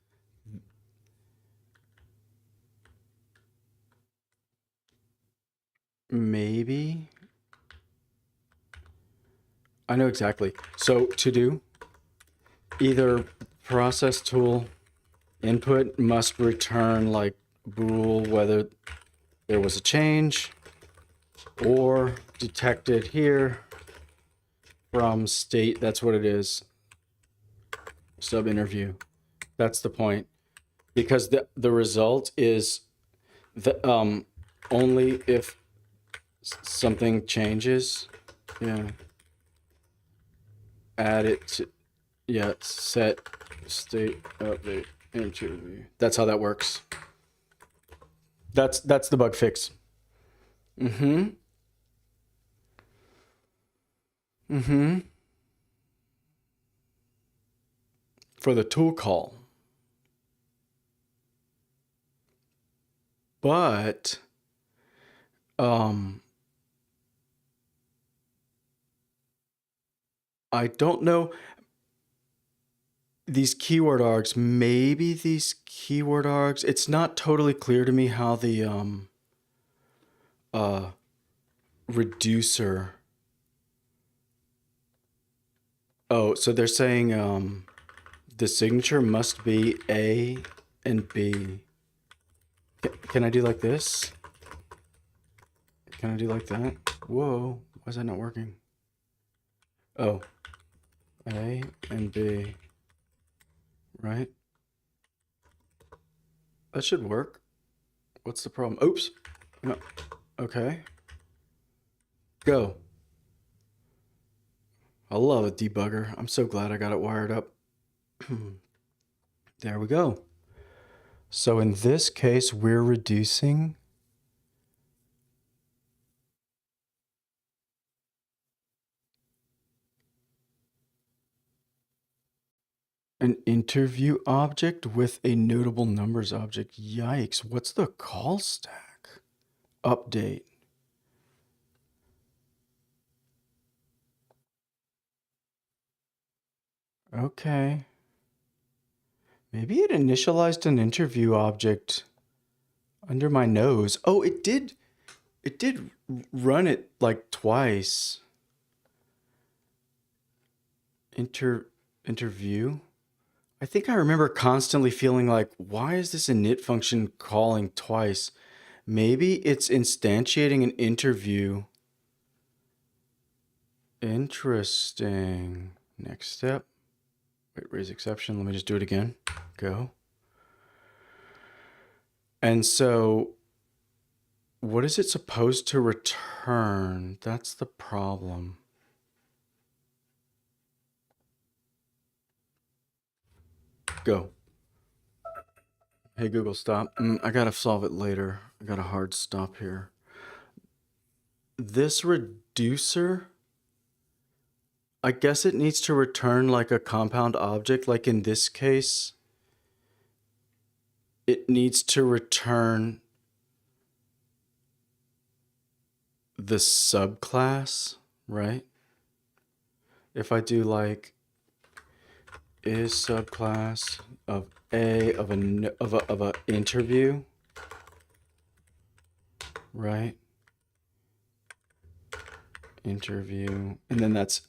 Maybe. I know exactly. So to do, either process tool input must return like bool whether there was a change or detected here from state. That's what it is. Sub interview. That's the point. Because the result is only if something changes. Yeah. Add it to, yeah, set state update interview. That's how that works. That's the bug fix. Mm-hmm. For the tool call. But I don't know. These keyword args, maybe these keyword args, it's not totally clear to me how the reducer. Oh, so they're saying the signature must be A and B. Can I do like this? Can I do like that? Whoa, why is that not working? Oh, A and B, right? That should work. What's the problem? Oops. No. Okay. Go. I love a debugger. I'm so glad I got it wired up. There we go. So in this case, we're reducing an interview object with a notable numbers object. Yikes. What's the call stack? Update. Okay. Maybe it initialized an interview object under my nose. Oh, it did run it like twice. Interview. I think I remember constantly feeling like, why is this init function calling twice? Maybe it's instantiating an interview. Interesting. Next step. Wait, raise exception. Let me just do it again. Go. And so what is it supposed to return? That's the problem. Go. Hey, Google, stop. I gotta solve it later. I got a hard stop here. This reducer, I guess it needs to return like a compound object. Like in this case, it needs to return the subclass, right? If I do like is subclass of a of a interview, right? Interview, and then that's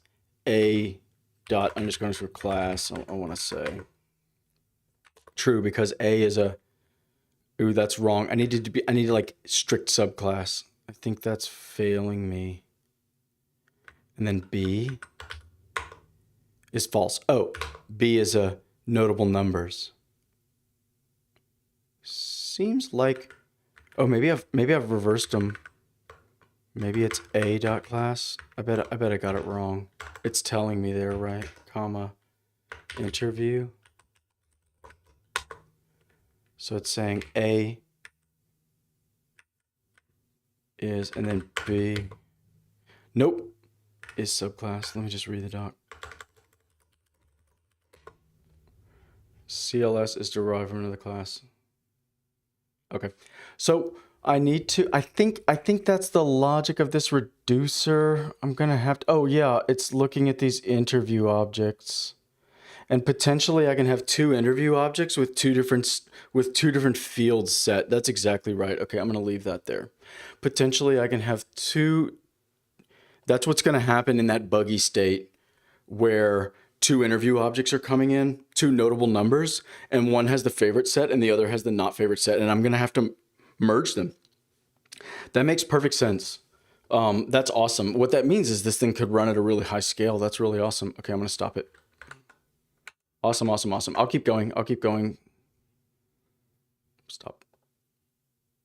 a dot underscore underscore class. I want to say true because a is a. Ooh, that's wrong. I need like strict subclass. I think that's failing me. And then B is false. Oh, B is a notable numbers. Seems like, oh, maybe I've reversed them. Maybe it's a dot class. I bet I got it wrong. It's telling me there, right? Comma, interview. So it's saying A is, and then B. Nope. Is subclass. Let me just read the doc. CLS is derived from another class. Okay. So I need to, I think that's the logic of this reducer. I'm going to have to, oh yeah, it's looking at these interview objects. And potentially I can have two interview objects with two different fields set. That's exactly right. Okay, I'm going to leave that there. Potentially I can have two. That's what's going to happen in that buggy state where two interview objects are coming in, two notable numbers, and one has the favorite set and the other has the not favorite set. And I'm going to have to merge them. That makes perfect sense. That's awesome. What that means is this thing could run at a really high scale. That's really awesome. Okay, I'm going to stop it. Awesome, awesome, awesome. I'll keep going. Stop.